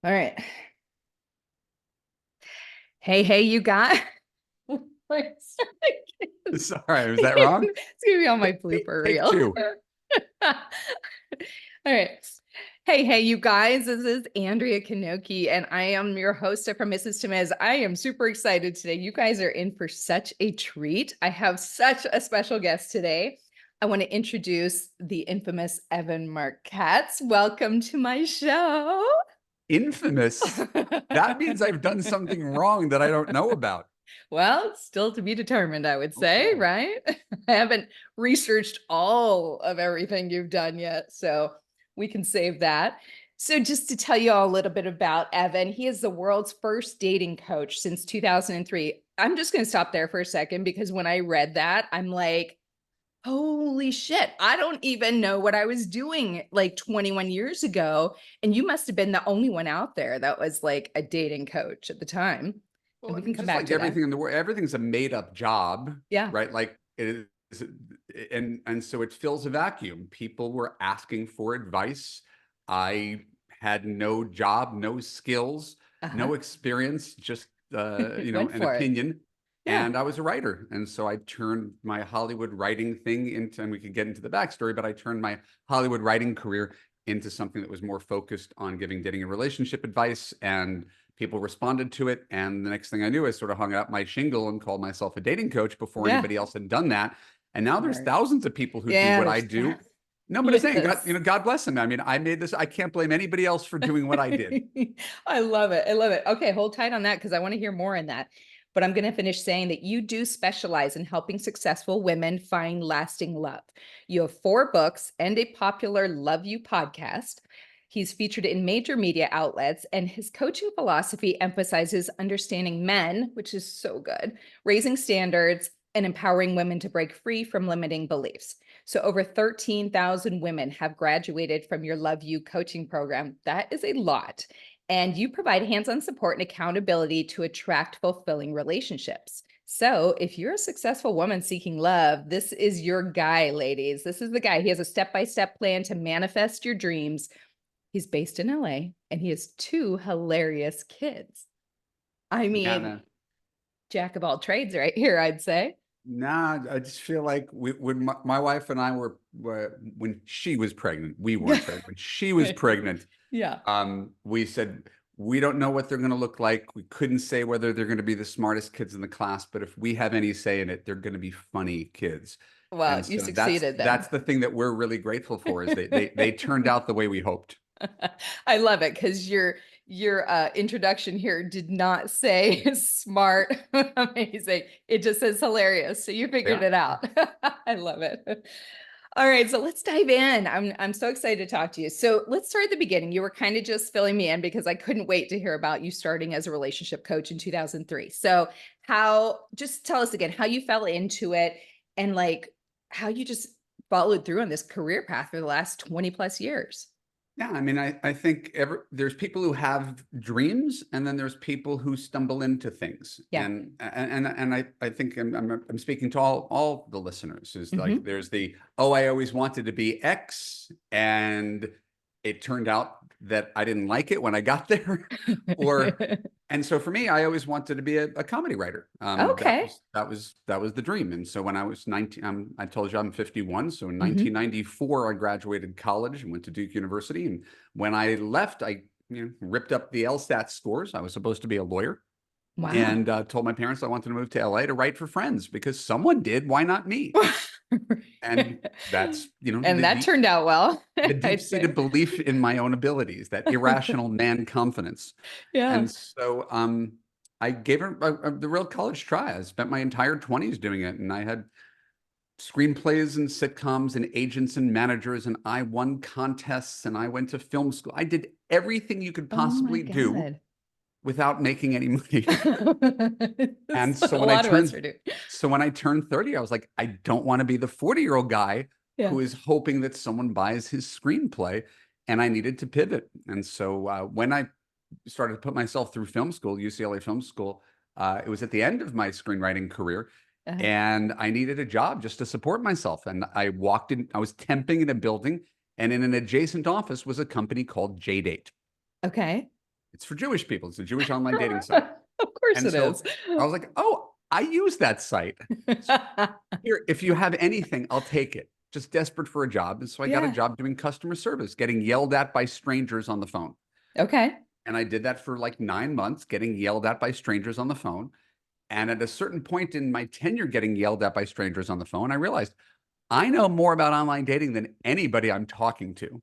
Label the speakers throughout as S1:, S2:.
S1: All right. Hey, you got. It's
S2: Sorry, was that wrong?
S1: gonna be on my
S2: Take,
S1: blooper
S2: take
S1: reel.
S2: two.
S1: All right. Hey, you guys. This is Andrea Kanoki, and I am your host from Mrs. Temez. I am super excited today. You guys are in for such a treat. I have such a special guest today. I want to introduce the infamous Evan Marc Katz. Welcome to my show.
S2: Infamous. That means I've done something wrong that I don't know about.
S1: Well, still to be determined, I would say,
S2: Okay.
S1: right? I haven't researched all of everything you've done yet, so we can save that. So, just to tell you all a little bit about Evan, he is the world's first dating coach since 2003. I'm just going to stop there for a second because when I read that, I'm like, holy shit, I don't even know what I was doing like 21 years ago. And you must have been the only one out there that was like a dating coach at the time. And
S2: Well, I
S1: we
S2: mean,
S1: can come
S2: just
S1: back
S2: like
S1: to that.
S2: everything in the world, everything's a made up job,
S1: Yeah.
S2: right? Like it is, and so it fills a vacuum. People were asking for advice. I had no job, no skills,
S1: Uh-huh.
S2: no experience, just
S1: Went
S2: an
S1: for it.
S2: opinion.
S1: Yeah.
S2: And I was a writer. And so I turned my Hollywood writing thing into, and we could get into the backstory, but I turned my Hollywood writing career into something that was more focused on giving dating and relationship advice, and people responded to it. And the next thing I knew, I sort of hung up my shingle and called myself a dating coach before
S1: Yeah.
S2: anybody else had done that. And now there's
S1: Smart.
S2: thousands of people who do
S1: Yeah,
S2: what I
S1: there's
S2: do. No, but I'm saying, God,
S1: yes.
S2: God bless them. I mean, I made this. I can't blame anybody else for doing what I did.
S1: I love it. I love it. Okay, hold tight on that because I want to hear more on that. But I'm going to finish saying that you do specialize in helping successful women find lasting love. You have 4 books and a popular Love You podcast. He's featured in major media outlets, and his coaching philosophy emphasizes understanding men, which is so good, raising standards, and empowering women to break free from limiting beliefs. So over 13,000 women have graduated from your Love You coaching program. That is a lot. And you provide hands-on support and accountability to attract fulfilling relationships. So if you're a successful woman seeking love, this is your guy, ladies. This is the guy. He has a step-by-step plan to manifest your dreams. He's based in LA and he has 2 hilarious kids. I
S2: Yeah,
S1: mean,
S2: no.
S1: jack of all trades right here, I'd say.
S2: Nah, I just feel like when my wife and I were when she was pregnant, we weren't pregnant. When she was pregnant,
S1: Yeah.
S2: we said we don't know what they're going to look like. We couldn't say whether they're going to be the smartest kids in the class, but if we have any say in it, they're going to be funny kids.
S1: Well,
S2: And
S1: you
S2: so
S1: succeeded then.
S2: that's the thing that we're really grateful for is they turned out the way we hoped.
S1: I love it because your introduction here did not say smart, amazing. It just says hilarious. So you figured
S2: Yeah.
S1: it out. I love it. All right, so let's dive in. I'm so excited to talk to you. So let's start at the beginning. You were kind of just filling me in because I couldn't wait to hear about you starting as a relationship coach in 2003. So how just tell us again how you fell into it and like how you just followed through on this career path for the last 20 plus years.
S2: Yeah, I mean, I think there's people who have dreams, and then there's people who stumble into things,
S1: Yeah.
S2: and I think I'm speaking to all the listeners. Is like
S1: Hmm.
S2: there's the, oh, I always wanted to be X, and it turned out that I didn't like it when I got there, or and so for me, I always wanted to be a comedy writer.
S1: Okay.
S2: That was the dream. And so when I was 19, I told you I'm 51. So in
S1: Hmm.
S2: 1994, I graduated college and went to Duke University. And when I left, I ripped up the LSAT scores. I was supposed to be a lawyer,
S1: Wow.
S2: and told my parents I wanted to move to LA to write for Friends because someone did. Why not me? And that's
S1: And that turned out well,
S2: the
S1: I'd
S2: deep-seated
S1: say.
S2: belief in my own abilities, that irrational man confidence.
S1: Yeah.
S2: And so I gave it the real college try. I spent my entire 20s doing it, and I had screenplays and sitcoms and agents and managers, and I won contests, and I went to film school. I did everything you could
S1: Oh my
S2: possibly do
S1: God.
S2: without making any money. And
S1: That's what
S2: so
S1: a lot of us are doing.
S2: when I turned 30, I was like, I don't want to be the 40-year-old guy
S1: Yeah.
S2: who is hoping that someone buys his screenplay. And I needed to pivot. And so when I started to put myself through film school, UCLA Film School, it was at the end of my screenwriting career.
S1: Uh,
S2: And I needed a job just to support myself. And I walked in, I was temping in a building, and in an adjacent office was a company called JDate.
S1: okay.
S2: It's for Jewish people. It's a Jewish online dating site.
S1: Of course
S2: And
S1: it is.
S2: so I was like, oh, I use that site. Here, if you have anything, I'll take it. Just desperate for a job. And so I got a
S1: Yeah.
S2: job doing customer service, getting yelled at by strangers on the phone.
S1: Okay.
S2: And I did that for like 9 months, getting yelled at by strangers on the phone. And at a certain point in my tenure getting yelled at by strangers on the phone, I realized I know more about online dating than anybody I'm talking to.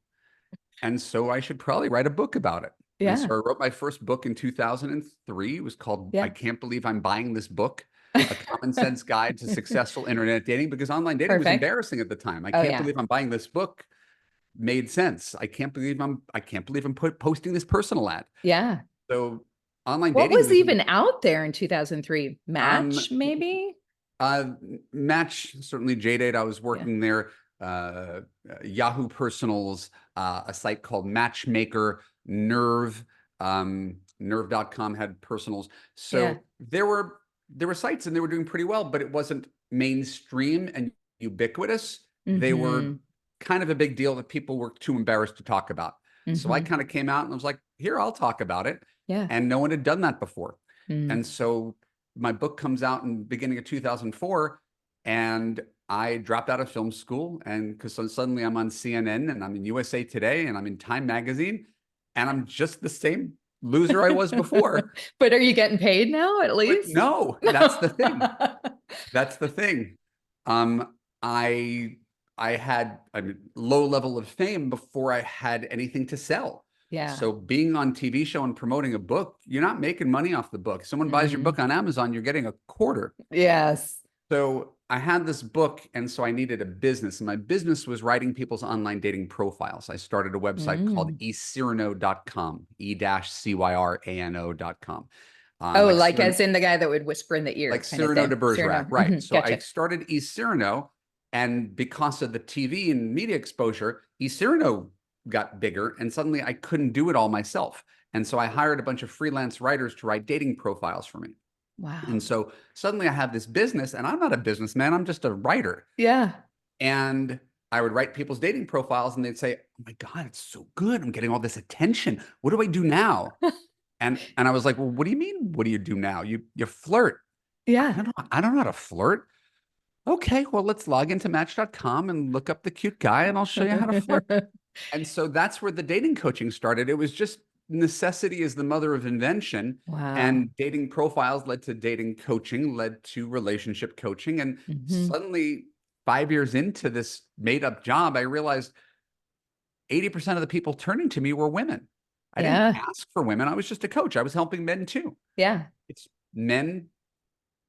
S2: And so I should probably write a book about it. And so
S1: Yeah.
S2: I wrote my first book in 2003. It was called I
S1: Yeah.
S2: Can't Believe I'm Buying This Book, A Common Sense Guide to Successful Internet Dating, because online dating was
S1: Perfect.
S2: embarrassing at the time. I
S1: Oh
S2: can't
S1: yeah.
S2: believe I'm buying this book made sense. I can't believe I'm posting this personal ad.
S1: Yeah.
S2: So online
S1: What
S2: dating
S1: was
S2: was
S1: even out there in 2003?
S2: um
S1: Match, maybe?
S2: uh Match, certainly JDate. I was
S1: Yeah.
S2: working there. Yahoo Personals, a site called Matchmaker, Nerve, nerve.com had personals.
S1: Yeah.
S2: So there were sites and they were doing pretty well, but it wasn't mainstream and ubiquitous. They were
S1: Mm-hmm.
S2: kind of a big deal that people were too embarrassed to talk about. So I
S1: Mm-hmm.
S2: kind of came out and I was like, here, I'll talk about it.
S1: Yeah.
S2: And no one had done that before.
S1: Mm.
S2: And so my book comes out in the beginning of 2004, and I dropped out of film school. And because suddenly I'm on CNN and I'm in USA Today and I'm in Time Magazine, and I'm just the same loser I was before.
S1: But are you getting paid now at
S2: But
S1: least?
S2: no, that's the thing. That's the thing. Um, I I had a low level of fame before I had anything to sell.
S1: Yeah.
S2: So being on TV show and promoting a book, you're not making money off the book. If someone buys your book
S1: Mm.
S2: on Amazon, you're getting a quarter.
S1: Yes.
S2: So I had this book, and so I needed a business. And my business was writing people's online dating profiles. I started a website called
S1: Mm.
S2: ecyrano.com, e-cyrano.com.
S1: Oh,
S2: Like
S1: like
S2: Cyrano,
S1: as in the guy that would whisper in the ear
S2: like
S1: kind of
S2: Cyrano de
S1: thing.
S2: Bergerac,
S1: Cyrano.
S2: right? So I
S1: Gotcha.
S2: started eCyrano, and because of the TV and media exposure, eCyrano got bigger, and suddenly I couldn't do it all myself. And so I hired a bunch of freelance writers to write dating profiles for me.
S1: Wow.
S2: And so suddenly I have this business, and I'm not a businessman, I'm just a writer.
S1: Yeah.
S2: And I would write people's dating profiles, and they'd say, oh my God, it's so good. I'm getting all this attention. What do I do now? And I was like, well, what do you mean? What do you do now? You flirt.
S1: Yeah.
S2: I don't know how to flirt. Okay, well, let's log into match.com and look up the cute guy, and I'll show you how to flirt. And so that's where the dating coaching started. It was just necessity is the mother of invention.
S1: Wow.
S2: And dating profiles led to dating coaching, led to relationship coaching. And
S1: Hmm.
S2: suddenly, 5 years into this made up job, I realized 80% of the people turning to me were women. I didn't
S1: Yeah.
S2: ask for women. I was just a coach. I was helping men too.
S1: Yeah.
S2: It's men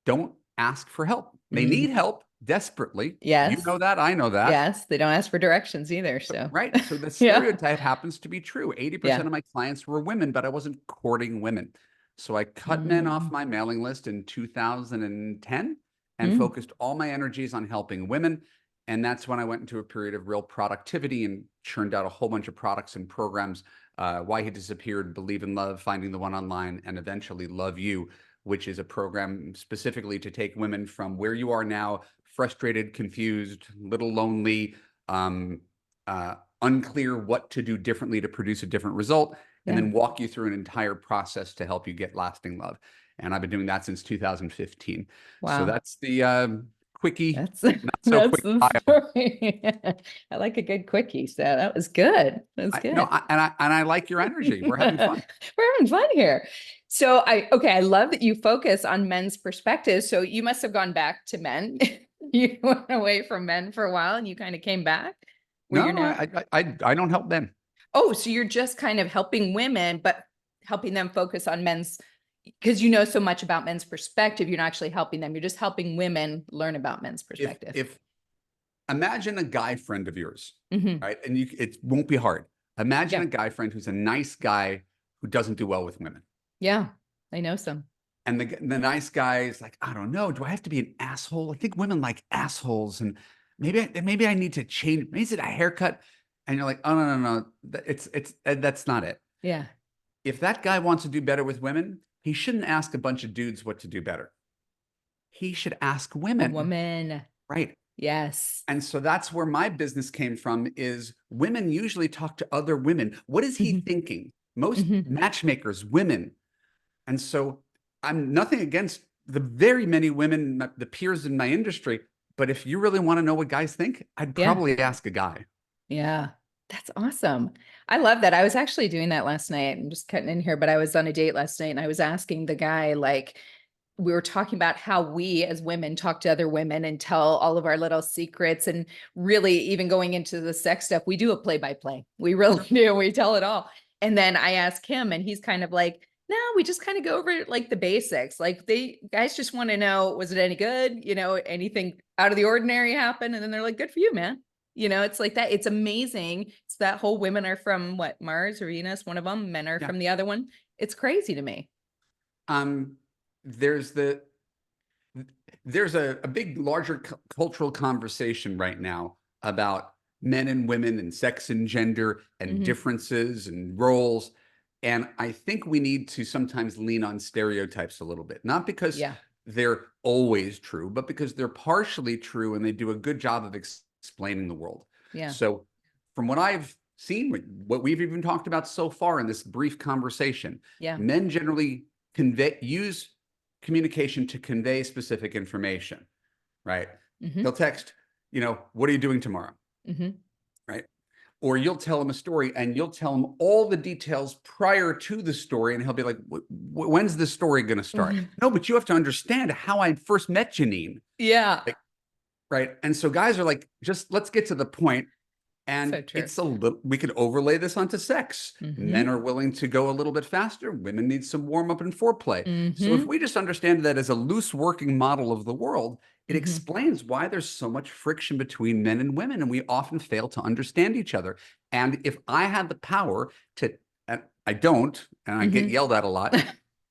S2: don't ask for help. They
S1: Mm.
S2: need help desperately. You
S1: Yes.
S2: know that. I know that.
S1: Yes. They don't ask for directions either. So,
S2: Right. So the
S1: yeah.
S2: stereotype happens to be true. 80%
S1: Yeah.
S2: of my clients were women, but I wasn't courting women. So I cut men off
S1: Mm.
S2: my mailing list in 2010 and
S1: Mm.
S2: focused all my energies on helping women. And that's when I went into a period of real productivity and churned out a whole bunch of products and programs. Why He Disappeared, Believe in Love, Finding the One Online, and eventually Love You, which is a program specifically to take women from where you are now, frustrated, confused, little lonely, unclear what to do differently to produce a different result, and
S1: Yeah.
S2: then walk you through an entire process to help you get lasting love. And I've been doing that since 2015. So
S1: Wow.
S2: that's the quickie,
S1: That's
S2: not so
S1: that's
S2: quick
S1: the
S2: bio.
S1: story. I like a good quickie. So that was good. That's good.
S2: And I like your energy. We're having fun.
S1: We're having fun here. So okay, I love that you focus on men's perspectives. So you must have gone back to men. You went away from men for a while and you kind of came back where you're
S2: No,
S1: now.
S2: I don't help men.
S1: Oh, so you're just kind of helping women, but helping them focus on men's, because you know so much about men's perspective, you're not actually helping them. You're just helping women learn about men's perspective.
S2: If imagine a guy friend of yours,
S1: Mhm.
S2: right? And it won't be hard. Imagine
S1: Yeah.
S2: a guy friend who's a nice guy who doesn't do well with women.
S1: Yeah, I know some.
S2: And the nice guy is like, I don't know. Do I have to be an asshole? I think women like assholes, and maybe I need to change. Maybe it's a haircut. And you're like, oh no. That's not it.
S1: Yeah.
S2: If that guy wants to do better with women, he shouldn't ask a bunch of dudes what to do better. He should ask
S1: A
S2: women.
S1: woman.
S2: Right.
S1: Yes.
S2: And so that's where my business came from, is women usually talk to other women. What is he
S1: Mhm.
S2: thinking? most
S1: Hmm.
S2: matchmakers, women. And so I'm nothing against the very many women, the peers in my industry. But if you really want to know what guys think, I'd
S1: Yeah.
S2: probably ask a guy.
S1: Yeah. That's awesome. I love that. I was actually doing that last night. I'm just cutting in here, but I was on a date last night and I was asking the guy, like, we were talking about how we as women talk to other women and tell all of our little secrets, and really even going into the sex stuff, we do a play by play. We really do. We tell it all. And then I ask him and he's kind of like, no, we just kind of go over like the basics. Like, they guys just want to know, was it any good? Anything out of the ordinary happen? And then they're like, good for you, man. It's like that. It's amazing. It's that whole women are from what, Mars or Venus, one of them, men are
S2: Yeah.
S1: from the other one. It's crazy to me.
S2: Um, there's the there's a big, larger cultural conversation right now about men and women and sex and gender and
S1: Hmm.
S2: differences and roles. And I think we need to sometimes lean on stereotypes a little bit, not because
S1: Yeah.
S2: they're always true, but because they're partially true and they do a good job of explaining the world.
S1: Yeah.
S2: So, from what I've seen, what we've even talked about so far in this brief conversation,
S1: Yeah.
S2: men generally use communication to convey specific information, right?
S1: Hmm.
S2: They'll text, what are you doing tomorrow?
S1: Hmm.
S2: Right? Or you'll tell him a story and you'll tell him all the details prior to the story. And he'll be like, when's the story going to start?
S1: Hmm.
S2: No, but you have to understand how I first met Janine.
S1: Yeah.
S2: Like, right. And so guys are like, just let's get to the point.
S1: So
S2: And
S1: true.
S2: it's a little, we could overlay this onto sex. Men
S1: Hmm.
S2: are willing to go a little bit faster. Women need some warm up and foreplay. So if
S1: Hmm.
S2: we just understand that as a loose working model of the world, it
S1: Hmm.
S2: explains why there's so much friction between men and women. And we often fail to understand each other. And if I had the power to, and I don't, and I get
S1: Hmm.
S2: yelled at a lot,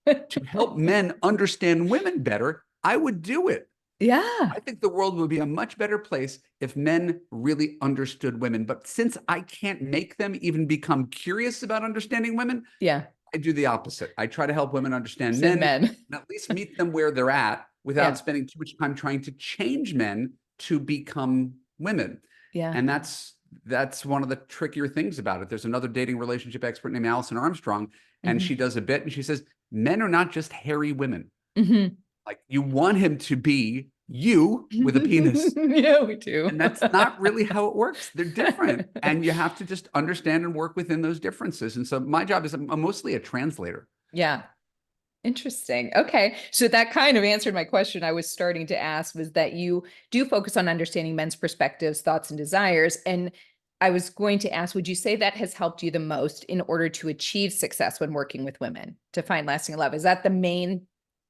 S2: to help men understand women better, I would do it.
S1: Yeah.
S2: I think the world would be a much better place if men really understood women. But since I can't make them even become curious about understanding women,
S1: Yeah.
S2: I do the opposite. I try to help women understand
S1: Send
S2: men
S1: men.
S2: and at least meet them where they're at without
S1: Yeah.
S2: spending too much time trying to change men to become women.
S1: Yeah.
S2: And that's one of the trickier things about it. There's another dating relationship expert named Allison Armstrong, and
S1: Hmm.
S2: she does a bit and she says, men are not just hairy women.
S1: Hmm.
S2: Like, you want him to be you with a penis.
S1: Yeah, we do.
S2: And that's not really how it works. They're different. And you have to just understand and work within those differences. And so my job is I'm mostly a translator.
S1: Yeah. Interesting. Okay. So that kind of answered my question I was starting to ask, was that you do focus on understanding men's perspectives, thoughts, and desires. And I was going to ask, would you say that has helped you the most in order to achieve success when working with women to find lasting love? Is that the main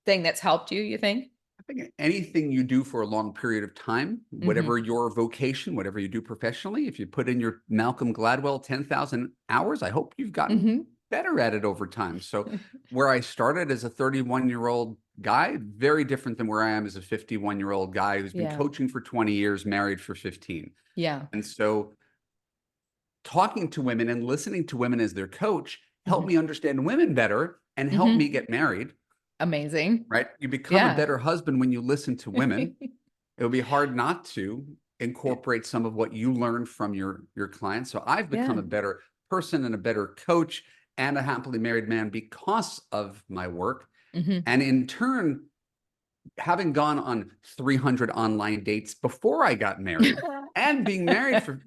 S1: thing that's helped you, you think?
S2: I think anything you do for a long period of time,
S1: Hmm.
S2: whatever your vocation, whatever you do professionally, if you put in your Malcolm Gladwell 10,000 hours, I hope you've gotten
S1: Hmm.
S2: better at it over time. So where I started as a 31-year-old guy, very different than where I am as a 51-year-old guy who's been
S1: Yeah.
S2: coaching for 20 years, married for 15.
S1: Yeah.
S2: And so talking to women and listening to women as their coach helped
S1: Hmm.
S2: me understand women better and help me
S1: Hmm.
S2: get married,
S1: Amazing.
S2: right? You become a
S1: Yeah.
S2: better husband when you listen to women. It'll be hard not to incorporate some of what you learn from your clients. So I've become
S1: Yeah.
S2: a better person and a better coach and a happily married man because of my work.
S1: Hmm.
S2: And in turn, having gone on 300 online dates before I got married and being married for,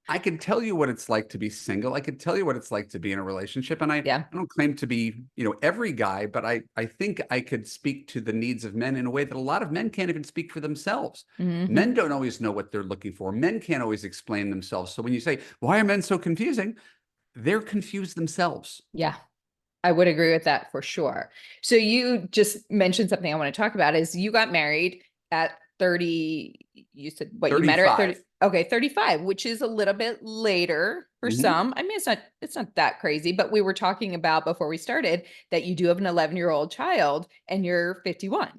S2: I can tell you what it's like to be single. I could tell you what it's like to be in a relationship. And I
S1: Yeah.
S2: don't claim to be, every guy, but I think I could speak to the needs of men in a way that a lot of men can't even speak for themselves.
S1: Hmm.
S2: Men don't always know what they're looking for. Men can't always explain themselves. So when you say, why are men so confusing? They're confused themselves.
S1: Yeah. I would agree with that for sure. So you just mentioned something I want to talk about is you got married at 30. You said what, you met her at 30.
S2: 35.
S1: Okay, 35, which is a little bit later for
S2: Mhm.
S1: some. I mean, it's not that crazy, but we were talking about before we started that you do have an 11-year-old child and you're 51,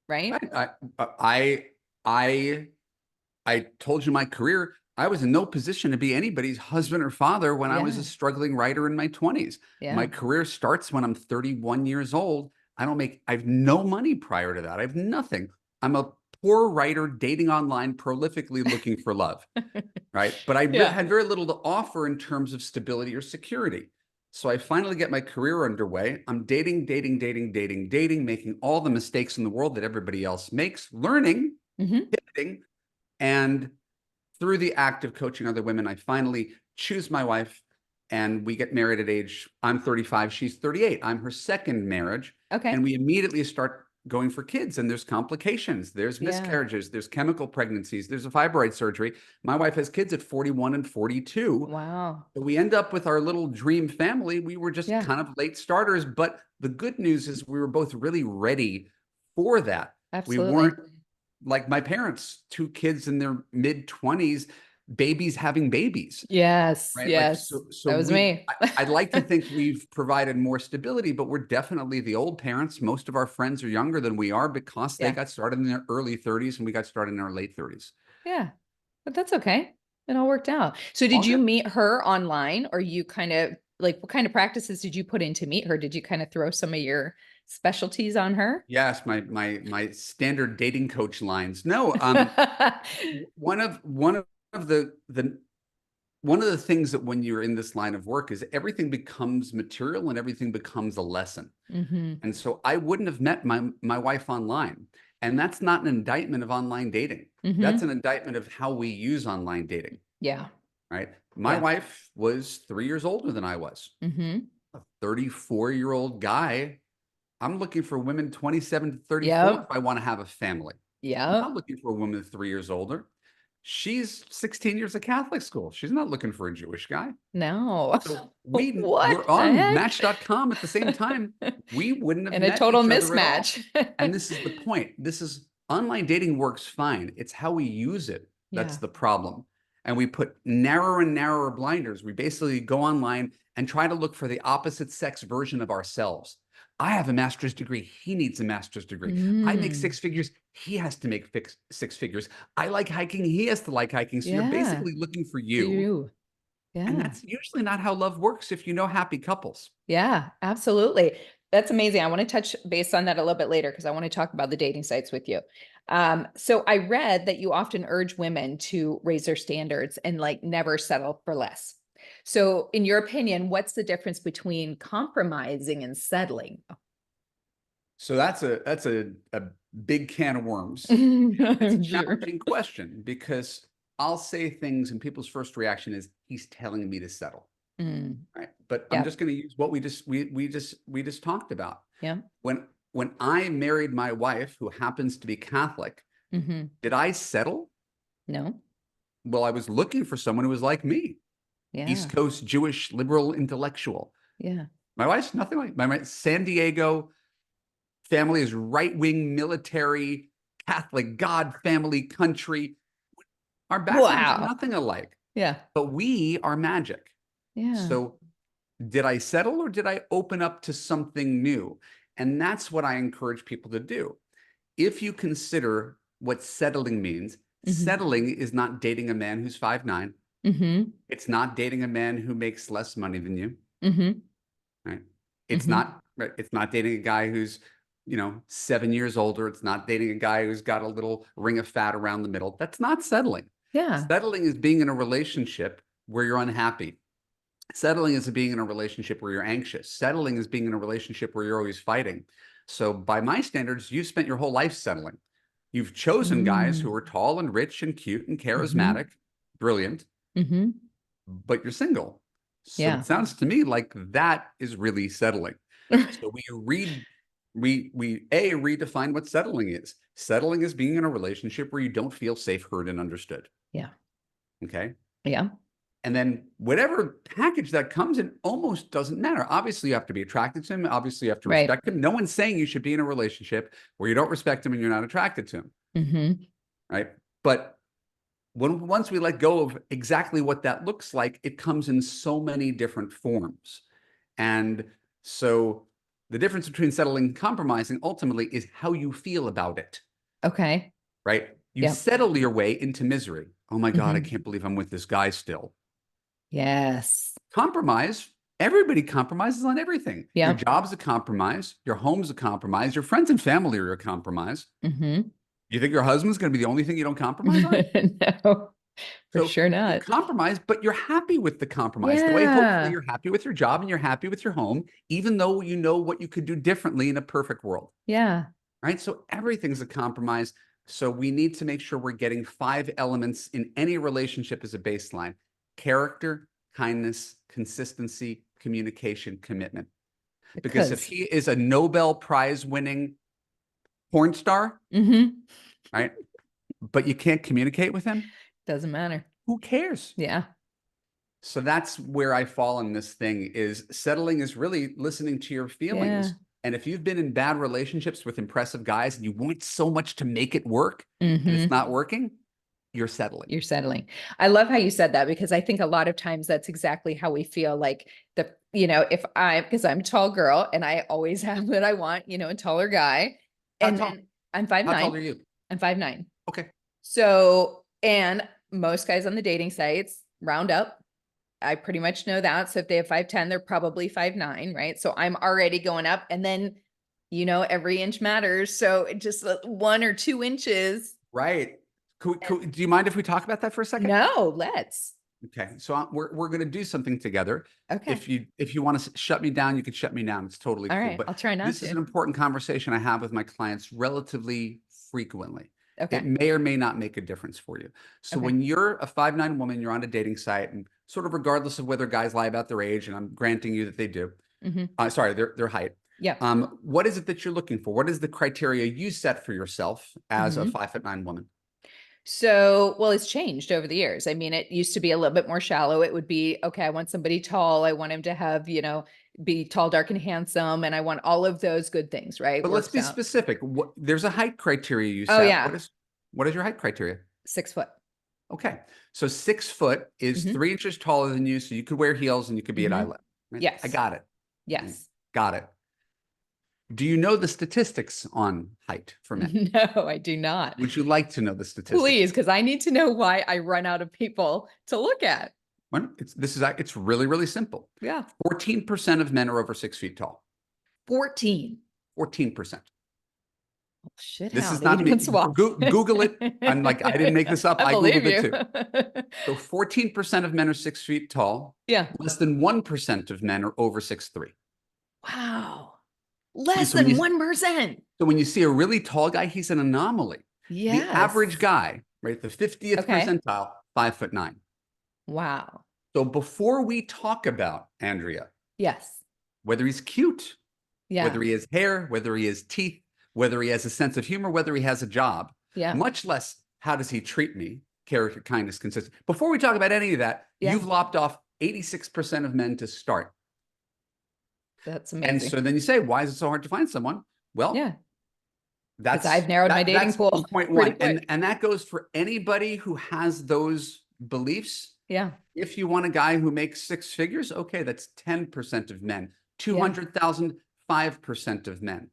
S1: right?
S2: Right. I, I I told you my career, I was in no position to be anybody's husband or father when I was a
S1: Yeah.
S2: struggling writer in my 20s. My
S1: Yeah.
S2: career starts when I'm 31 years old. I have no money prior to that. I have nothing. I'm a poor writer dating online, prolifically looking for love, right? But I
S1: Yeah.
S2: had very little to offer in terms of stability or security. So I finally get my career underway. I'm dating, making all the mistakes in the world that everybody else makes, learning,
S1: Hmm.
S2: pivoting. And through the act of coaching other women, I finally choose my wife and we get married at I'm 35, she's 38. I'm her second marriage. And
S1: Okay.
S2: we immediately start going for kids, and there's complications, there's
S1: Yeah.
S2: miscarriages, there's chemical pregnancies, there's a fibroid surgery. My wife has kids at 41 and 42.
S1: Wow.
S2: So we end up with our little dream family. We were just
S1: Yeah,
S2: kind of late starters, but the good news is we were both really ready for that. We
S1: absolutely.
S2: weren't like my parents, two kids in their mid 20s, babies having babies,
S1: Yes,
S2: right? Like,
S1: yes.
S2: so
S1: That was me.
S2: I'd like to think we've provided more stability, but we're definitely the old parents. Most of our friends are younger than we are because they
S1: Yeah.
S2: got started in their early 30s and we got started in our late 30s.
S1: Yeah. But that's okay. It all worked out. So did
S2: All
S1: you
S2: good.
S1: meet her online, or you kind of like, what kind of practices did you put in to meet her? Did you kind of throw some of your specialties on her?
S2: Yes, my standard dating coach lines. No, one of the one of the things that when you're in this line of work is everything becomes material and everything becomes a lesson.
S1: Hmm.
S2: And so I wouldn't have met my wife online. And that's not an indictment of online dating. That's
S1: Hmm.
S2: an indictment of how we use online dating,
S1: Yeah.
S2: right? My
S1: Yeah.
S2: wife was 3 years older than I was.
S1: Hmm.
S2: A 34-year-old guy. I'm looking for women 27 to 34 if
S1: Yep.
S2: I want to have a family. I'm not
S1: Yep.
S2: looking for a woman 3 years older. She's 16 years of Catholic school. She's not looking for a Jewish guy.
S1: No.
S2: So we
S1: What
S2: were
S1: the
S2: on
S1: heck?
S2: Match.com at the same time. We wouldn't have
S1: And a
S2: met
S1: total
S2: each other at all.
S1: mismatch.
S2: And this is the point. This is online dating works fine. It's how we use it that's
S1: Yeah.
S2: the problem. And we put narrower and narrower blinders. We basically go online and try to look for the opposite sex version of ourselves. I have a master's degree. He needs a master's degree. I make
S1: Mm.
S2: six figures. He has to make six figures. I like hiking. He has to like hiking. So you're
S1: Yeah.
S2: basically looking for
S1: For
S2: you.
S1: you.
S2: And
S1: Yeah.
S2: that's usually not how love works if you know happy couples.
S1: Yeah, absolutely. That's amazing. I want to touch base on that a little bit later because I want to talk about the dating sites with you. So I read that you often urge women to raise their standards and like never settle for less. So in your opinion, what's the difference between compromising and settling?
S2: So that's a big can of worms. It's a
S1: I'm sure.
S2: challenging question because I'll say things and people's first reaction is he's telling me to settle.
S1: Mm,
S2: Right. But I'm
S1: yep.
S2: just going to use what we just talked about.
S1: Yeah.
S2: When I married my wife, who happens to be Catholic,
S1: Hmm.
S2: did I settle?
S1: No.
S2: Well, I was looking for someone who was like me, East
S1: Yeah.
S2: Coast Jewish liberal intellectual.
S1: Yeah.
S2: My wife's nothing like my San Diego family is right-wing military, Catholic, God family country. Our backgrounds are
S1: Wow.
S2: nothing alike,
S1: Yeah.
S2: but we are magic.
S1: Yeah.
S2: So did I settle or did I open up to something new? And that's what I encourage people to do. If you consider what settling means,
S1: Hmm.
S2: settling is not dating a man who's 5'9".
S1: Hmm.
S2: It's not dating a man who makes less money than you,
S1: Hmm.
S2: right? It's
S1: Hmm.
S2: not right. It's not dating a guy who's, 7 years older. It's not dating a guy who's got a little ring of fat around the middle. That's not settling.
S1: Yeah.
S2: Settling is being in a relationship where you're unhappy. Settling is being in a relationship where you're anxious. Settling is being in a relationship where you're always fighting. So by my standards, you've spent your whole life settling. You've chosen guys who
S1: Mm.
S2: are tall and rich and cute and
S1: Hmm.
S2: charismatic, brilliant,
S1: Hmm.
S2: but you're single. So
S1: Yeah.
S2: it sounds to me like that is really settling. So we redefine what settling is. Settling is being in a relationship where you don't feel safe, heard, and understood.
S1: Yeah.
S2: Okay.
S1: Yeah.
S2: And then whatever package that comes in almost doesn't matter. Obviously, you have to be attracted to him. Obviously, you have to
S1: Right.
S2: respect him. No one's saying you should be in a relationship where you don't respect him and you're not attracted to him,
S1: Hmm.
S2: right? But once we let go of exactly what that looks like, it comes in so many different forms. And so the difference between settling and compromising ultimately is how you feel about it,
S1: Okay.
S2: right? You
S1: Yep.
S2: settle your way into misery. Oh my God, I
S1: Hmm.
S2: can't believe I'm with this guy still.
S1: Yes.
S2: Compromise. Everybody compromises on everything. Your
S1: Yep.
S2: job's a compromise. Your home's a compromise. Your friends and family are a compromise.
S1: Hmm.
S2: You think your husband's going to be the only thing you don't compromise on?
S1: No. For
S2: So
S1: sure
S2: you
S1: not.
S2: compromise, but you're happy with the compromise. The way hopefully
S1: Yeah.
S2: you're happy with your job and you're happy with your home, even though you know what you could do differently in a perfect world,
S1: Yeah.
S2: right? So everything's a compromise. So we need to make sure we're getting 5 elements in any relationship as a baseline: character, kindness, consistency, communication, commitment. Because if
S1: Because
S2: he is a Nobel Prize winning porn star,
S1: hmm
S2: right, but you can't communicate with him,
S1: doesn't matter.
S2: who cares?
S1: Yeah.
S2: So that's where I fall in this thing. Is settling is really listening to your
S1: Yeah.
S2: feelings. And if you've been in bad relationships with impressive guys and you want so much to make it work and it's
S1: hmm
S2: not working, you're settling.
S1: You're settling. I love how you said that because I think a lot of times that's exactly how we feel like if because I'm a tall girl and I always have what I want, a taller guy.
S2: How
S1: And
S2: tall?
S1: then I'm five
S2: How tall are
S1: nine.
S2: you?
S1: I'm 5'9".
S2: Okay.
S1: So, and most guys on the dating sites round up. I pretty much know that. So if they have 5'10", they're probably 5'9", right? So I'm already going up. And then, every inch matters. So it just 1 or 2 inches.
S2: Right. Do you mind if we talk about that for a second?
S1: No, let's.
S2: Okay. So we're going to do something together.
S1: Okay.
S2: If you want to shut me down, you can shut me down. It's totally
S1: All
S2: cool.
S1: right.
S2: But
S1: I'll try not
S2: this is
S1: to.
S2: an important conversation I have with my clients relatively frequently. It
S1: Okay.
S2: may or may not make a difference for you. So
S1: Okay.
S2: when you're a 5'9" woman, you're on a dating site, and sort of regardless of whether guys lie about their age, and I'm granting you that they do. Sorry, their height.
S1: Yeah.
S2: What is it that you're looking for? What is the criteria you set for yourself as a
S1: Mhm.
S2: 5'9" woman?
S1: So, well, it's changed over the years. I mean, it used to be a little bit more shallow. It would be, okay, I want somebody tall. I want him to have, be tall, dark, and handsome. And I want all of those good things, right?
S2: But let's
S1: Works
S2: be
S1: out.
S2: specific. There's a height criteria you
S1: Oh,
S2: set.
S1: yeah.
S2: What is your height criteria?
S1: 6 foot.
S2: Okay. So 6 foot is
S1: hmm
S2: 3 inches taller than you. So you could wear heels and you could be at eye
S1: hmm
S2: level. Right? I
S1: Yes.
S2: got it. Right?
S1: Yes.
S2: Got it. Do you know the statistics on height for men?
S1: No, I do not.
S2: Would you like to know the statistics?
S1: Please, because I need to know why I run out of people to look at.
S2: Well, it's really, really simple.
S1: Yeah.
S2: 14% of men are over 6 feet tall.
S1: 14.
S2: 14%.
S1: Shit,
S2: This is
S1: howdy.
S2: not me.
S1: That's why.
S2: Google it. I'm like, I didn't make this up.
S1: I
S2: I
S1: believe
S2: Googled it
S1: you.
S2: too. So 14% of men are 6 feet tall.
S1: Yeah.
S2: Less than 1% of men are over 6'3".
S1: Wow. Less
S2: So when
S1: than
S2: you
S1: 1%.
S2: so when you see a really tall guy, he's an anomaly. The average
S1: Yes.
S2: guy, right, the 50th
S1: Okay.
S2: percentile, 5'9".
S1: Wow.
S2: So before we talk about Andrea,
S1: Yes.
S2: whether he's cute,
S1: Yeah.
S2: whether he has hair, whether he has teeth, whether he has a sense of humor, whether he has a job,
S1: Yeah.
S2: much less how does he treat me, character, kindness, consistency. Before we talk about any of that,
S1: Yeah.
S2: you've lopped off 86% of men to start.
S1: That's
S2: And
S1: amazing.
S2: so then you say, why is it so hard to find someone? Well,
S1: Yeah.
S2: that's
S1: I've narrowed my dating
S2: that's
S1: pool
S2: point
S1: pretty
S2: one.
S1: quick.
S2: And that goes for anybody who has those beliefs.
S1: Yeah.
S2: If you want a guy who makes 6 figures, okay, that's 10% of men. 200,000, 5% of men.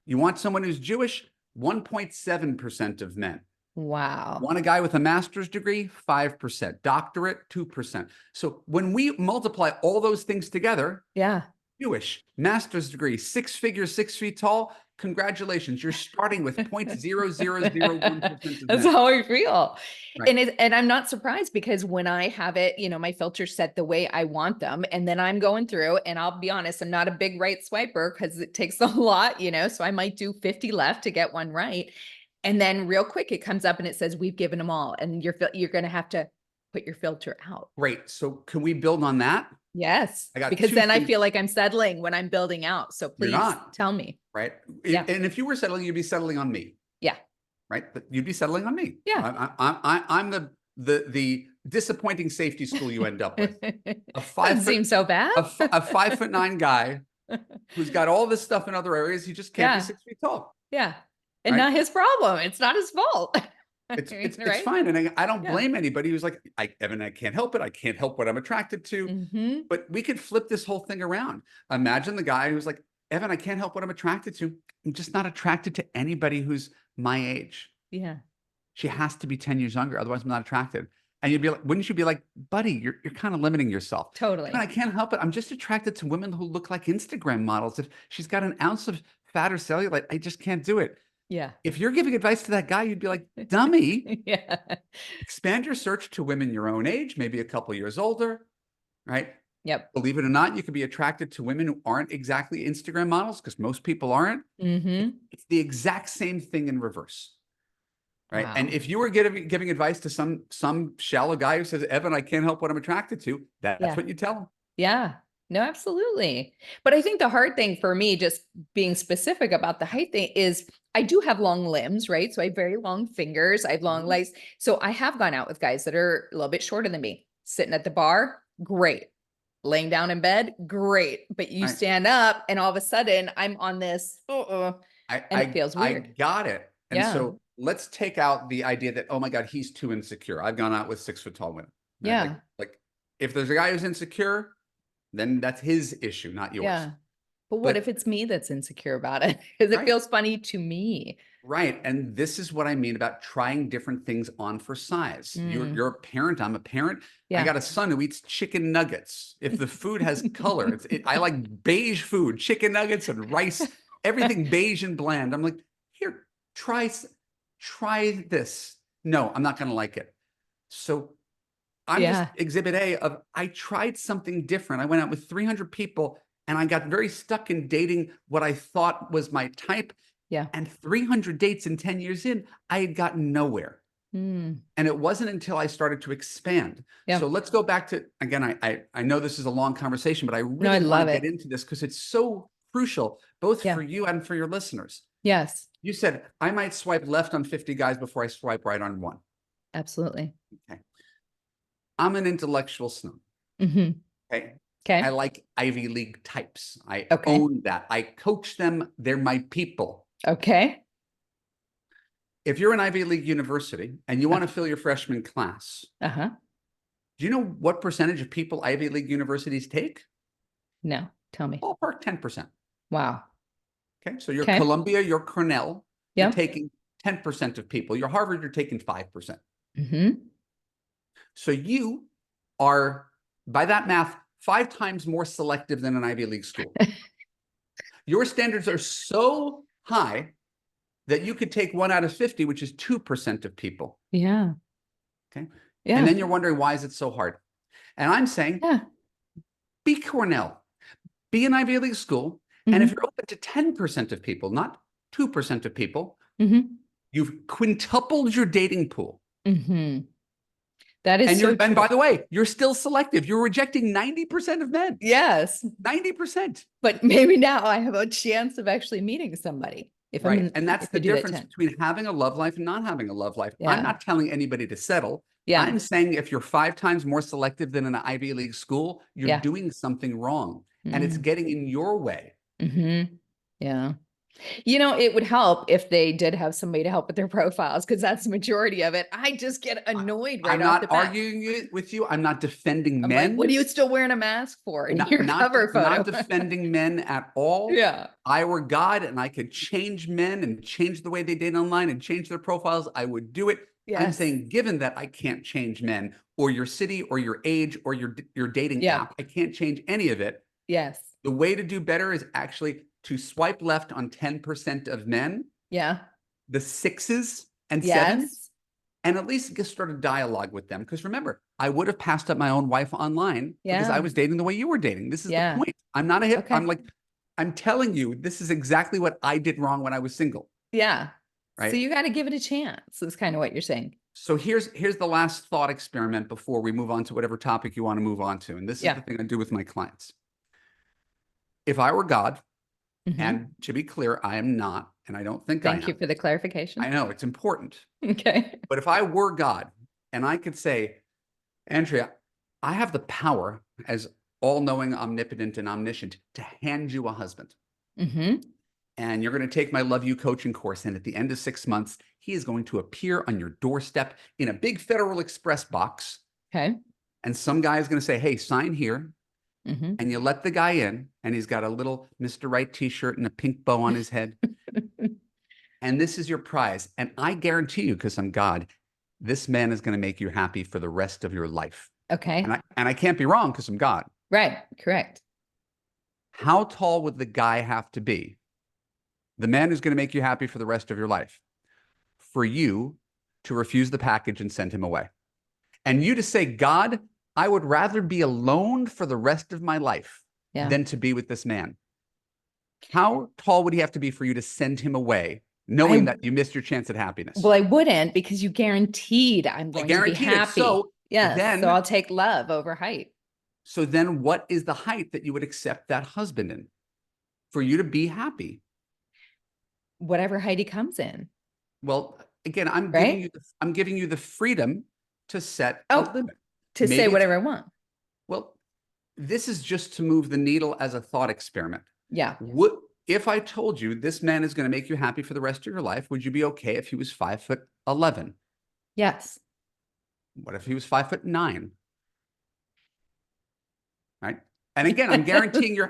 S2: You want someone who's Jewish, 1.7% of men.
S1: Wow.
S2: Want a guy with a master's degree, 5%. Doctorate, 2%. So when we multiply all those things together,
S1: Yeah.
S2: Jewish, master's degree, 6 figures, 6 feet tall, congratulations. You're starting with 0.0001% of
S1: That's
S2: men.
S1: how I feel.
S2: Right.
S1: And I'm not surprised because when I have it, my filters set the way I want them. And then I'm going through, and I'll be honest, I'm not a big right swiper because it takes a lot, so I might do 50 left to get one right. And then real quick, it comes up and it says, we've given them all. And you're going to have to put your filter out.
S2: Great. So can we build on that?
S1: Yes,
S2: I got
S1: because
S2: 2
S1: then I
S2: things.
S1: feel like I'm settling when I'm building out. So
S2: You're
S1: please
S2: not.
S1: tell me.
S2: Right.
S1: Yeah.
S2: And if you were settling, you'd be settling on me.
S1: Yeah.
S2: Right. But you'd be settling on me.
S1: Yeah.
S2: I'm the disappointing safety school you end up with.
S1: Doesn't seem so bad.
S2: A 5'9" guy who's got all this stuff in other areas. He just can't be
S1: Yeah.
S2: 6 feet tall.
S1: Yeah. And
S2: Right?
S1: not his problem. It's not his fault.
S2: It's
S1: Right?
S2: fine. And I don't
S1: Yeah.
S2: blame anybody who's like, Evan, I can't help it. I can't help what I'm attracted to.
S1: Mhm.
S2: But we could flip this whole thing around. Imagine the guy who's like, Evan, I can't help what I'm attracted to. I'm just not attracted to anybody who's my age.
S1: Yeah.
S2: She has to be 10 years younger. Otherwise, I'm not attracted. And you'd be like, wouldn't you be like, buddy, you're kind of limiting yourself.
S1: Totally.
S2: And I can't help it. I'm just attracted to women who look like Instagram models. If she's got an ounce of fat or cellulite, I just can't do it.
S1: Yeah.
S2: If you're giving advice to that guy, you'd be like, dummy,
S1: Yeah.
S2: expand your search to women your own age, maybe a couple years older, right?
S1: Yep.
S2: Believe it or not, you could be attracted to women who aren't exactly Instagram models, because most people aren't.
S1: Mm-hmm.
S2: It's the exact same thing in reverse, right? And
S1: Wow.
S2: if you were giving advice to some shallow guy who says, Evan, I can't help what I'm attracted to, that's
S1: Yeah.
S2: what you tell him.
S1: Yeah. No, absolutely. But I think the hard thing for me, just being specific about the height thing, is I do have long limbs, right? So I have very long fingers. I have long
S2: Mhm.
S1: legs. So I have gone out with guys that are a little bit shorter than me. Sitting at the bar, great. Laying down in bed, great. But you
S2: Right.
S1: stand up and all of a sudden I'm on this, and it feels
S2: I
S1: weird.
S2: got it. And
S1: Yeah.
S2: so let's take out the idea that, oh my God, he's too insecure. I've gone out with 6 foot tall women. Right?
S1: Yeah.
S2: Like if there's a guy who's insecure, then that's his issue, not yours.
S1: Yeah. But what if
S2: But
S1: it's me that's insecure about it? Because it
S2: right,
S1: feels funny to me.
S2: right. And this is what I mean about trying different things on for size.
S1: Mm,
S2: You're a parent. I'm a parent. I
S1: yeah.
S2: got a son who eats chicken nuggets. If the food has color, I like beige food, chicken nuggets and rice, everything beige and bland. I'm like, here, try this. No, I'm not going to like it. So I'm just
S1: Yeah.
S2: exhibit A of I tried something different. I went out with 300 people and I got very stuck in dating what I thought was my type.
S1: Yeah.
S2: And 300 dates in 10 years in, I had gotten nowhere.
S1: Mm,
S2: And it wasn't until I started to expand.
S1: yeah.
S2: So let's go back to, again, I know this is a long conversation, but I
S1: No, I
S2: really want
S1: love
S2: to get
S1: it.
S2: into this because it's so crucial, both
S1: Yeah.
S2: for you and for your listeners.
S1: Yes.
S2: You said, I might swipe left on 50 guys before I swipe right on one.
S1: Absolutely.
S2: Okay. I'm an intellectual snob.
S1: Hmm.
S2: Okay. I
S1: Okay.
S2: like Ivy League types. I
S1: Okay.
S2: own that. I coach them. They're my people.
S1: Okay.
S2: If you're an Ivy League university and you want to fill your freshman class,
S1: Uh-huh.
S2: do you know what percentage of people Ivy League universities take?
S1: No, tell me.
S2: Ballpark 10%.
S1: Wow.
S2: Okay. So you're
S1: Okay.
S2: Columbia, you're Cornell, you're
S1: Yeah.
S2: taking 10% of people. You're Harvard, you're taking 5%.
S1: Hmm.
S2: So you are, by that math, 5 times more selective than an Ivy League school. Your standards are so high that you could take 1 out of 50, which is 2% of people.
S1: Yeah.
S2: Okay.
S1: Yeah.
S2: And then you're wondering, why is it so hard? And I'm saying,
S1: Yeah.
S2: be Cornell, be an Ivy League school. And if you're open to 10% of people, not 2% of people,
S1: Mm-hmm.
S2: you've quintupled your dating pool.
S1: Mm-hmm. That is
S2: And
S1: so
S2: and by
S1: true.
S2: the way, you're still selective. You're rejecting 90% of men.
S1: Yes.
S2: 90%.
S1: But maybe now I have a chance of actually meeting somebody if
S2: Right. And that's
S1: if I
S2: the
S1: do that
S2: difference
S1: 10.
S2: between having a love life and not having a love life. I'm
S1: Yeah.
S2: not telling anybody to settle.
S1: Yeah.
S2: I'm saying if you're 5 times more selective than an Ivy League school, you're
S1: Yeah.
S2: doing something wrong and it's
S1: Mm.
S2: getting in your way.
S1: Mm-hmm. Yeah. It would help if they did have somebody to help with their profiles, because that's the majority of it. I just get annoyed right
S2: I'm
S1: off the
S2: not
S1: bat.
S2: arguing with you. I'm not defending
S1: I'm like,
S2: men.
S1: what are you still wearing a mask for in your cover photo?
S2: Not defending men at all.
S1: Yeah.
S2: I were God and I could change men and change the way they date online and change their profiles, I would do it. I'm
S1: Yes.
S2: saying, given that I can't change men or your city or your age or your dating
S1: Yeah.
S2: app, I can't change any of it.
S1: Yes.
S2: The way to do better is actually to swipe left on 10% of men,
S1: Yeah.
S2: the 6s and 7s,
S1: Yes.
S2: and at least get start a dialogue with them. Because remember, I would have passed up my own wife online because I
S1: Yeah.
S2: was dating the way you were dating. This is the
S1: Yeah.
S2: point. I'm not a hip.
S1: Okay.
S2: I'm telling you, this is exactly what I did wrong when I was single.
S1: Yeah. So
S2: Right.
S1: you got to give it a chance. Is kind of what you're saying.
S2: So here's the last thought experiment before we move on to whatever topic you want to move on to. And this is the thing I do with my clients. If I were God,
S1: Mhm.
S2: and to be clear, I am not, and I don't think I am.
S1: Thank you for the clarification.
S2: I know it's important.
S1: Okay.
S2: But if I were God and I could say, Andrea, I have the power as all-knowing, omnipotent, and omniscient to hand you a husband.
S1: Mm-hmm.
S2: And you're going to take my Love You coaching course. And at the end of 6 months, he is going to appear on your doorstep in a big Federal Express box.
S1: Okay.
S2: And some guy is going to say, hey, sign here.
S1: Mm-hmm.
S2: And you let the guy in, and he's got a little Mr. Right t-shirt and a pink bow on his head. And this is your prize. And I guarantee you, because I'm God, this man is going to make you happy for the rest of your life.
S1: Okay.
S2: And I can't be wrong because I'm God.
S1: Right. Correct.
S2: How tall would the guy have to be the man who's going to make you happy for the rest of your life, for you to refuse the package and send him away. And you to say, God, I would rather be alone for the rest of my life than to be with this man. How tall would he have to be for you to send him away, knowing that you missed your chance at happiness?
S1: Well, I wouldn't, because you guaranteed I'm going to be happy.
S2: So
S1: yes. So I'll take love over height.
S2: So then what is the height that you would accept that husband in for you to be happy?
S1: Whatever height he comes in.
S2: Well, again, I'm giving you the freedom to set a limit.
S1: To say whatever I want.
S2: Well, this is just to move the needle as a thought experiment.
S1: Yeah.
S2: If I told you this man is going to make you happy for the rest of your life, would you be okay if he was 5'11"?
S1: Yes.
S2: What if he was 5'9"? Right. And again, I'm guaranteeing you're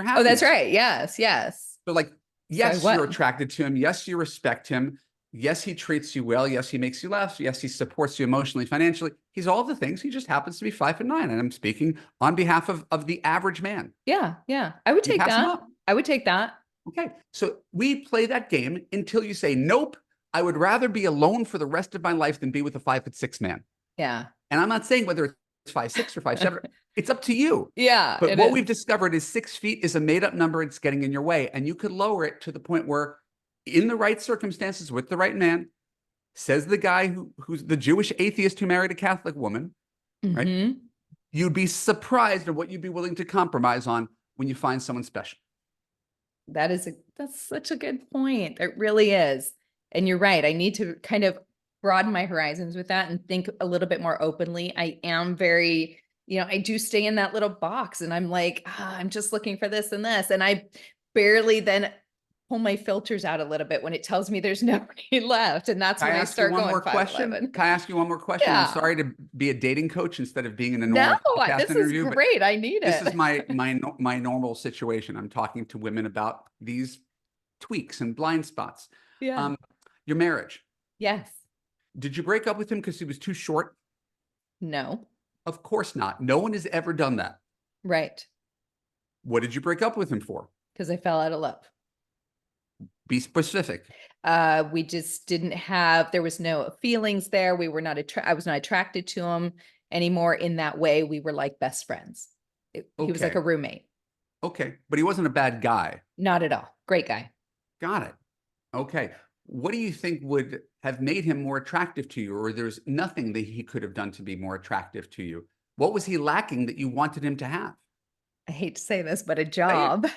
S2: happy.
S1: Oh, that's right. Yes. Yes.
S2: So like, yes, you're attracted to him. Yes, you respect him. Yes, he treats you well. Yes, he makes you laugh. Yes, he supports you emotionally, financially. He's all the things. He just happens to be 5'9". And I'm speaking on behalf of the average man.
S1: Yeah. Yeah. I would take that. I would take that.
S2: Okay. So we play that game until you say, nope, I would rather be alone for the rest of my life than be with a 5'6" man.
S1: Yeah.
S2: And I'm not saying whether it's 5'6" or 5'7". It's up to you.
S1: Yeah.
S2: But what we've discovered is 6 feet is a made up number. It's getting in your way. And you could lower it to the point where, in the right circumstances with the right man, says the guy who's the Jewish atheist who married a Catholic woman, right? You'd be surprised at what you'd be willing to compromise on when you find someone special.
S1: That's such a good point. It really is. And you're right. I need to kind of broaden my horizons with that and think a little bit more openly. I am very, I do stay in that little box and I'm like, I'm just looking for this and this. And I barely then pull my filters out a little bit when it tells me there's nobody left. And that's when I start going 5'11".
S2: Can I ask you one more question?
S1: Yeah.
S2: I'm sorry to be a dating coach instead of being in a normal podcast
S1: this
S2: interview.
S1: Is great. I need it.
S2: This is my normal situation. I'm talking to women about these tweaks and blind spots.
S1: Yeah.
S2: Your marriage.
S1: Yes.
S2: Did you break up with him because he was too short?
S1: No.
S2: Of course not. No one has ever done that.
S1: Right.
S2: What did you break up with him for?
S1: Because I fell out of love.
S2: Be specific.
S1: We just didn't have, there was no feelings there. We were not, I was not attracted to him anymore in that way. We were like best friends. He was like a roommate.
S2: Okay. But he wasn't a bad guy.
S1: Not at all. Great guy.
S2: Got it. Okay. What do you think would have made him more attractive to you? Or there's nothing that he could have done to be more attractive to you? What was he lacking that you wanted him to have?
S1: I hate to say this, but a job.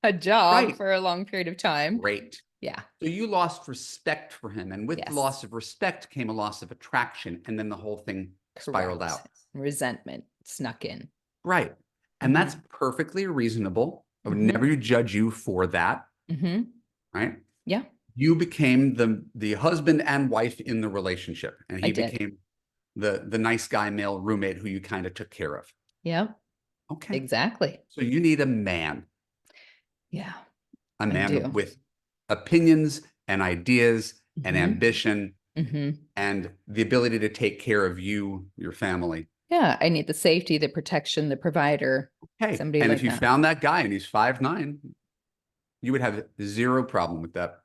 S1: A job for a long period of time.
S2: Great.
S1: Yeah.
S2: So you lost respect for him. And with the loss of respect came a loss of attraction. And then the whole thing spiraled out.
S1: Resentment snuck in.
S2: Right. And that's perfectly reasonable. I would never judge you for that. Right.
S1: Yeah.
S2: You became the husband and wife in the relationship. And he became the nice guy, male roommate who you kind of took care of.
S1: Yeah.
S2: Okay.
S1: Exactly.
S2: So you need a man.
S1: Yeah.
S2: A man with opinions and ideas and ambition and the ability to take care of you, your family.
S1: Yeah. I need the safety, the protection, the provider.
S2: Okay.
S1: Somebody
S2: and
S1: like
S2: if you found that guy and he's 5'9", you would have zero problem with that.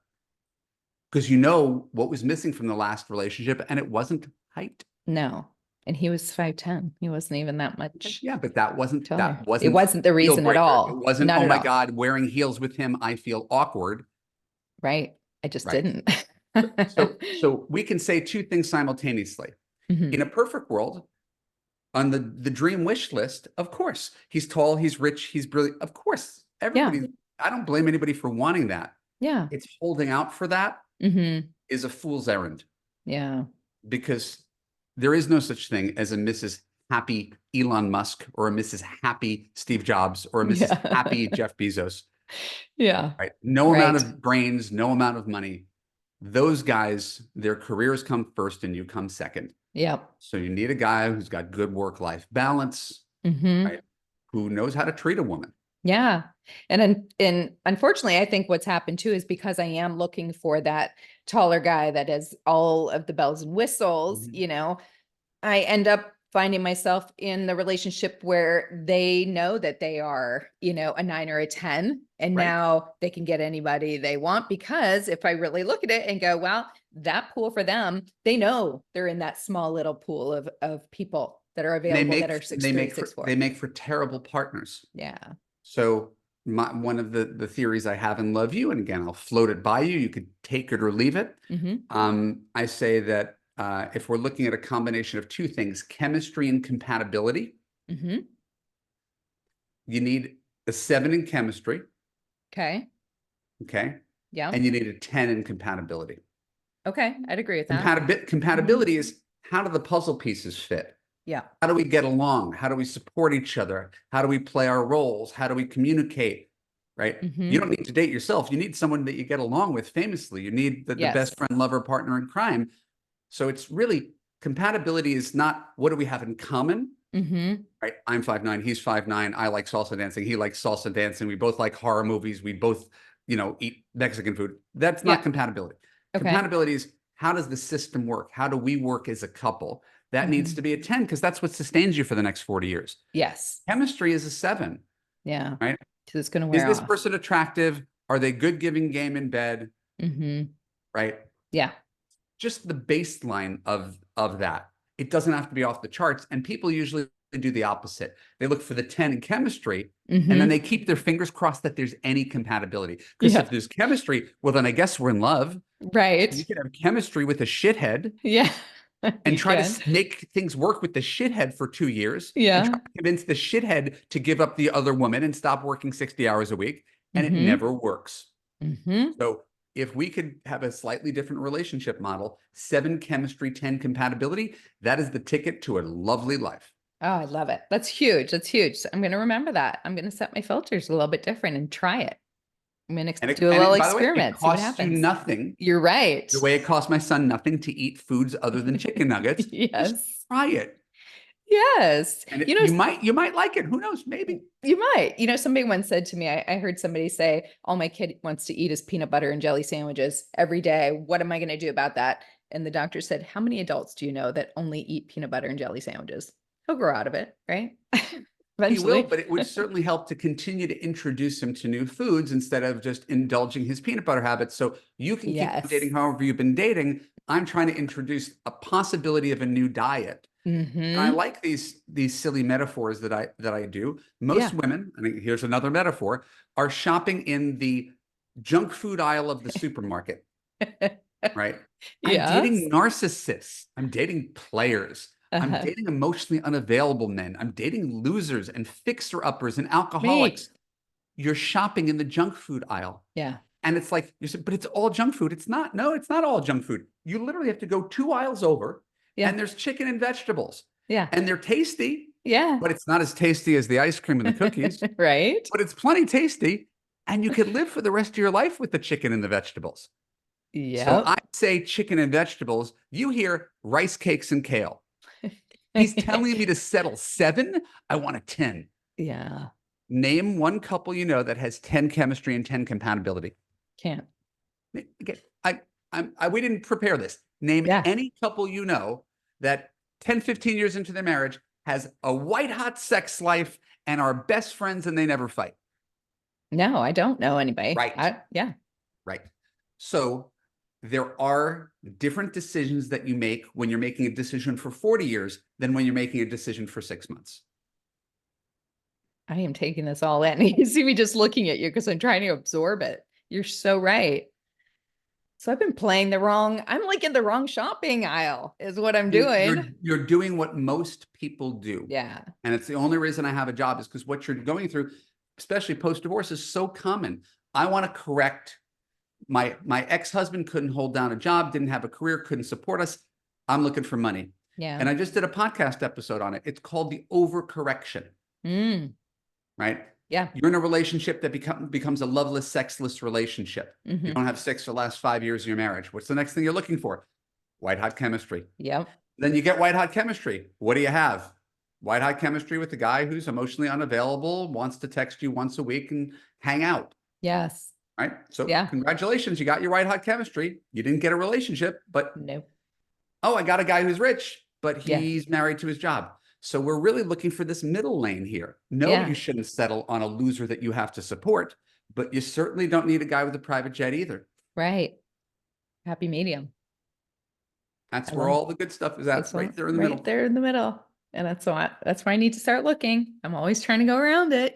S2: Because you know what was missing from the last relationship, and it wasn't height.
S1: No. And he was 5'10". He wasn't even that much.
S2: Yeah, but it wasn't
S1: the reason at all.
S2: It wasn't, oh my God, wearing heels with him, I feel awkward.
S1: Right. I just didn't.
S2: So we can say two things simultaneously. In a perfect world, on the dream wish list, of course, he's tall, he's rich, he's brilliant. Of course, everybody, I don't blame anybody for wanting that.
S1: Yeah.
S2: It's holding out for that is a fool's errand.
S1: Yeah.
S2: Because there is no such thing as a Mrs. Happy Elon Musk or a Mrs. Happy Steve Jobs or a Mrs. Happy Jeff Bezos.
S1: Yeah.
S2: Right. No amount of brains, no amount of money. Those guys, their careers come first and you come second.
S1: Yep.
S2: So you need a guy who's got good work-life balance, right? Who knows how to treat a woman.
S1: Yeah. And unfortunately, I think what's happened too is because I am looking for that taller guy that has all of the bells and whistles, I end up finding myself in the relationship where they know that they are, a 9 or a 10, and
S2: Right.
S1: now they can get anybody they want, because if I really look at it and go, well, that pool for them, they know they're in that small little pool of people that are
S2: And
S1: available that are 6'3", 6'4".
S2: they make for terrible partners.
S1: Yeah.
S2: So one of the theories I have in Love You, and again, I'll float it by you. You could take it or leave it. I say that if we're looking at a combination of two things, chemistry and compatibility, you need a 7 in chemistry.
S1: Okay.
S2: Okay.
S1: Yeah.
S2: And you need a 10 in compatibility.
S1: Okay. I'd agree with that.
S2: Compatibility is, how do the puzzle pieces fit?
S1: Yeah.
S2: How do we get along? How do we support each other? How do we play our roles? How do we communicate? Right? You don't need to date yourself. You need someone that you get along with famously. You need the best friend, lover, partner in crime. So it's really, compatibility is not what do we have in common? Right? I'm 5'9", he's 5'9". I like salsa dancing. He likes salsa dancing. We both like horror movies. We both, eat Mexican food. That's not compatibility.
S1: Okay.
S2: Compatibility is, how does the system work? How do we work as a couple? That needs to be a 10, because that's what sustains you for the next 40 years.
S1: Yes.
S2: Chemistry is a 7.
S1: Yeah.
S2: Right?
S1: Because it's going to wear
S2: off. Is this
S1: off.
S2: person attractive? Are they good giving game in bed? Right?
S1: Yeah.
S2: Just the baseline of that. It doesn't have to be off the charts. And people usually do the opposite. They look for the 10 in chemistry, and then they keep their fingers crossed that there's any compatibility. Because if there's chemistry, well, then I guess we're in love.
S1: Right.
S2: You can have chemistry with a shithead.
S1: Yeah.
S2: And try to make things work with the shithead for 2 years.
S1: Yeah.
S2: And try to convince the shithead to give up the other woman and stop working 60 hours a week. And it never works. So if we could have a slightly different relationship model, 7 chemistry, 10 compatibility, that is the ticket to a lovely life.
S1: Oh, I love it. That's huge. That's huge. So I'm going to remember that. I'm going to set my filters a little bit different and try it. I'm going to do a little experiment.
S2: See what happens. It costs you nothing.
S1: You're right.
S2: The way it cost my son nothing to eat foods other than chicken nuggets.
S1: Yes.
S2: Just try it.
S1: Yes.
S2: And you might like it. Who knows? Maybe.
S1: You might. Somebody once said to me, I heard somebody say, all my kid wants to eat is peanut butter and jelly sandwiches every day. What am I going to do about that? And the doctor said, how many adults do you know that only eat peanut butter and jelly sandwiches? He'll grow out of it, right? Eventually.
S2: He will, but it would certainly help to continue to introduce him to new foods instead of just indulging his peanut butter habits. So you can keep dating however you've been dating. I'm trying to introduce a possibility of a new diet. And I like these silly metaphors that I do. Most women, I mean, here's another metaphor, are shopping in the junk food aisle of the supermarket. Right? I'm dating narcissists. I'm dating players. I'm dating emotionally unavailable men. I'm dating losers and fixer-uppers and alcoholics. You're shopping in the junk food aisle.
S1: Yeah.
S2: And it's like, you said, but it's all junk food. It's not. No, it's not all junk food. You literally have to go 2 aisles over, and there's chicken and vegetables.
S1: Yeah.
S2: And they're tasty.
S1: Yeah.
S2: But it's not as tasty as the ice cream and the cookies.
S1: Right.
S2: But it's plenty tasty. And you could live for the rest of your life with the chicken and the vegetables.
S1: Yeah.
S2: So I say chicken and vegetables. You hear rice cakes and kale. He's telling me to settle 7. I want a 10.
S1: Yeah.
S2: Name one couple you know that has 10 chemistry and 10 compatibility.
S1: Can't.
S2: We didn't prepare this. Name any couple you know that 10, 15 years into their marriage has a white hot sex life and are best friends and they never fight.
S1: No, I don't know anybody.
S2: Right.
S1: Yeah.
S2: Right. So there are different decisions that you make when you're making a decision for 40 years than when you're making a decision for 6 months.
S1: I am taking this all in. You see me just looking at you because I'm trying to absorb it. You're so right. So I've been playing I'm like in the wrong shopping aisle is what I'm doing.
S2: You're doing what most people do.
S1: Yeah.
S2: And it's the only reason I have a job is because what you're going through, especially post-divorce, is so common. I want to correct my ex-husband couldn't hold down a job, didn't have a career, couldn't support us. I'm looking for money.
S1: Yeah.
S2: And I just did a podcast episode on it. It's called the overcorrection. Right?
S1: Yeah.
S2: You're in a relationship that becomes a loveless, sexless relationship. You don't have sex for the last 5 years of your marriage. What's the next thing you're looking for? White hot chemistry.
S1: Yep.
S2: Then you get white hot chemistry. What do you have? White hot chemistry with the guy who's emotionally unavailable, wants to text you once a week and hang out.
S1: Yes.
S2: Right? So congratulations, you got your white hot chemistry. You didn't get a relationship, but
S1: no.
S2: Oh, I got a guy who's rich, but he's married to his job. So we're really looking for this middle lane here. No,
S1: Yeah.
S2: you shouldn't settle on a loser that you have to support, but you certainly don't need a guy with a private jet either.
S1: Right. Happy medium.
S2: That's
S1: I
S2: where
S1: love
S2: all the good stuff is at,
S1: this
S2: right
S1: one
S2: there in the
S1: right
S2: middle.
S1: there in the middle. And that's why I need to start looking. I'm always trying to go around it.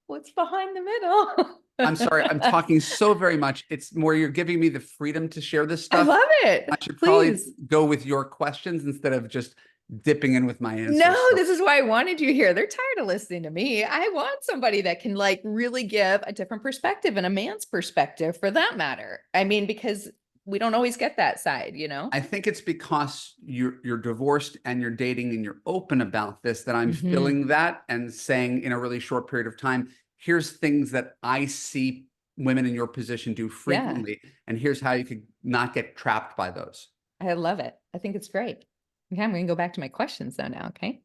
S1: What's behind the middle?
S2: I'm sorry, I'm talking so very much. It's more you're giving me the freedom to share this
S1: I
S2: stuff.
S1: love it.
S2: I should probably
S1: Please.
S2: go with your questions instead of just dipping in with my answers.
S1: No,
S2: So
S1: this is why I wanted you here. They're tired of listening to me. I want somebody that can like really give a different perspective and a man's perspective for that matter. I mean, because we don't always get that side, you know?
S2: I think it's because you're divorced and you're dating and you're open about this that I'm
S1: Mhm.
S2: feeling that and saying in a really short period of time, here's things that I see women in your position do frequently, and here's how you could not get trapped by those.
S1: I love it. I think it's great. Okay, I'm going to go back to my questions though now. Okay.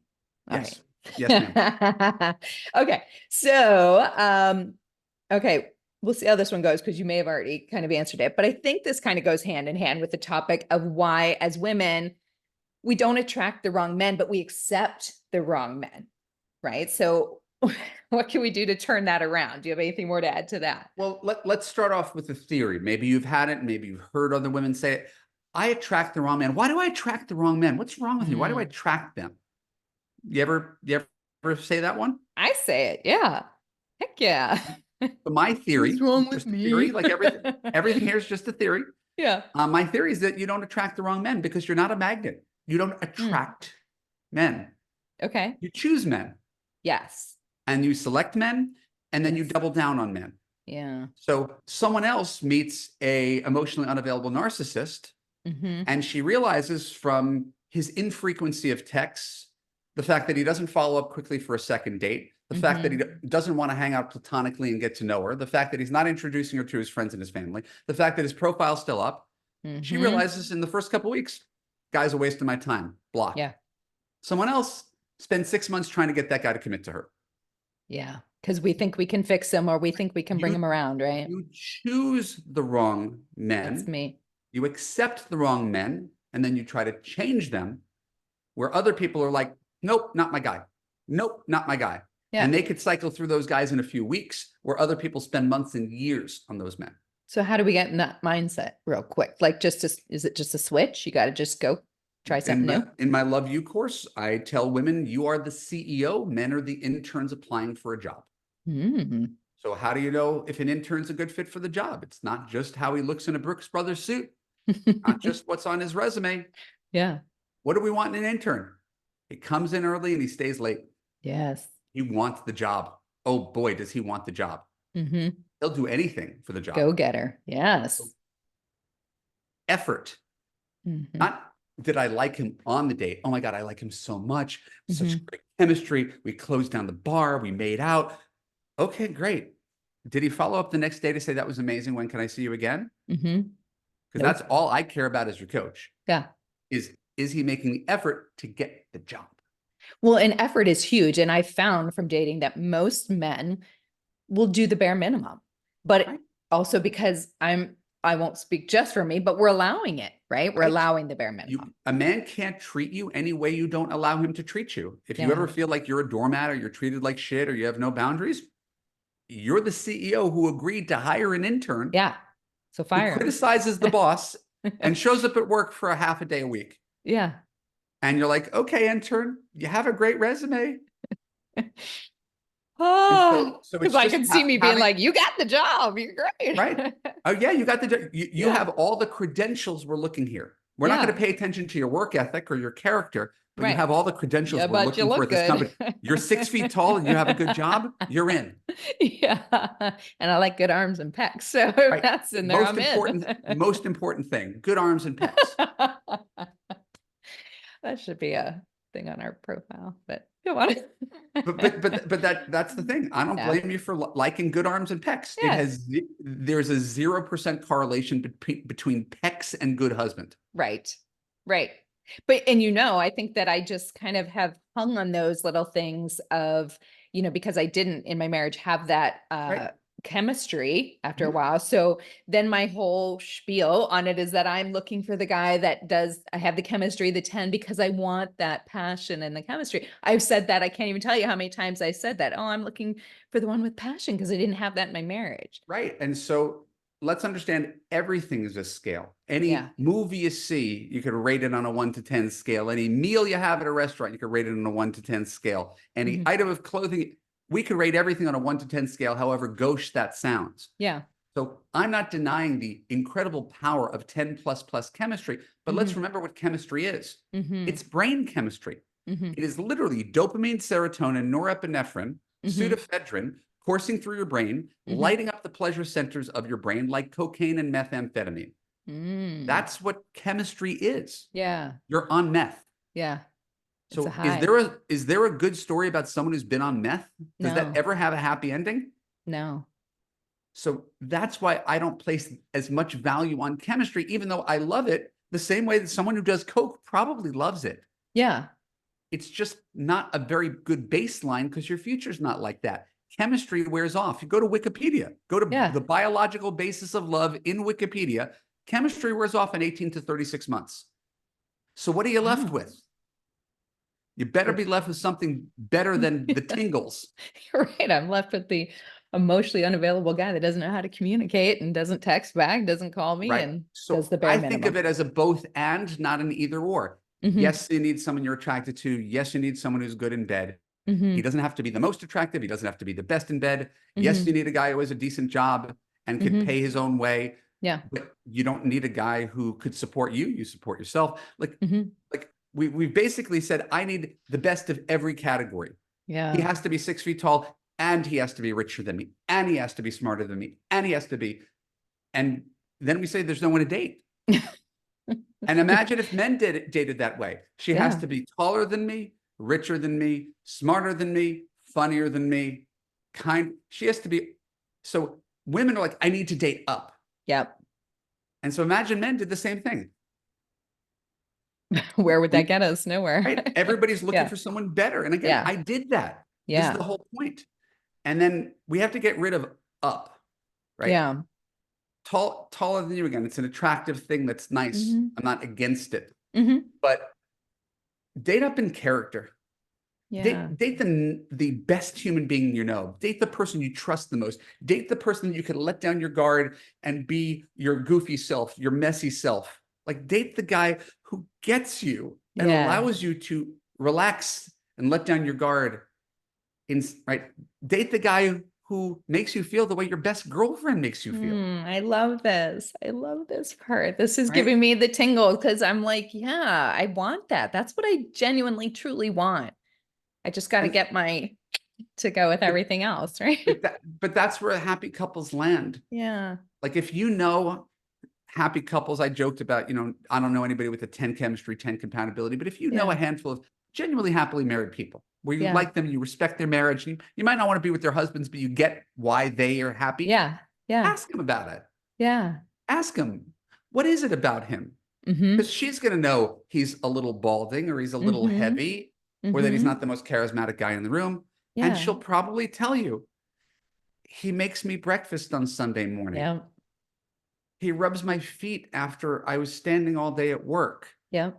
S1: All
S2: Yes. Yes, ma'am.
S1: right. Okay. So, okay, we'll see how this one goes because you may have already kind of answered it, but I think this kind of goes hand in hand with the topic of why, as women, we don't attract the wrong men, but we accept the wrong men, right? So, what can we do to turn that around? Do you have anything more to add to that?
S2: Well, let's start off with a theory. Maybe you've had it, maybe you've heard other women say it. I attract the wrong man. Why do I attract the wrong men? What's wrong with me? Why do I attract them? You ever say that one?
S1: I say it. Yeah. Heck yeah.
S2: But my theory,
S1: What's wrong with
S2: just a
S1: me?
S2: theory, like everything here is just a theory.
S1: Yeah.
S2: My theory is that you don't attract the wrong men because you're not a magnet. You don't attract men.
S1: Okay.
S2: You choose men
S1: Yes.
S2: and you select men and then you
S1: Yes.
S2: double down on men.
S1: Yeah.
S2: So someone else meets a emotionally unavailable narcissist
S1: Mm-hmm.
S2: and she realizes from his infrequency of texts, the fact that he doesn't follow up quickly for a second date, the fact that he doesn't want to hang out platonically and get to know her, the fact that he's not introducing her to his friends and his family, the fact that his profile's still up, she realizes in the first couple of weeks, guy's a waste of my time, block.
S1: Yeah.
S2: Someone else spends 6 months trying to get that guy to commit to her.
S1: Yeah. Because we think we can fix him or we think we can bring him around, right?
S2: You choose the wrong men.
S1: That's me.
S2: You accept the wrong men, and then you try to change them, where other people are like, nope, not my guy. Nope, not my guy.
S1: Yeah.
S2: And they could cycle through those guys in a few weeks, where other people spend months and years on those men.
S1: So how do we get in that mindset real quick? Like is it just a switch? You got to just go try something new?
S2: In my Love You course, I tell women, you are the CEO. Men are the interns applying for a job.
S1: Mm.
S2: So how do you know if an intern's a good fit for the job? It's not just how he looks in a Brooks Brothers suit, not just what's on his resume.
S1: Yeah.
S2: What do we want in an intern? He comes in early and he stays late.
S1: Yes.
S2: He wants the job. Oh boy, does he want the job.
S1: Mm-hmm.
S2: He'll do anything for the job.
S1: Go getter. Yes.
S2: Effort.
S1: Mm-hmm.
S2: Not did I like him on the date? Oh my God, I like him so much. Such
S1: Mm-hmm.
S2: great chemistry. We closed down the bar. We made out. Okay, great. Did he follow up the next day to say that was amazing? When can I see you again?
S1: Mm-hmm.
S2: Because that's all I care about as your coach.
S1: Yeah.
S2: Is he making the effort to get the job?
S1: Well, and effort is huge. And I found from dating that most men will do the bare minimum, but also because I won't speak just for me, but we're allowing it, right? We're allowing the bare minimum.
S2: A man can't treat you any way you don't allow him to treat you. If you ever feel like you're a doormat or you're treated like shit or you have no boundaries, you're the CEO who agreed to hire an intern.
S1: Yeah. So fire him.
S2: Criticizes the boss and shows up at work for a half a day a week.
S1: Yeah.
S2: And you're like, okay, intern, you have a great resume.
S1: Oh,
S2: so
S1: because I can see me being like, you got the job. You're great.
S2: Right. Oh yeah, you got the you have all the credentials we're looking here. We're not going to pay attention to your work ethic or your character, but you have all the credentials we're looking for at this company. You're 6 feet tall and you have a good job, you're in.
S1: Yeah. And I like good arms and pecs. So that's in there.
S2: Most important thing, good arms and pecs.
S1: That should be a thing on our profile, but go on.
S2: but that's the thing. I don't blame you for liking good arms and pecs. There's a 0% correlation between pecs and good husband.
S1: Right. Right. But, and I think that I just kind of have hung on those little things of, because I didn't in my marriage have that chemistry after a while. So then my whole spiel on it is that I'm looking for the guy that I have the chemistry, the 10, because I want that passion and the chemistry. I've said that. I can't even tell you how many times I said that. Oh, I'm looking for the one with passion because I didn't have that in my marriage.
S2: Right. And so let's understand everything is a scale. Any
S1: Yeah.
S2: movie you see, you could rate it on a 1 to 10 scale. Any meal you have at a restaurant, you could rate it on a 1 to 10 scale. Any item of clothing, we could rate everything on a 1 to 10 scale, however gauche that sounds.
S1: Yeah.
S2: So I'm not denying the incredible power of 10 plus plus chemistry, but let's remember what chemistry is. It's brain chemistry. It is literally dopamine, serotonin, norepinephrine, pseudoephedrine coursing through your brain, lighting up the pleasure centers of your brain like cocaine and methamphetamine. That's what chemistry is.
S1: Yeah.
S2: You're on meth.
S1: Yeah. It's
S2: So
S1: a high.
S2: is there a good story about someone who's been on meth? Does
S1: No.
S2: that ever have a happy ending?
S1: No.
S2: So that's why I don't place as much value on chemistry, even though I love it the same way that someone who does coke probably loves it.
S1: Yeah.
S2: It's just not a very good baseline because your future's not like that. Chemistry wears off. You go to Wikipedia, go to
S1: Yeah.
S2: the biological basis of love in Wikipedia. Chemistry wears off in 18 to 36 months. So what are you left with? You better be left with something better than the tingles.
S1: You're right. I'm left with the emotionally unavailable guy that doesn't know how to communicate and doesn't text back, doesn't call me,
S2: Right.
S1: and
S2: So
S1: does the bare
S2: I
S1: minimum.
S2: think of it as a both and, not an either or. Yes, you need someone you're attracted to. Yes, you need someone who's good in bed. He doesn't have to be the most attractive. He doesn't have to be the best in bed. Yes, you need a guy who has a decent job and could pay his own way.
S1: Yeah.
S2: But you don't need a guy who could support you. You support yourself. Like we basically said, I need the best of every category.
S1: Yeah.
S2: He has to be 6 feet tall, and he has to be richer than me, and he has to be smarter than me, and he has to be. And then we say there's no one to date. And imagine if men dated that way. She has to be taller than me, richer than me, smarter than me, funnier than me, she has to be. So women are like, I need to date up.
S1: Yep.
S2: And so imagine men did the same thing.
S1: Where would that get us? Nowhere.
S2: Right? Everybody's looking for someone better. And again, I did that. This is the whole point. And then we have to get rid of up, right?
S1: Yeah.
S2: Taller than you again. It's an attractive thing that's nice. I'm not against it. But date up in character.
S1: Yeah.
S2: Date the best human being you know. Date the person you trust the most. Date the person that you can let down your guard and be your goofy self, your messy self. Like, date the guy who gets you and allows you to relax and let down your guard. Right? Date the guy who makes you feel the way your best girlfriend makes you feel.
S1: I love this. I love this part. This is giving me the tingle because I'm like, yeah, I want that. That's what I genuinely, truly want. I just got to get to go with everything else, right?
S2: But that's where happy couples land.
S1: Yeah.
S2: Like, if you know happy couples, I joked about, I don't know anybody with a 10 chemistry, 10 compatibility, but if you know a handful of genuinely happily married people where you like them, you respect their marriage, you might not want to be with their husbands, but you get why they are happy.
S1: Yeah. Yeah.
S2: Ask them about it.
S1: Yeah.
S2: Ask them, what is it about him? Because she's going to know he's a little balding, or he's a little heavy, or that he's not the most charismatic guy in the room. Yeah. And she'll probably tell you, he makes me breakfast on Sunday morning.
S1: Yeah.
S2: He rubs my feet after I was standing all day at work.
S1: Yeah.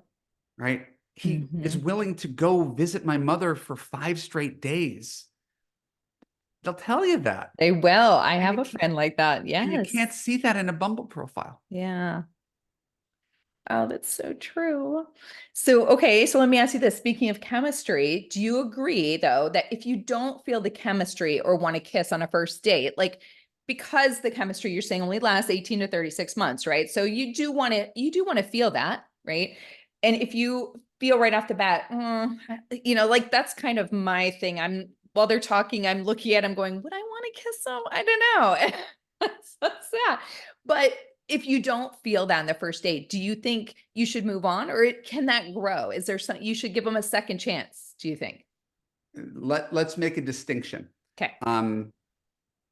S2: Right. He is willing to go visit my mother for 5 straight days. They'll tell you that.
S1: They will. I have a friend like that. Yes.
S2: And you can't see that in a Bumble profile.
S1: Yeah. Oh, that's so true. So, okay. So let me ask you this. Speaking of chemistry, do you agree though, that if you don't feel the chemistry or want to kiss on a first date, like, because the chemistry you're saying only lasts 18 to 36 months, right? So you do want to feel that, right? And if you feel right off the bat, like, that's kind of my thing. While they're talking, I'm looking at them going, would I want to kiss them? I don't know. That's that. But if you don't feel that on the first date, do you think you should move on, or can that grow? Is there something you should give them a second chance? Do you think?
S2: Let's make a distinction.
S1: Okay.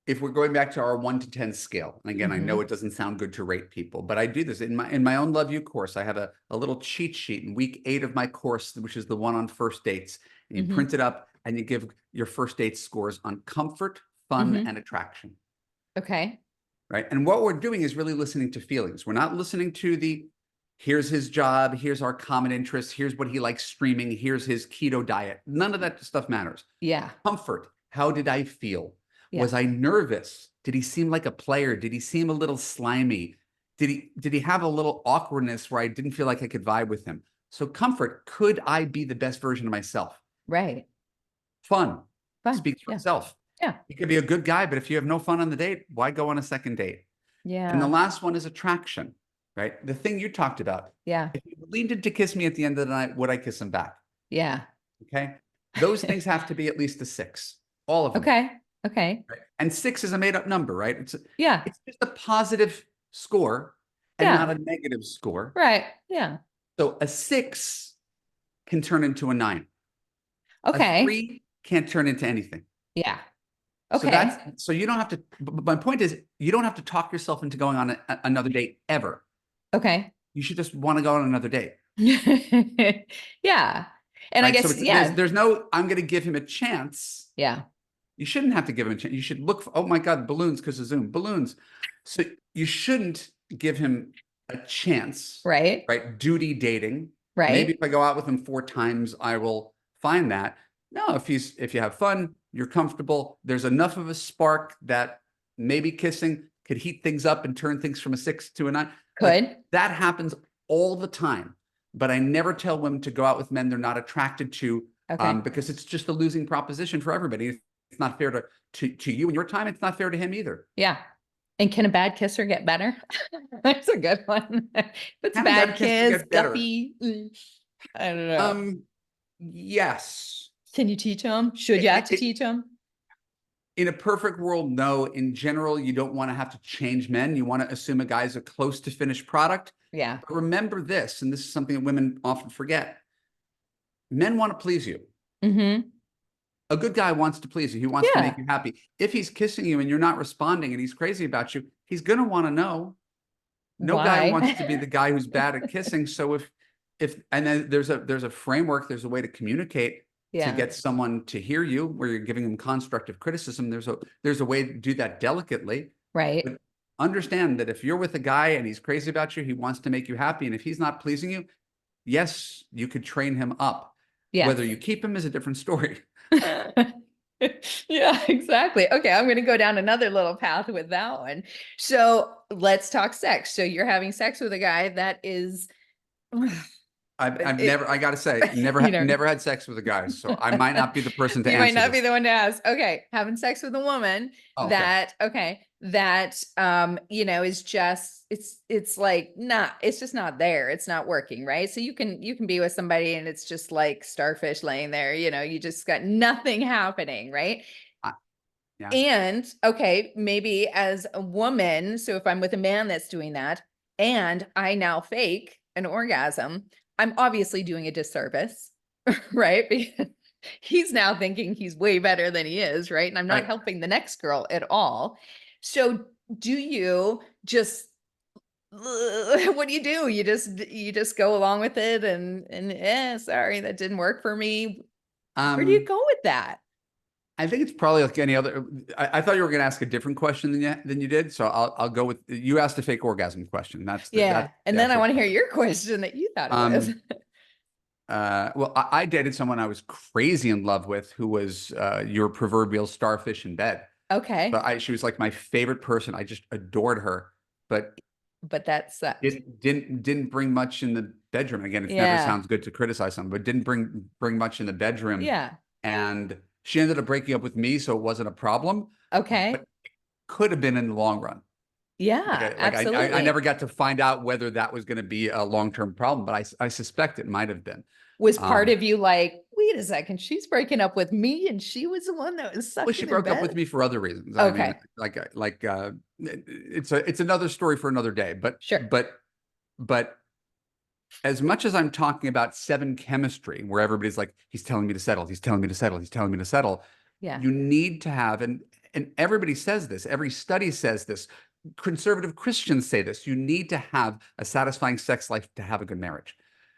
S2: If we're going back to our 1 to 10 scale, and again, I know it doesn't sound good to rate people, but I do this in my own Love You course. I have a little cheat sheet in week 8 of my course, which is the one on first dates. And you print it up and you give your first date scores on comfort, fun, and attraction.
S1: Okay.
S2: right? And what we're doing is really listening to feelings. We're not listening to the, here's his job, here's our common interests, here's what he likes streaming, here's his keto diet. None of that stuff matters.
S1: Yeah.
S2: Comfort. How did I feel?
S1: Yeah.
S2: Was I nervous? Did he seem like a player? Did he seem a little slimy? Did he have a little awkwardness where I didn't feel like I could vibe with him? So comfort, could I be the best version of myself?
S1: Right.
S2: Fun,
S1: Fun.
S2: speaks for
S1: Yeah.
S2: itself.
S1: Yeah.
S2: He could be a good guy, but if you have no fun on the date, why go on a second date? And the
S1: Yeah.
S2: last one is attraction, right? The thing you talked about.
S1: Yeah.
S2: If he leaned in to kiss me at the end of the night, would I kiss him back?
S1: Yeah.
S2: Okay. Those things have to be at least a 6, all of them.
S1: Okay. Okay.
S2: Right? And 6 is a made up number, right?
S1: Yeah.
S2: It's just a positive score and
S1: Yeah.
S2: not a negative score.
S1: Right. Yeah.
S2: So a 6 can turn into a 9. A
S1: Okay.
S2: 3 can't turn into anything.
S1: Yeah.
S2: So
S1: Okay.
S2: so you don't have to, my point is, you don't have to talk yourself into going on another date ever.
S1: Okay.
S2: You should just want to go on another date.
S1: Yeah. And I
S2: Right? So
S1: guess, yeah.
S2: there's no, I'm going to give him a chance.
S1: Yeah.
S2: You shouldn't have to give him a chance. You should look for, oh my God, balloons because of Zoom, balloons. So you shouldn't give him a chance,
S1: Right.
S2: right? Duty dating.
S1: Right.
S2: Maybe if I go out with him 4 times, I will find that. No, if you have fun, you're comfortable, there's enough of a spark that maybe kissing could heat things up and turn things from a 6 to a 9.
S1: Could.
S2: Like, that happens all the time. But I never tell women to go out with men they're not attracted to,
S1: Okay.
S2: because it's just a losing proposition for everybody. It's not fair to you and your time. It's not fair to him either.
S1: Yeah. And can a bad kisser get better? That's a good one. If it's
S2: Can a
S1: bad
S2: bad kisser
S1: kiss,
S2: get better?
S1: guppy. I don't know.
S2: Yes.
S1: Can you teach them? Should you have to teach them?
S2: In a perfect world, no. In general, you don't want to have to change men. You want to assume a guy's a close to finished product.
S1: Yeah.
S2: But remember this, and this is something that women often forget. Men want to please you.
S1: Mm-hmm.
S2: A good guy wants to please you. He wants to
S1: Yeah.
S2: make you happy. If he's kissing you and you're not responding and he's crazy about you, he's going to want to know. No guy
S1: Why?
S2: wants to be the guy who's bad at kissing. So and then there's a framework, there's a way to communicate to
S1: Yeah.
S2: get someone to hear you where you're giving them constructive criticism. There's a way to do that delicately.
S1: Right.
S2: But understand that if you're with a guy and he's crazy about you, he wants to make you happy. And if he's not pleasing you, yes, you could train him up.
S1: Yeah.
S2: Whether you keep him is a different story.
S1: Yeah, exactly. Okay, I'm going to go down another little path with that one. So let's talk sex. So you're having sex with a guy that is.
S2: I've never, I gotta say, never had sex with a guy, so I might not be the person to
S1: You
S2: answer
S1: might not be
S2: this.
S1: the one to ask. Okay, having sex with a woman
S2: Okay.
S1: that is just it's like it's just not there. It's not working, right? So you can be with somebody and it's just like starfish laying there, you just got nothing happening, right?
S2: Yeah.
S1: And okay, maybe as a woman, so if I'm with a man that's doing that and I now fake an orgasm, I'm obviously doing a disservice, right? Because he's now thinking he's way better than he is, right? And I'm not
S2: Right.
S1: helping the next girl at all. So do you just what do? You just go along with it and sorry, that didn't work for me. Where do you go with that?
S2: I think it's probably like any other. I thought you were going to ask a different question than you did, so I'll go with you asked a fake orgasm question.
S1: And then I want to hear your question that you thought it was.
S2: Well, I dated someone I was crazy in love with, who was your proverbial starfish in bed.
S1: Okay,
S2: But she was like my favorite person. I just adored her, but
S1: that sucked.
S2: didn't bring much in the bedroom. Again, it never sounds good to criticize someone, but didn't bring much in the bedroom.
S1: Yeah.
S2: And she ended up breaking up with me, so it wasn't a problem.
S1: Okay.
S2: But it could have been in the long run.
S1: Yeah, absolutely.
S2: I never got to find out whether that was going to be a long-term problem, but I suspect it might have been.
S1: Was part of you like, wait a second, she's breaking up with me and she was the one that was sucking
S2: Well, she broke up with me for other reasons.
S1: Okay.
S2: I mean, it's another story for another day, but
S1: Sure.
S2: But as much as I'm talking about 7 chemistry, where everybody's like, he's telling me to settle, he's telling me to settle, he's telling me to settle.
S1: Yeah.
S2: You need to have, and everybody says this, every study says this, conservative Christians say this, you need to have a satisfying sex life to have a good marriage.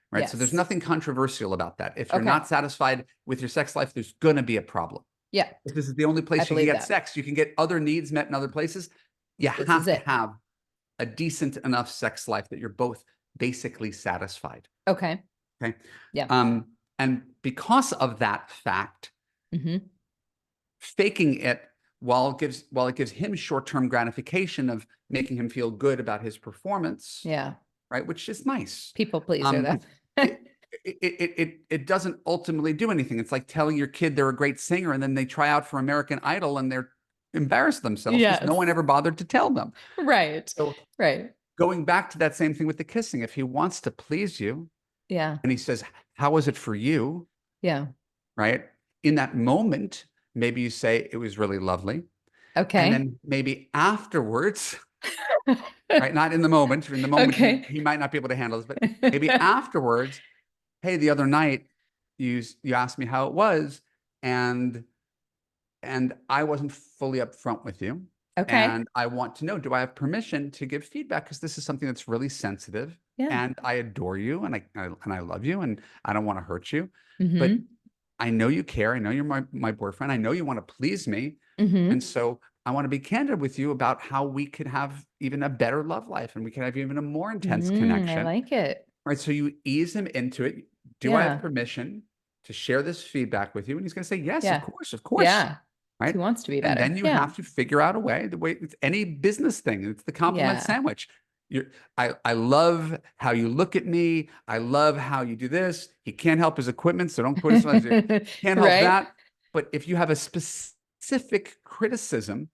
S2: Right.
S1: Yes.
S2: So there's nothing controversial about that. If you're
S1: Okay.
S2: not satisfied with your sex life, there's going to be a problem.
S1: Yeah.
S2: If this is the only place you can
S1: believe
S2: get
S1: that.
S2: sex, you can get other needs met in other places. You
S1: This is
S2: have to
S1: it.
S2: have a decent enough sex life that you're both basically satisfied.
S1: Okay.
S2: Okay.
S1: Yeah.
S2: And because of that fact,
S1: Mm-hmm.
S2: faking it, while it gives him short-term gratification of making him feel good about his performance,
S1: Yeah.
S2: right, which is nice,
S1: People pleaser
S2: um,
S1: that.
S2: it, it doesn't ultimately do anything. It's like telling your kid they're a great singer and then they try out for American Idol and they're embarrassed themselves because no
S1: Yes.
S2: one ever bothered to tell them.
S1: Right.
S2: So
S1: Right.
S2: going back to that same thing with the kissing, if he wants to please you
S1: Yeah.
S2: and he says, "How was it for you?"
S1: Yeah.
S2: Right? In that moment, maybe you say it was really lovely. And
S1: Okay.
S2: then maybe afterwards, right? Not in the moment. In the moment,
S1: Okay.
S2: he might not be able to handle this, but maybe afterwards, hey, the other night you asked me how it was, and I wasn't fully upfront with you.
S1: Okay.
S2: And I want to know, do I have permission to give feedback? Because this is something that's really sensitive
S1: Yeah.
S2: and I adore you and I love you and I don't want to hurt you. But
S1: Mm-hmm.
S2: I know you care. I know you're my boyfriend. I know you want to please me. And
S1: Mm-hmm.
S2: so I want to be candid with you about how we could have even a better love life and we can have even a more intense
S1: I
S2: connection.
S1: like it.
S2: Right. So you ease him into it. Do I have
S1: Yeah.
S2: permission to share this feedback with you? And he's going to say, yes,
S1: Yeah.
S2: of course.
S1: Yeah. He
S2: Right.
S1: wants to be
S2: And
S1: better.
S2: then you
S1: Yeah.
S2: have to figure out a way, the way it's any business thing. It's the compliment
S1: Yeah.
S2: sandwich. I love how you look at me. I love how you do this. He can't help his equipment, so don't criticize it. Can't help
S1: Right?
S2: that. But if you have a specific criticism,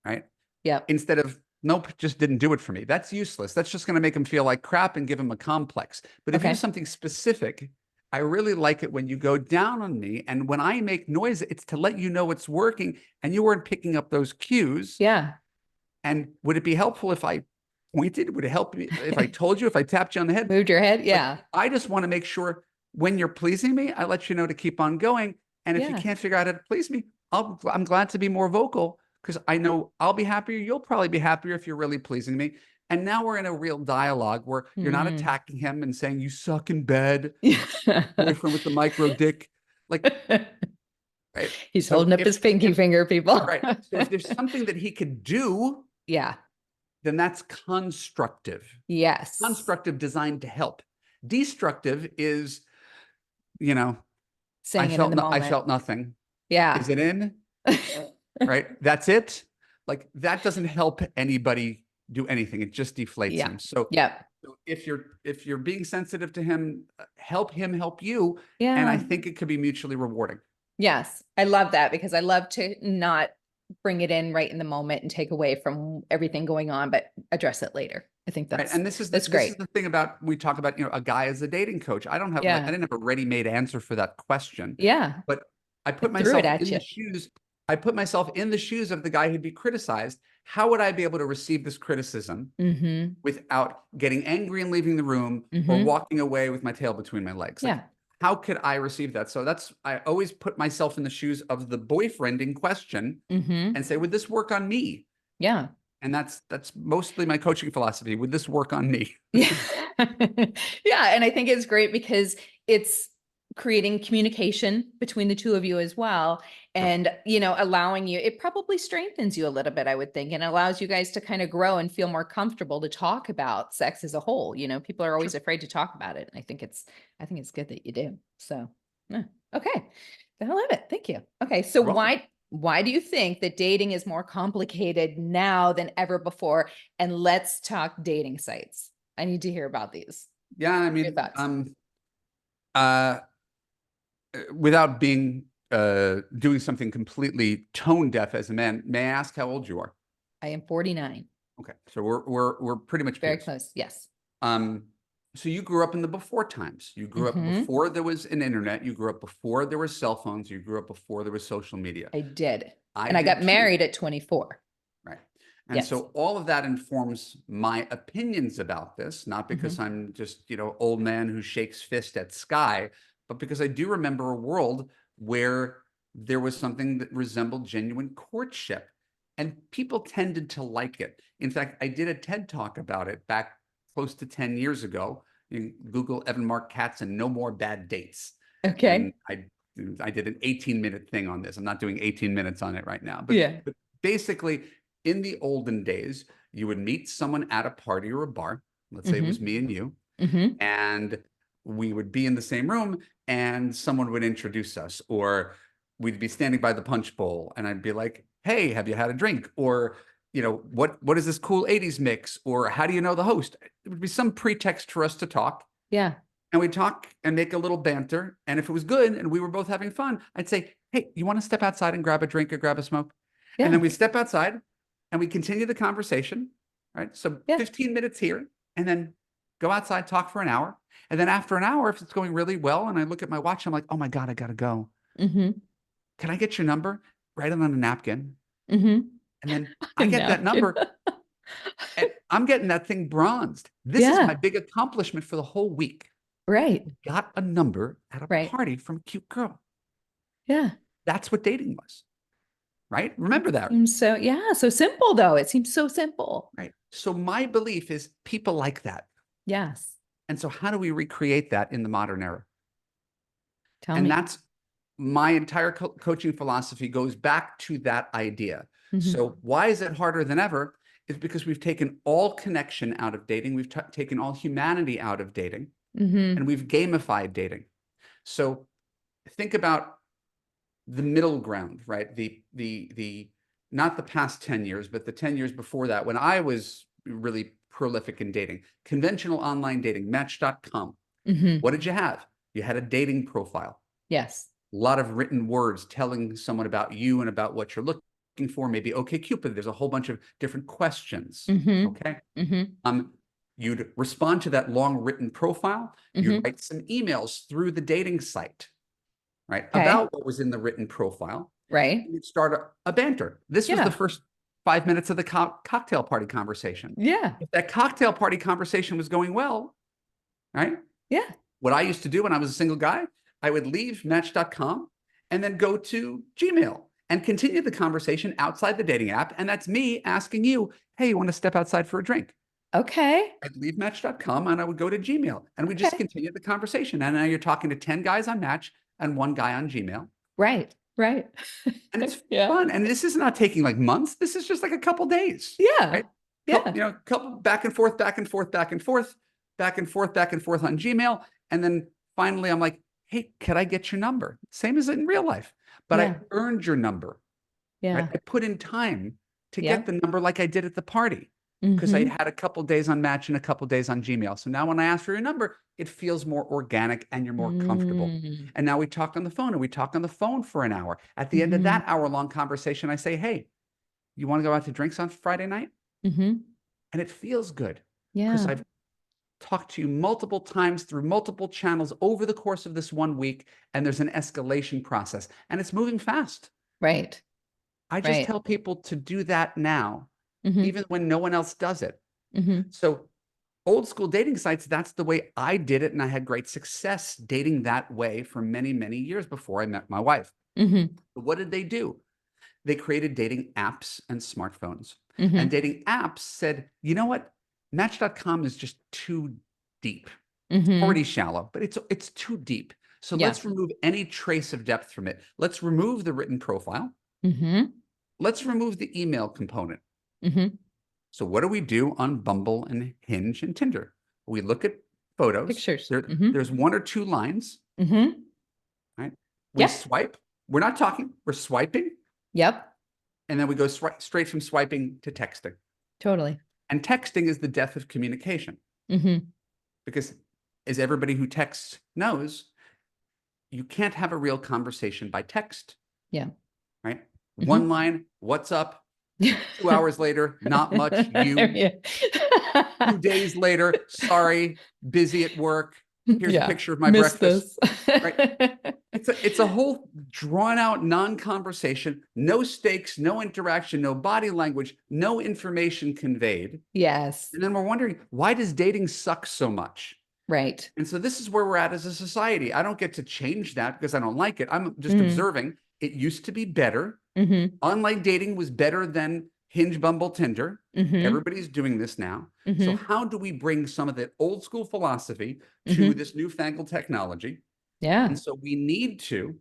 S2: right?
S1: Yep.
S2: Instead of, nope, just didn't do it for me. That's useless. That's just going to make him feel like crap and give him a complex. But if you have
S1: Okay.
S2: something specific, I really like it when you go down on me. And when I make noise, it's to let you know it's working and you weren't picking up those cues.
S1: Yeah.
S2: And would it be helpful if I pointed? Would it help me if I told you, if I tapped you on the head?
S1: Moved your head?
S2: Like,
S1: Yeah.
S2: I just want to make sure when you're pleasing me, I let you know to keep on going. And if you
S1: Yeah.
S2: can't figure out how to please me, I'm glad to be more vocal because I know I'll be happier. You'll probably be happier if you're really pleasing me. And now we're in a real dialogue where you're not
S1: Mm.
S2: attacking him and saying, you suck in bed,
S1: Yeah.
S2: boyfriend with the micro dick. Like, right.
S1: He's
S2: So
S1: holding up his pinky
S2: if
S1: finger, people.
S2: right. So if there's something that he could do,
S1: Yeah.
S2: then that's constructive.
S1: Yes.
S2: Constructive, designed to help. Destructive is, you know,
S1: Saying it in the
S2: I
S1: moment.
S2: felt nothing.
S1: Yeah.
S2: Is it in? Right? That's it. Like that doesn't help anybody do anything. It just deflates
S1: Yeah.
S2: him. So,
S1: Yep.
S2: if you're being sensitive to him help you. And I
S1: Yeah.
S2: think it could be mutually rewarding.
S1: Yes. I love that because I love to not bring it in right in the moment and take away from everything going on, but address it later. I think
S2: Right. And this is
S1: that's
S2: the
S1: great.
S2: thing about, we talk about, a guy as a dating coach. I
S1: Yeah.
S2: didn't have a ready-made answer for that question,
S1: Yeah.
S2: but I
S1: I
S2: put
S1: threw it
S2: myself
S1: at
S2: in
S1: you.
S2: the shoes. I put myself in the shoes of the guy who'd be criticized. How would I be able to receive this criticism
S1: Mm-hmm.
S2: without getting angry and leaving the room or
S1: Mm-hmm.
S2: walking away with my tail between my legs? Like,
S1: Yeah.
S2: how could I receive that? So I always put myself in the shoes of the boyfriend in question
S1: Mm-hmm.
S2: and say, would this work on me?
S1: Yeah.
S2: And that's mostly my coaching philosophy. Would this work on me?
S1: Yeah. Yeah. And I think it's great because it's creating communication between the two of you as well.
S2: Sure.
S1: And, allowing you, it probably strengthens you a little bit, I would think, and allows you guys to kind of grow and feel more comfortable to talk about sex as a whole. People are always
S2: Sure.
S1: afraid to talk about it. And I think it's good that you do. So, yeah. Okay. I love it. Thank you. Okay. So
S2: You're welcome.
S1: why do you think that dating is more complicated now than ever before? And let's talk dating sites. I need to hear about these.
S2: Yeah, I
S1: Your
S2: mean,
S1: thoughts.
S2: uh, without being doing something completely tone deaf as a man, may I ask how old you are?
S1: I am 49.
S2: Okay, so we're pretty much
S1: Very
S2: peers.
S1: close. Yes.
S2: Um, so you grew up in the before times. You grew up
S1: Hmm.
S2: before there was an internet. You grew up before there were cell phones. You grew up before there was social media.
S1: I did.
S2: I
S1: And I got
S2: did too.
S1: married at 24.
S2: Right. And
S1: Yes.
S2: so all of that informs my opinions about this, not because
S1: Hmm.
S2: I'm just, old man who shakes fist at sky, but because I do remember a world where there was something that resembled genuine courtship and people tended to like it. In fact, I did a TED talk about it back close to 10 years ago. You can Google Evan Marc Katz and No More Bad Dates. And
S1: Okay.
S2: I did an 18-minute thing on this. I'm not doing 18 minutes on it right now, but
S1: Yeah.
S2: basically in the olden days, you would meet someone at a party or a bar. Let's say it was me and you, and we would be in the same room and someone would introduce us, or we'd be standing by the punch bowl and I'd be like, hey, have you had a drink? Or, what is this cool 80s mix? Or how do you know the host? It would be some pretext for us to talk.
S1: Yeah.
S2: And we'd talk and make a little banter. And if it was good and we were both having fun, I'd say, hey, you want to step outside and grab a drink or grab a smoke?
S1: Yeah.
S2: And then we'd step outside and we continue the conversation, right? So
S1: Yeah.
S2: 15 minutes here, and then go outside, talk for an hour. And then after an hour, if it's going really well, and I look at my watch, I'm like, oh my God, I got to go. Can I get your number? Write it on a napkin. And then I get that number. And I'm getting that thing bronzed. This is my big accomplishment for the whole week.
S1: Right.
S2: Got a number at a party from a cute girl.
S1: Yeah.
S2: That's what dating was. Right? Remember that.
S1: So, yeah. So simple, though. It seems so simple.
S2: Right. So my belief is people like that.
S1: Yes.
S2: And so how do we recreate that in the modern era?
S1: Tell me.
S2: That's my entire coaching philosophy goes back to that idea. So why is it harder than ever? It's because we've taken all connection out of dating. We've taken all humanity out of dating, and we've gamified dating. So think about the middle ground, right? The not the past 10 years, but the 10 years before that, when I was really prolific in dating, conventional online dating, match.com. What did you have? You had a dating profile.
S1: Yes.
S2: A lot of written words telling someone about you and about what you're looking for. Maybe OkCupid. There's a whole bunch of different questions. Okay. You'd respond to that long written profile. You'd write some emails through the dating site, right? About what was in the written profile.
S1: Right.
S2: You'd start a banter. This was the first 5 minutes of the cocktail party conversation.
S1: Yeah.
S2: If that cocktail party conversation was going well, right?
S1: Yeah.
S2: What I used to do when I was a single guy, I would leave match.com and then go to Gmail and continue the conversation outside the dating app. And that's me asking you, hey, you want to step outside for a drink?
S1: Okay.
S2: I'd leave match.com and I would go to Gmail and we just continue the conversation. And now you're talking to 10 guys on Match and 1 guy on Gmail.
S1: Right. Right.
S2: And it's fun. And this is not taking like months. This is just like a couple days.
S1: Yeah.
S2: Right?
S1: Yeah.
S2: Couple back and forth, back and forth, back and forth, back and forth, back and forth on Gmail. And then finally I'm like, hey, could I get your number? Same as in real life, but I earned your number.
S1: Yeah.
S2: Right? I put in time to get the number like I did at the party because I had a couple days on Match and a couple days on Gmail. So now when I ask for your number, it feels more organic and you're more comfortable. And now we talk on the phone and we talk on the phone for an hour. At the end of that hour-long conversation, I say, hey, you want to go out to drinks on Friday night? And it feels good because I've talked to you multiple times through multiple channels over the course of this 1 week, and there's an escalation process and it's moving fast.
S1: Right.
S2: I just tell people to do that now, even when no one else does it. So old school dating sites, that's the way I did it. And I had great success dating that way for many, many years before I met my wife. What did they do? They created dating apps and smartphones. And dating apps said, you know what? Match.com is just too deep. It's already shallow, but it's too deep. So let's remove any trace of depth from it. Let's remove the written profile. Let's remove the email component. So what do we do on Bumble and Hinge and Tinder? We look at photos.
S1: Pictures.
S2: There's 1 or 2 lines. Right? We swipe. We're not talking. We're swiping.
S1: Yep.
S2: And then we go straight from swiping to texting.
S1: Totally.
S2: And texting is the death of communication. Because as everybody who texts knows, you can't have a real conversation by text.
S1: Yeah.
S2: Right? 1 line, what's up? 2 hours later, not much. You. 2 days later, sorry, busy at work. Here's a picture of my breakfast. Right? It's a whole drawn out non-conversation, no stakes, no interaction, no body language, no information conveyed.
S1: Yes.
S2: And then we're wondering, why does dating suck so much?
S1: Right.
S2: And so this is where we're at as a society. I don't get to change that because I don't like it. I'm just observing. It used to be better. Online dating was better than Hinge, Bumble, Tinder. Everybody's doing this now. So how do we bring some of the old school philosophy to this newfangled technology?
S1: Yeah.
S2: And so we need to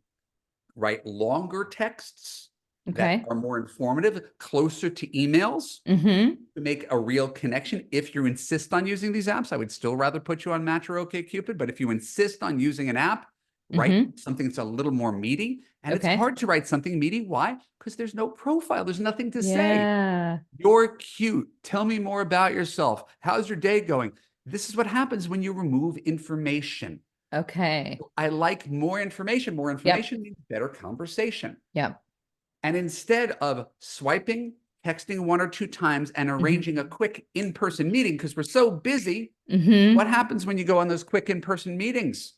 S2: write longer texts that
S1: Okay.
S2: are more informative, closer to emails
S1: Mm-hmm.
S2: to make a real connection. If you insist on using these apps, I would still rather put you on Match or OkCupid. But if you insist on using an app, write
S1: Mm-hmm.
S2: something that's a little more meaty. And it's
S1: Okay.
S2: hard to write something meaty. Why? Because there's no profile. There's nothing to say.
S1: Yeah.
S2: You're cute. Tell me more about yourself. How's your day going? This is what happens when you remove information.
S1: Okay.
S2: I like more information. More
S1: Yep.
S2: information means better conversation.
S1: Yep.
S2: And instead of swiping, texting 1 or 2 times and
S1: Mm-hmm.
S2: arranging a quick in-person meeting, because we're so busy,
S1: Mm-hmm.
S2: what happens when you go on those quick in-person meetings?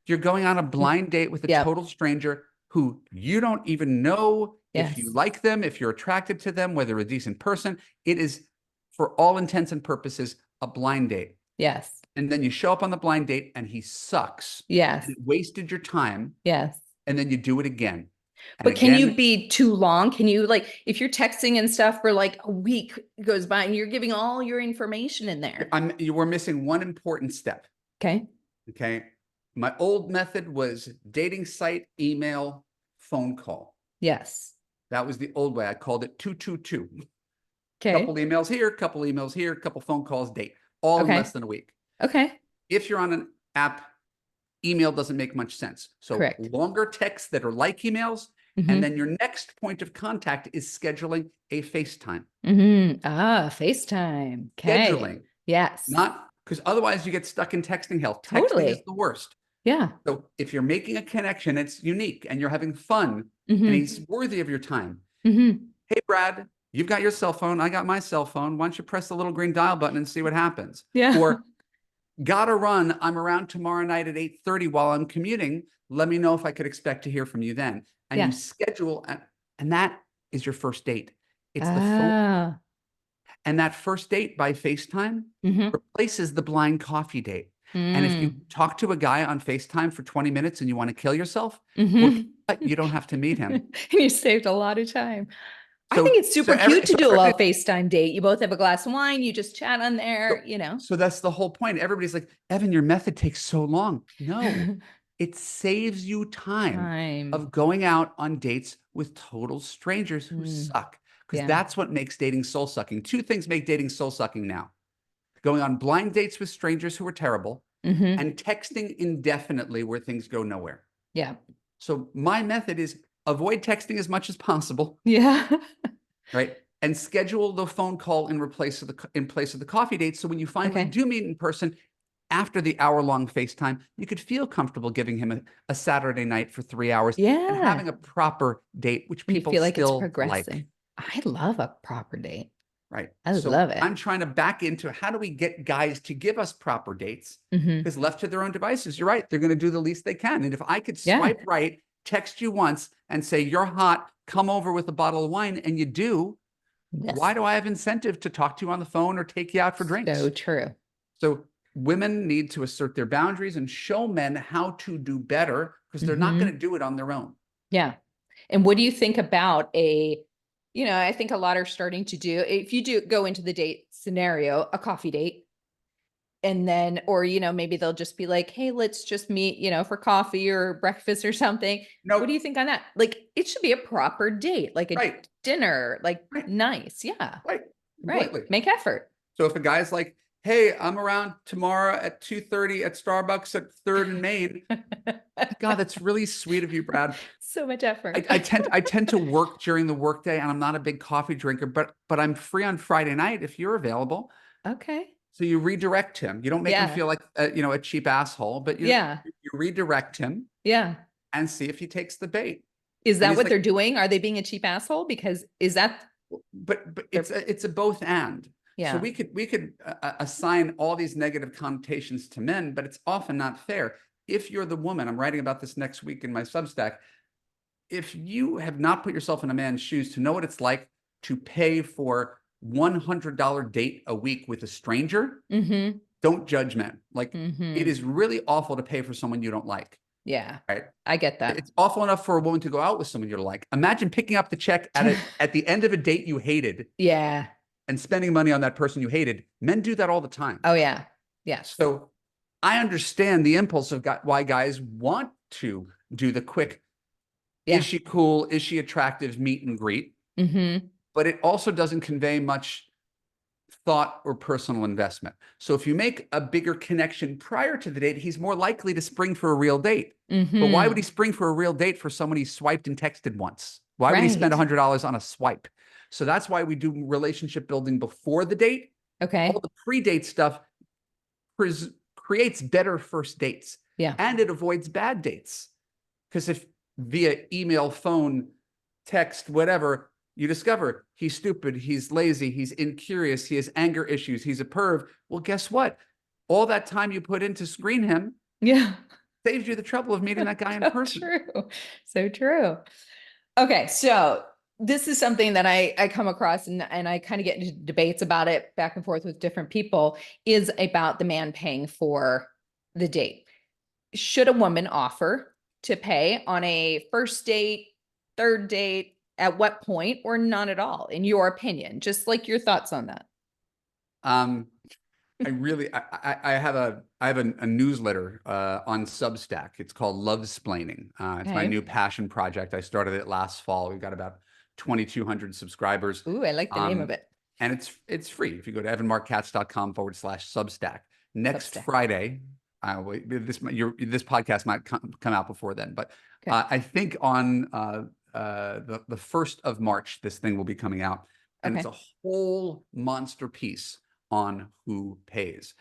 S2: You're going on a blind date with a
S1: Yep.
S2: total stranger who you don't even know if you
S1: Yes.
S2: like them, if you're attracted to them, whether a decent person. It is, for all intents and purposes, a blind date.
S1: Yes.
S2: And then you show up on the blind date and he sucks.
S1: Yes.
S2: And it wasted your time.
S1: Yes.
S2: And then you do it again. And
S1: But can you
S2: again,
S1: be too long? Can you, like, if you're texting and stuff for like a week goes by and you're giving all your information in there?
S2: you were missing one important step.
S1: Okay.
S2: Okay. My old method was dating site, email, phone call.
S1: Yes.
S2: That was the old way. I called it 222.
S1: Okay.
S2: Couple emails here, couple emails here, couple phone calls, date, all in
S1: Okay.
S2: less than a week.
S1: Okay.
S2: If you're on an app, email doesn't make much sense. So
S1: Correct.
S2: longer texts that are like emails.
S1: Mm-hmm.
S2: And then your next point of contact is scheduling a FaceTime.
S1: Mm-hmm. FaceTime. Okay.
S2: Scheduling.
S1: Yes.
S2: Not because otherwise you get stuck in texting hell. Texting
S1: Totally.
S2: is the worst.
S1: Yeah.
S2: So if you're making a connection, it's unique and you're having fun
S1: Mm-hmm.
S2: and he's worthy of your time.
S1: Mm-hmm.
S2: Hey, Brad, you've got your cell phone. I got my cell phone. Why don't you press the little green dial button and see what happens?
S1: Yeah.
S2: Or gotta run. I'm around tomorrow night at 8:30 while I'm commuting. Let me know if I could expect to hear from you then. And
S1: Yeah.
S2: you schedule, and that is your first date. It's the phone. And that first date by FaceTime
S1: Mm-hmm.
S2: replaces the blind coffee date. And if you talk to a guy on FaceTime for 20 minutes and you want to kill yourself, well, you don't have to meet him.
S1: And you saved a lot of time.
S2: So,
S1: I think it's super cute to do a
S2: everybody,
S1: FaceTime date. You both have a glass of wine, you just chat on there, you know.
S2: So that's the whole point. Everybody's like, Evan, your method takes so long. No, it saves you time of going out on dates with total strangers who suck. Because that's what makes dating soul sucking. 2 things make dating soul sucking now: going on blind dates with strangers who are terrible, and texting indefinitely where things go nowhere.
S1: Yeah.
S2: So my method is avoid texting as much as possible.
S1: Yeah.
S2: Right. And schedule the phone call in place of the coffee date. So when you finally do meet in person after the hour-long FaceTime, you could feel comfortable giving him a Saturday night for 3 hours and having a proper date, which people
S1: feel like it's
S2: still
S1: progressing.
S2: like.
S1: I love a proper date.
S2: Right.
S1: I love it.
S2: I'm trying to back into how do we get guys to give us proper dates? Because left to their own devices, you're right, they're going to do the least they can. And if I could swipe right, text you once and say, you're hot, come over with a bottle of wine, and you do, why do I have incentive to talk to you on the phone or take you out for drinks?
S1: So true.
S2: So women need to assert their boundaries and show men how to do better, because they're not going to do it on their own.
S1: Yeah. And what do you think about I think a lot are starting to do, if you do go into the date scenario, a coffee date, and then, or, maybe they'll just be like, hey, let's just meet, for coffee or breakfast or something.
S2: No.
S1: What do you think on that? Like, it should be a proper date, like a dinner, like nice. Yeah.
S2: Right.
S1: Make effort.
S2: So if a guy's like, hey, I'm around tomorrow at 2:30 at Starbucks at 3rd and Main. God, that's really sweet of you, Brad.
S1: So much effort.
S2: I tend to work during the workday, and I'm not a big coffee drinker, but I'm free on Friday night if you're available.
S1: Okay.
S2: So you redirect him. You don't make him feel like a cheap asshole, but you redirect him.
S1: Yeah.
S2: And see if he takes the bait.
S1: Is that what they're doing? Are they being a cheap asshole? Because is that?
S2: But it's a both and.
S1: Yeah.
S2: So we could assign all these negative connotations to men, but it's often not fair. If you're the woman, I'm writing about this next week in my Substack. If you have not put yourself in a man's shoes to know what it's like to pay for $100 date a week with a stranger, don't judge men. Like it is really awful to pay for someone you don't like.
S1: Yeah.
S2: Right.
S1: I get that.
S2: It's awful enough for a woman to go out with someone you like. Imagine picking up the check at the end of a date you hated.
S1: Yeah.
S2: And spending money on that person you hated. Men do that all the time.
S1: Oh, yeah. Yes.
S2: So I understand the impulse of why guys want to do the quick
S1: Yeah.
S2: Is she cool? Is she attractive? Meet and greet.
S1: Mm-hmm.
S2: But it also doesn't convey much thought or personal investment. So if you make a bigger connection prior to the date, he's more likely to spring for a real date. But why would he spring for a real date for someone he swiped and texted once? Why would he spend
S1: Right.
S2: $100 on a swipe? So that's why we do relationship building before the date.
S1: Okay.
S2: All the pre-date stuff creates better first dates.
S1: Yeah.
S2: And it avoids bad dates. Because if via email, phone, text, whatever, you discover he's stupid, he's lazy, he's incurious, he has anger issues, he's a perv. Well, guess what? All that time you put in to screen him
S1: Yeah.
S2: saves you the trouble of meeting that guy in person.
S1: True. So true. Okay. So this is something that I come across and I kind of get into debates about it back and forth with different people, is about the man paying for the date. Should a woman offer to pay on a first date, third date, at what point, or none at all, in your opinion? Just like your thoughts on that.
S2: I have a newsletter on Substack. It's called Lovesplaining. It's my new passion project. I started it last fall. We've got about 2,200 subscribers.
S1: Ooh, I like the name of it.
S2: And it's free. If you go to evanmarckatz.com/Substack. Next
S1: Substack.
S2: Friday, this podcast might come out before then, but
S1: Okay.
S2: I think on the 1st of March, this thing will be coming out, and
S1: Okay.
S2: it's a whole monster piece on who pays,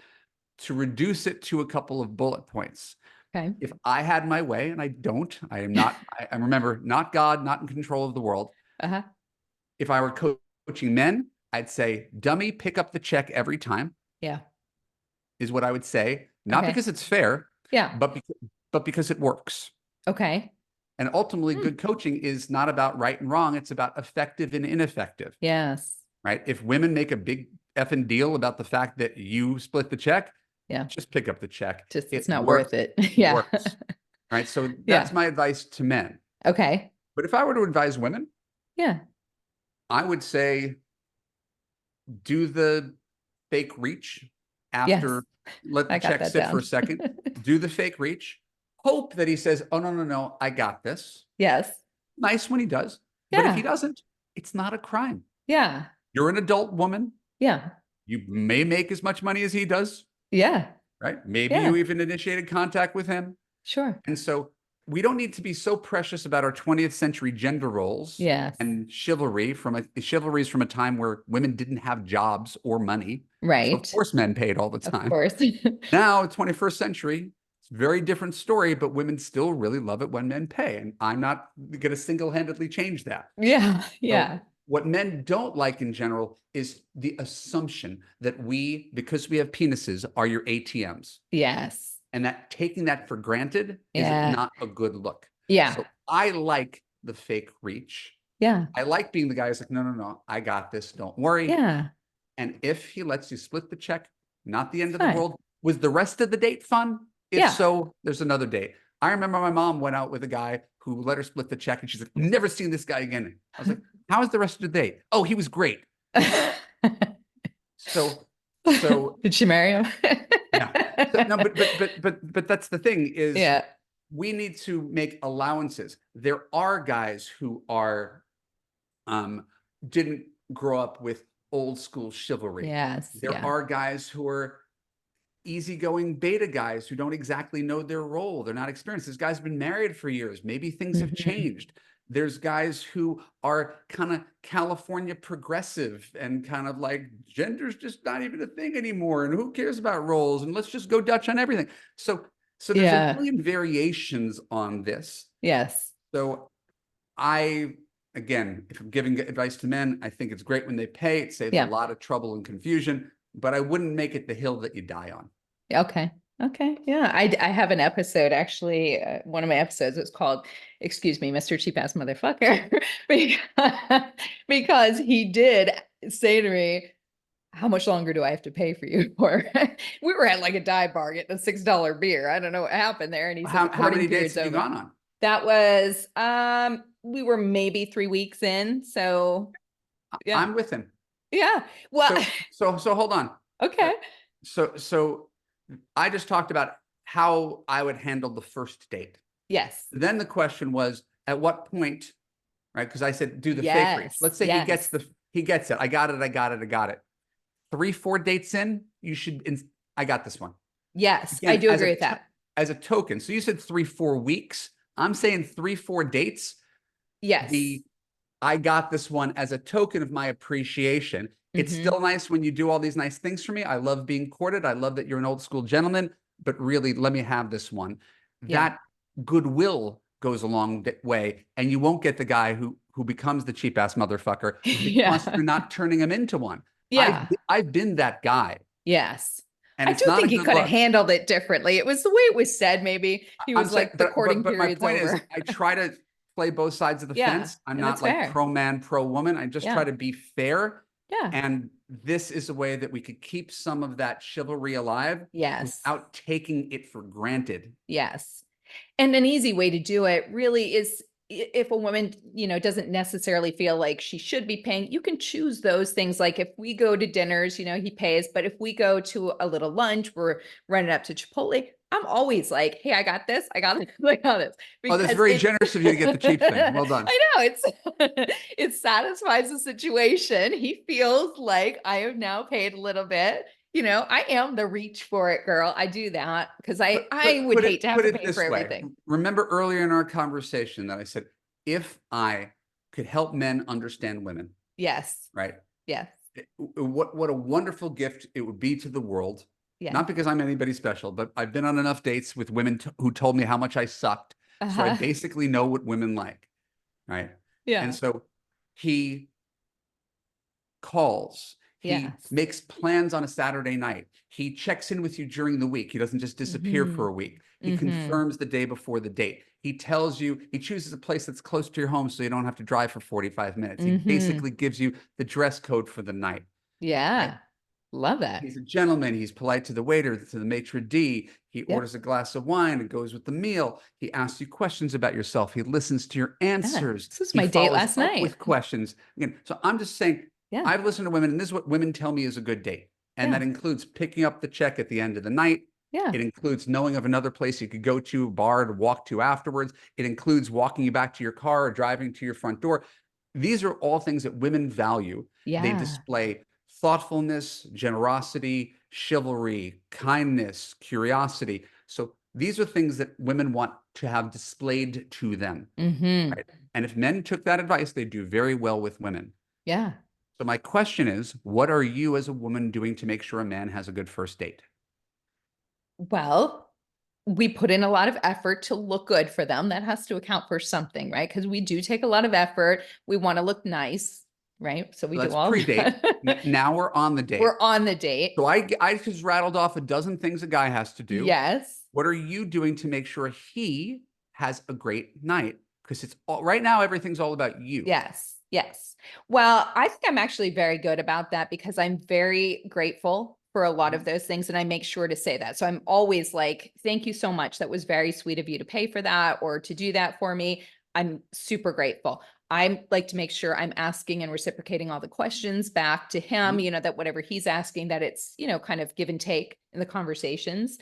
S2: to reduce it to a couple of bullet points.
S1: Okay.
S2: If I had my way, and I don't, I am not, I remember, not God, not in control of the world.
S1: Uh-huh.
S2: If I were coaching men, I'd say, dummy, pick up the check every time.
S1: Yeah.
S2: Is what I would say. Not because it's fair,
S1: yeah,
S2: but because it works.
S1: Okay.
S2: And ultimately, good coaching is not about right and wrong. It's about effective and ineffective.
S1: Yes.
S2: Right? If women make a big effing deal about the fact that you split the check,
S1: yeah,
S2: just pick up the check.
S1: it's not worth it. Yeah.
S2: Works. Right? So that's my advice to men.
S1: Okay.
S2: But if I were to advise women,
S1: yeah,
S2: I would say do the fake reach after, let the check sit for a second, do the fake reach, hope that he says, oh, no, I got this.
S1: Yes.
S2: Nice when he does. But if he doesn't, it's not a crime.
S1: Yeah.
S2: You're an adult woman.
S1: Yeah.
S2: You may make as much money as he does.
S1: Yeah.
S2: Right? Maybe you even initiated contact with him.
S1: Sure.
S2: And so we don't need to be so precious about our 20th century gender roles and chivalry. Chivalry is from a time where women didn't have jobs or money.
S1: Right.
S2: So of course men paid all the time.
S1: Of course.
S2: Now, 21st century, it's a very different story, but women still really love it when men pay. And I'm not going to single-handedly change that.
S1: Yeah. Yeah.
S2: So what men don't like in general is the assumption that we, because we have penises, are your ATMs.
S1: Yes.
S2: And that taking that for granted is not a good look.
S1: Yeah.
S2: So I like the fake reach.
S1: Yeah.
S2: I like being the guy who's like, no, I got this. Don't worry.
S1: Yeah.
S2: And if he lets you split the check, not the end of the world. Was the rest of the date fun? If so, there's another date. I remember my mom went out with a guy who let her split the check, and she's like, never seen this guy again. I was like, how was the rest of the date? Oh, he was great. So
S1: did she marry him?
S2: Yeah. So, no, but that's the thing is, we need to make allowances. There are guys who are didn't grow up with old school chivalry.
S1: Yes.
S2: There are guys who are easygoing beta guys who don't exactly know their role. They're not experienced. This guy's been married for years. Maybe things have changed. There's guys who are kind of California progressive and kind of like gender's just not even a thing anymore. And who cares about roles? And let's just go Dutch on everything. So there's a million variations on this.
S1: Yes.
S2: So again, if I'm giving advice to men, I think it's great when they pay. It saves a lot of trouble and confusion, but I wouldn't make it the hill that you die on.
S1: Okay. Okay. Yeah. I have an episode, actually, one of my episodes is called, excuse me, Mr. Cheap Ass Motherfucker, because he did say to me, how much longer do I have to pay for you for? We were at like a dive bar getting a $6 beer. I don't know what happened there. And he said,
S2: how many dates have you gone on?
S1: That was, we were maybe 3 weeks in. So yeah.
S2: I'm with him.
S1: Yeah. Well,
S2: so hold on.
S1: Okay.
S2: So I just talked about how I would handle the first date.
S1: Yes.
S2: Then the question was, at what point, right? Because I said, do the fake reach.
S1: Yes.
S2: Let's say
S1: Yes.
S2: he gets it. I got it. 3-4 dates in, I got this one.
S1: Yes. I
S2: Again,
S1: do agree with that.
S2: as a token. So you said 3-4 weeks. I'm saying 3-4 dates.
S1: Yes.
S2: I got this one as a token of my appreciation. It's still nice when you do all these nice things for me. I love being courted. I love that you're an old school gentleman, but really, let me have this one.
S1: Yeah.
S2: That goodwill goes a long way, and you won't get the guy who becomes the cheap ass motherfucker because
S1: Yeah.
S2: you're not turning him into one.
S1: Yeah.
S2: I've been that guy,
S1: Yes.
S2: and
S1: I
S2: it's
S1: do
S2: not a
S1: think he
S2: good
S1: could have
S2: look.
S1: handled it differently. It was the way it was said, maybe. He
S2: I'm
S1: was
S2: saying,
S1: like, the courting
S2: but my
S1: period's
S2: point is,
S1: over.
S2: I try to play both sides of the
S1: Yeah.
S2: fence. I'm
S1: And that's
S2: not like
S1: fair.
S2: pro man, pro woman. I just try
S1: Yeah.
S2: to be fair.
S1: Yeah.
S2: And this is a way that we could keep some of that chivalry alive
S1: Yes.
S2: without taking it for granted.
S1: Yes. And an easy way to do it really is if a woman, doesn't necessarily feel like she should be paying, you can choose those things. Like if we go to dinners, he pays, but if we go to a little lunch, we're running up to Chipotle. I'm always like, hey, I got this. I got it. I got this.
S2: Oh, that's
S1: Because
S2: very
S1: it,
S2: generous of you to get the cheap thing. Well done.
S1: I know it satisfies the situation. He feels like I have now paid a little bit. I am the reach for it girl. I do that because I would hate to have
S2: Put
S1: to
S2: it
S1: pay for
S2: this way.
S1: everything.
S2: Remember earlier in our conversation that I said, if I could help men understand women,
S1: Yes.
S2: right?
S1: Yes.
S2: What a wonderful gift it would be to the world.
S1: Yeah.
S2: Not because I'm anybody special, but I've been on enough dates with women who told me how much I sucked. So I basically know what women like, right?
S1: Yeah.
S2: And so he calls, he makes plans on a Saturday night. He checks in with you during the week. He doesn't just disappear for a week. He confirms the day before the date. He tells you, he chooses a place that's close to your home so you don't have to drive for 45 minutes. He basically gives you the dress code for the night.
S1: Yeah.
S2: Right?
S1: Love that.
S2: He's a gentleman. He's polite to the waiter, to the maitre d'. He orders a glass of wine. It goes with the meal. He asks you questions about yourself. He listens to your answers.
S1: This was
S2: He
S1: my date
S2: follows
S1: last
S2: up
S1: night.
S2: with questions. Again, so I'm just saying, I've listened to women, and this is what women tell me is a good date. And that includes picking up the check at the end of the night.
S1: Yeah.
S2: It includes knowing of another place you could go to, a bar to walk to afterwards. It includes walking you back to your car or driving to your front door. These are all things that women value.
S1: Yeah.
S2: They display thoughtfulness, generosity, chivalry, kindness, curiosity. So these are things that women want to have displayed to them. Right? And if men took that advice, they do very well with women.
S1: Yeah.
S2: So my question is, what are you as a woman doing to make sure a man has a good first date?
S1: Well, we put in a lot of effort to look good for them. That has to account for something, right? Because we do take a lot of effort. We want to look nice, right? So we do all
S2: pre-date. Now we're on the date.
S1: We're on the date.
S2: So I just rattled off a dozen things a guy has to do.
S1: Yes.
S2: What are you doing to make sure he has a great night? Because it's all right now, everything's all about you.
S1: Yes. Yes. Well, I think I'm actually very good about that because I'm very grateful for a lot of those things. And I make sure to say that. So I'm always like, thank you so much. That was very sweet of you to pay for that or to do that for me. I'm super grateful. I like to make sure I'm asking and reciprocating all the questions back to him, that whatever he's asking, that it's, kind of give and take in the conversations.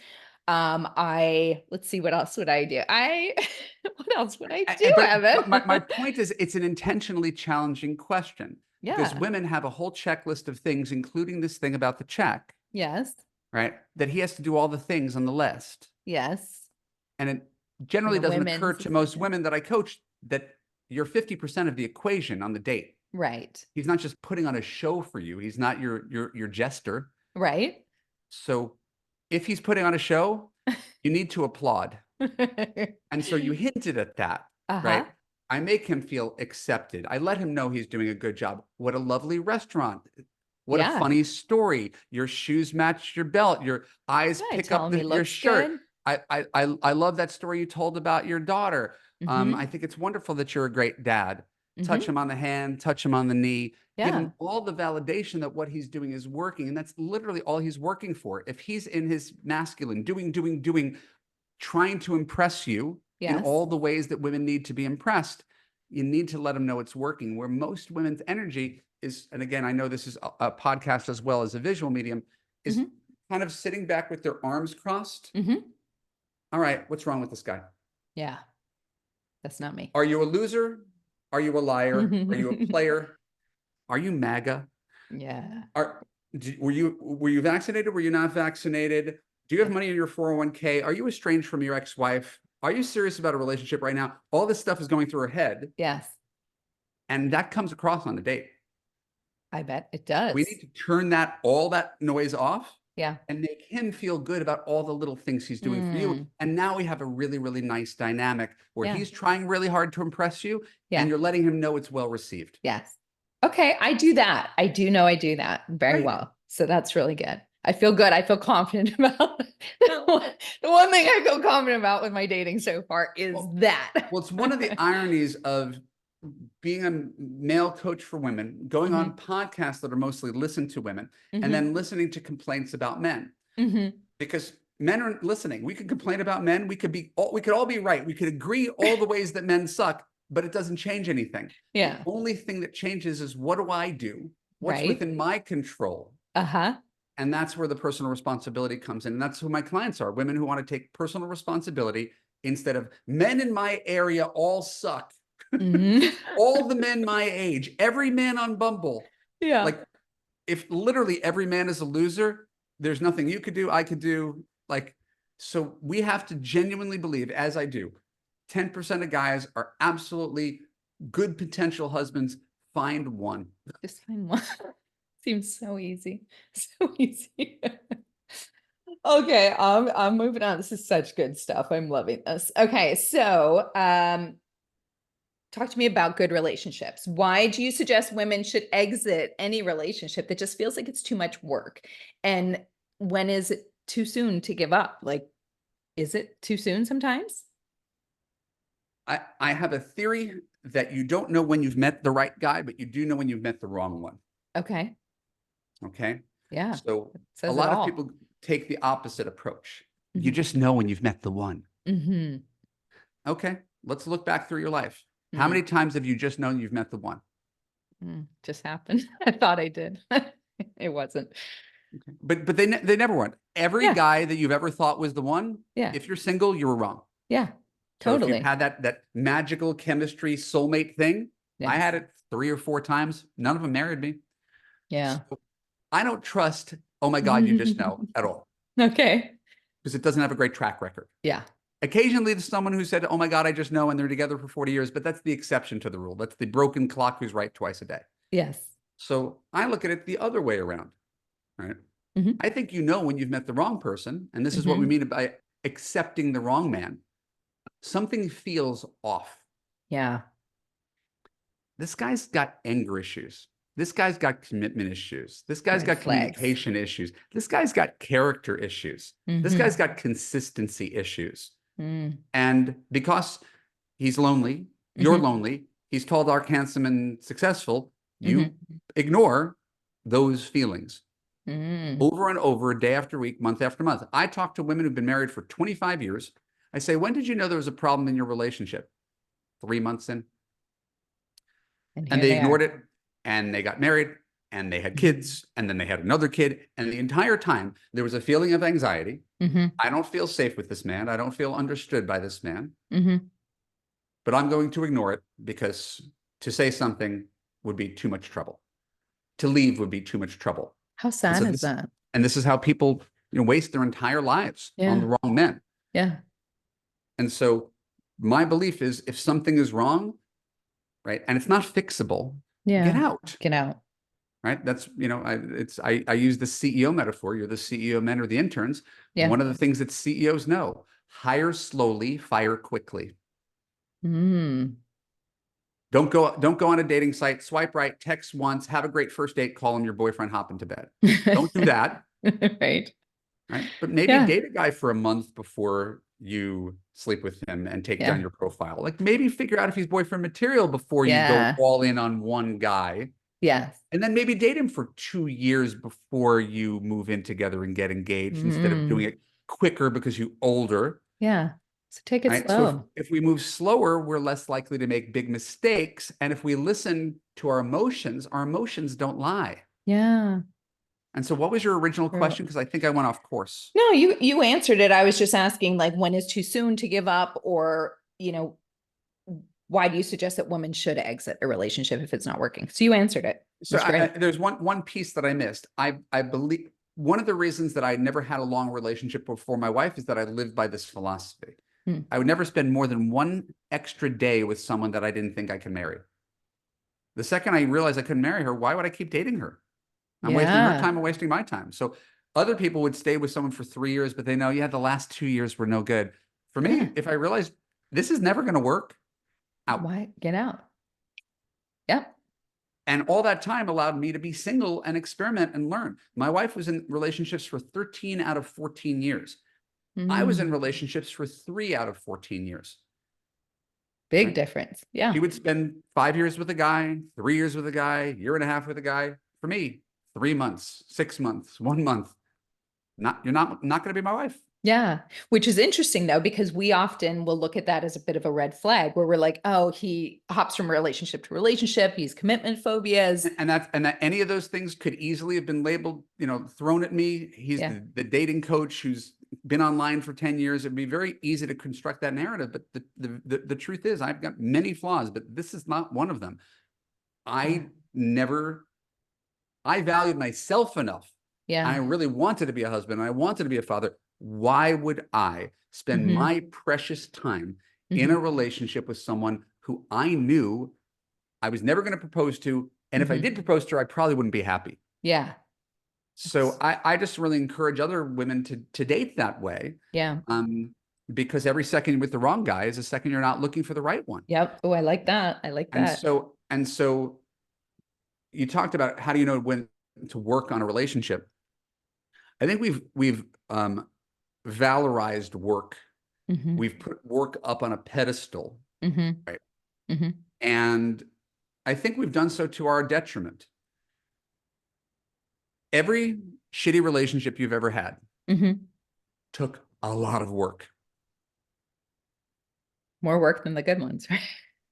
S1: Let's see, what else would I do? What else would I do, Evan?
S2: My point is, it's an intentionally challenging question. Because women have a whole checklist of things, including this thing about the check.
S1: Yes.
S2: Right? That he has to do all the things on the list.
S1: Yes.
S2: And it generally doesn't occur to most women that I coach that you're 50% of the equation on the date.
S1: Right.
S2: He's not just putting on a show for you. He's not your jester.
S1: Right.
S2: So if he's putting on a show, you need to applaud. And so you hinted at that, right? I make him feel accepted. I let him know he's doing a good job. What a lovely restaurant. What a funny story. Your shoes match your belt. Your eyes pick up your shirt. I love that story you told about your daughter. I think it's wonderful that you're a great dad. Touch him on the hand, touch him on the knee. Give him all the validation that what he's doing is working. And that's literally all he's working for. If he's in his masculine, doing, trying to impress you in all the ways that women need to be impressed, you need to let them know it's working. Where most women's energy is, and again, I know this is a podcast as well as a visual medium, is kind of sitting back with their arms crossed. All right, what's wrong with this guy?
S1: Yeah. That's not me.
S2: Are you a loser? Are you a liar? Are you a player? Are you MAGA?
S1: Yeah.
S2: Were you vaccinated? Were you not vaccinated? Do you have money in your 401k? Are you estranged from your ex-wife? Are you serious about a relationship right now? All this stuff is going through her head.
S1: Yes.
S2: And that comes across on a date.
S1: I bet it
S2: We
S1: does.
S2: need to turn all that noise off
S1: Yeah.
S2: and make him feel good about all the little things he's doing for you. And now we have a really, really nice dynamic where he's trying really hard to impress you and you're letting him know it's well received.
S1: Yes. Okay. I do that. I do know I do that very well. So that's really good. I feel good. I feel confident about the one thing I feel confident about with my dating so far is that.
S2: Well, it's one of the ironies of being a male coach for women, going on podcasts that are mostly listened to women, and then listening to complaints about men. Because men are listening. We could complain about men. We could all be right. We could agree all the ways that men suck, but it doesn't change anything.
S1: Yeah.
S2: The only thing that changes is what do I do? What's within my control? And that's where the personal responsibility comes in. And that's who my clients are, women who want to take personal responsibility instead of men in my area all suck. All the men my age, every man on Bumble. Yeah. Like if literally every man is a loser, there's nothing you could do, I could do. Like, so we have to genuinely believe, as I do, 10% of guys are absolutely good potential husbands. Find one.
S1: Just find one. Seems so easy. So easy. Okay, I'm moving on. This is such good stuff. I'm loving this. Okay, so talk to me about good relationships. Why do you suggest women should exit any relationship that just feels like it's too much work? And when is it too soon to give up? Like, is it too soon sometimes?
S2: I have a theory that you don't know when you've met the right guy, but you do know when you've met the wrong one.
S1: Okay.
S2: Okay.
S1: Yeah.
S2: So a lot of people take the opposite approach. You just know when you've met the one. Okay. Let's look back through your life. How many times have you just known you've met the one?
S1: Just happened. I thought I did. It wasn't.
S2: Okay. But they never weren't. Every guy that you've ever thought was the one, if you're single, you were wrong.
S1: Yeah,
S2: totally. So if
S1: totally.
S2: you had that magical chemistry soulmate thing, I had it 3 or 4 times. None of them married me.
S1: Yeah.
S2: So I don't trust, oh my God, you just know at all.
S1: Okay.
S2: Because it doesn't have a great track record.
S1: Yeah.
S2: Occasionally there's someone who said, oh my God, I just know, and they're together for 40 years, but that's the exception to the rule. That's the broken clock who's right twice a day.
S1: Yes.
S2: So I look at it the other way around, right? I think you know when you've met the wrong person, and this is what we mean by accepting the wrong man. Something feels off.
S1: Yeah.
S2: This guy's got anger issues. This guy's got commitment issues. This guy's got communication issues. This guy's got character issues. This guy's got consistency issues. And because he's lonely, you're lonely, he's tall, dark, handsome, and successful, you ignore those feelings over and over, day after week, month after month. I talk to women who've been married for 25 years. I say, when did you know there was a problem in your relationship? 3 months in. And they ignored it, and they got married, and they had kids, and then they had another kid. And the entire time, there was a feeling of anxiety. I don't feel safe with this man. I don't feel understood by this man. But I'm going to ignore it because to say something would be too much trouble. To leave would be too much trouble.
S1: How sad is that?
S2: And this is how people, waste their entire lives on the wrong men.
S1: Yeah. And
S2: so my belief is if something is wrong, right, and it's not fixable, get out.
S1: Get out.
S2: Right. That's, I use the CEO metaphor. You're the CEO men or the interns. Yeah. One of the things that CEOs know, hire slowly, fire quickly. Don't go on a dating site, swipe right, text once, have a great first date, call him your boyfriend, hop into bed. Don't do that.
S1: Right.
S2: But maybe date a guy for a month before you sleep with him and take down your profile. Like maybe figure out if he's boyfriend material before you go all in on one guy. Yes. And then maybe date him for 2 years before you move in together and get engaged instead of doing it quicker because you're older. Yeah. So take it slow. So if we move slower, we're less likely to make big mistakes. And if we listen to our emotions don't lie. Yeah. And so what was your original question? Because I think I went off course.
S1: No, you answered it. I was just asking, like, when is too soon to give up, or, why do you suggest that women should exit a relationship if it's not working? So you answered it.
S2: So
S1: That's great.
S2: there's one piece that I missed. I believe one of the reasons that I never had a long relationship before my wife is that I lived by this philosophy.
S1: Hmm.
S2: I would never spend more than one extra day with someone that I didn't think I could marry. The second I realized I couldn't marry her, why would I keep dating her? I'm wasting her time and wasting my time. So other people would stay with someone for 3 years, but they know, yeah, the last 2 years were no good. For me, if I realized this is never going to work, out.
S1: Why get out? Yep.
S2: And all that time allowed me to be single and experiment and learn. My wife was in relationships for 13 out of 14 years. I was in relationships for 3 out of 14 years.
S1: Big difference. Yeah.
S2: She would spend 5 years with a guy, 3 years with a guy, year and a half with a guy. For me, 3 months, 6 months, 1 month. You're not going to be my wife.
S1: Yeah. Which is interesting though, because we often will look at that as a bit of a red flag where we're like, oh, he hops from relationship to relationship. He's commitment phobias.
S2: And that any of those things could easily have been labeled, thrown at me. He's the dating coach who's been online for 10 years. It'd be very easy to construct that narrative. But the truth is I've got many flaws, but this is not one of them. I valued myself enough.
S1: Yeah.
S2: I really wanted to be a husband. And I wanted to be a father. Why would I spend my precious time in a relationship with someone who I knew I was never going to propose to? And if I did propose to her, I probably wouldn't be happy.
S1: Yeah.
S2: So I just really encourage other women to date that way.
S1: Yeah.
S2: Because every second you're with the wrong guy is a second you're not looking for the right one.
S1: Yep. Oh, I like that. I like that.
S2: And so you talked about how do you know when to work on a relationship? I think we've valorized work. We've put work up on a pedestal, right? And I think we've done so to our detriment. Every shitty relationship you've ever had took a lot of work.
S1: More work than the good ones, right?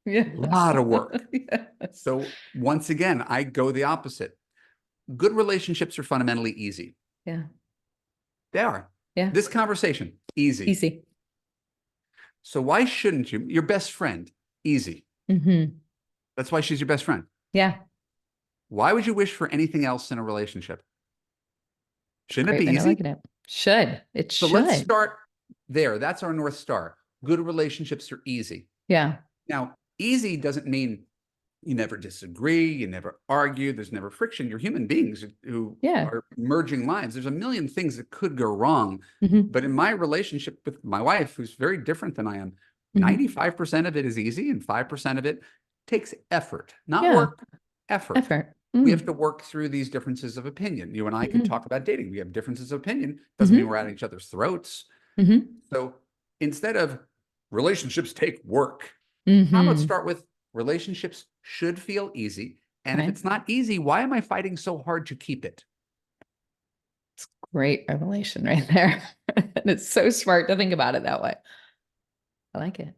S2: Yeah. A lot of work. Yes. So once again, I go the opposite. Good relationships are fundamentally easy.
S1: Yeah.
S2: They are.
S1: Yeah.
S2: This conversation, easy.
S1: Easy.
S2: So why shouldn't you? Your best friend, easy. That's why she's your best friend.
S1: Yeah.
S2: Why would you wish for anything else in a relationship? Shouldn't it be easy?
S1: Should. It should.
S2: So let's start there. That's our North Star. Good relationships are easy.
S1: Yeah.
S2: Now, easy doesn't mean you never disagree, you never argue, there's never friction. You're human beings who are merging lives. There's a million things that could go wrong. But in my relationship with my wife, who's very different than I am, 95% of it is easy and 5% of it takes effort, not work, effort. We have to work through these differences of opinion. You and I can talk about dating. We have differences of opinion. Doesn't mean we're at each other's throats. So instead of relationships take work, how about start with relationships should feel easy. And if it's not easy, why am I fighting so hard to keep it?
S1: It's great revelation right there. And it's so smart to think about it that way. I like it.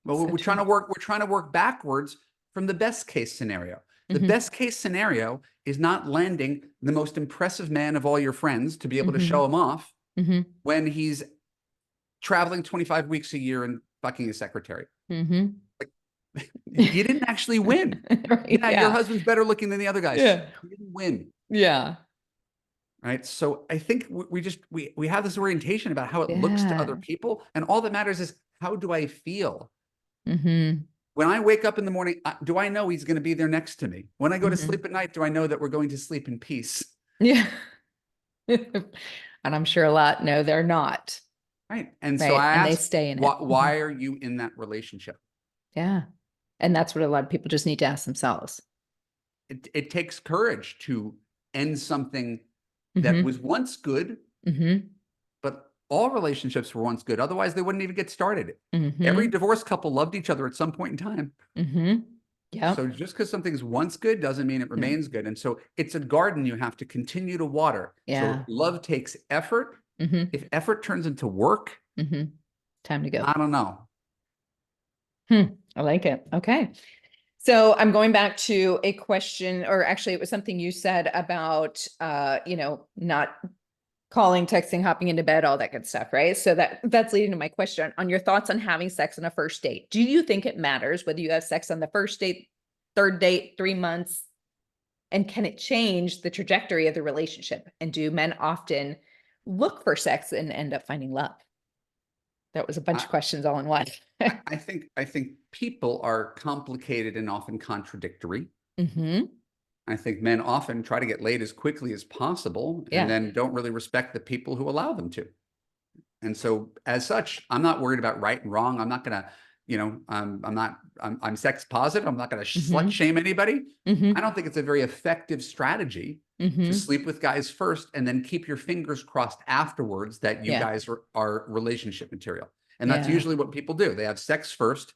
S2: Well, we're trying to work backwards from the best case scenario. The best case scenario is not landing the most impressive man of all your friends to be able to show him off when he's traveling 25 weeks a year and fucking his secretary. You didn't actually win. Your husband's better looking than the other guys. You didn't win.
S1: Yeah.
S2: Right. So I think we have this orientation about how it looks to other people. And all that matters is, how do I feel? When I wake up in the morning, do I know he's going to be there next to me? When I go to sleep at night, do I know that we're going to sleep in peace?
S1: Yeah. And I'm sure a lot know they're not.
S2: Right. And so I ask,
S1: they stay in it.
S2: Why are you in that relationship?
S1: Yeah. And that's what a lot of people just need to ask themselves.
S2: It takes courage to end something that was once good, but all relationships were once good. Otherwise, they wouldn't even get started. Every divorced couple loved each other at some point in time. Yeah. So just because something's once good doesn't mean it remains good. And so it's a garden you have to continue to water. So love takes effort. If effort turns into work,
S1: time to go.
S2: I don't know.
S1: I like it. Okay. So I'm going back to a question, or actually it was something you said about, not calling, texting, hopping into bed, all that good stuff, right? So that's leading to my question on your thoughts on having sex on a first date. Do you think it matters whether you have sex on the first date, third date, 3 months? And can it change the trajectory of the relationship? And do men often look for sex and end up finding love? That was a bunch
S2: I,
S1: of questions all in one.
S2: I think people are complicated and often contradictory.
S1: Mm-hmm.
S2: I think men often try to get laid as quickly as possible and
S1: Yeah.
S2: then don't really respect the people who allow them to. And so as such, I'm not worried about right and wrong. I'm not going to, I'm sex positive. I'm not going to slut
S1: Mm-hmm.
S2: shame anybody. I
S1: Mm-hmm.
S2: don't think it's a very effective strategy to
S1: Mm-hmm.
S2: sleep with guys first and then keep your fingers crossed afterwards that you
S1: Yeah.
S2: guys are relationship material. And that's
S1: Yeah.
S2: usually what people do. They have sex first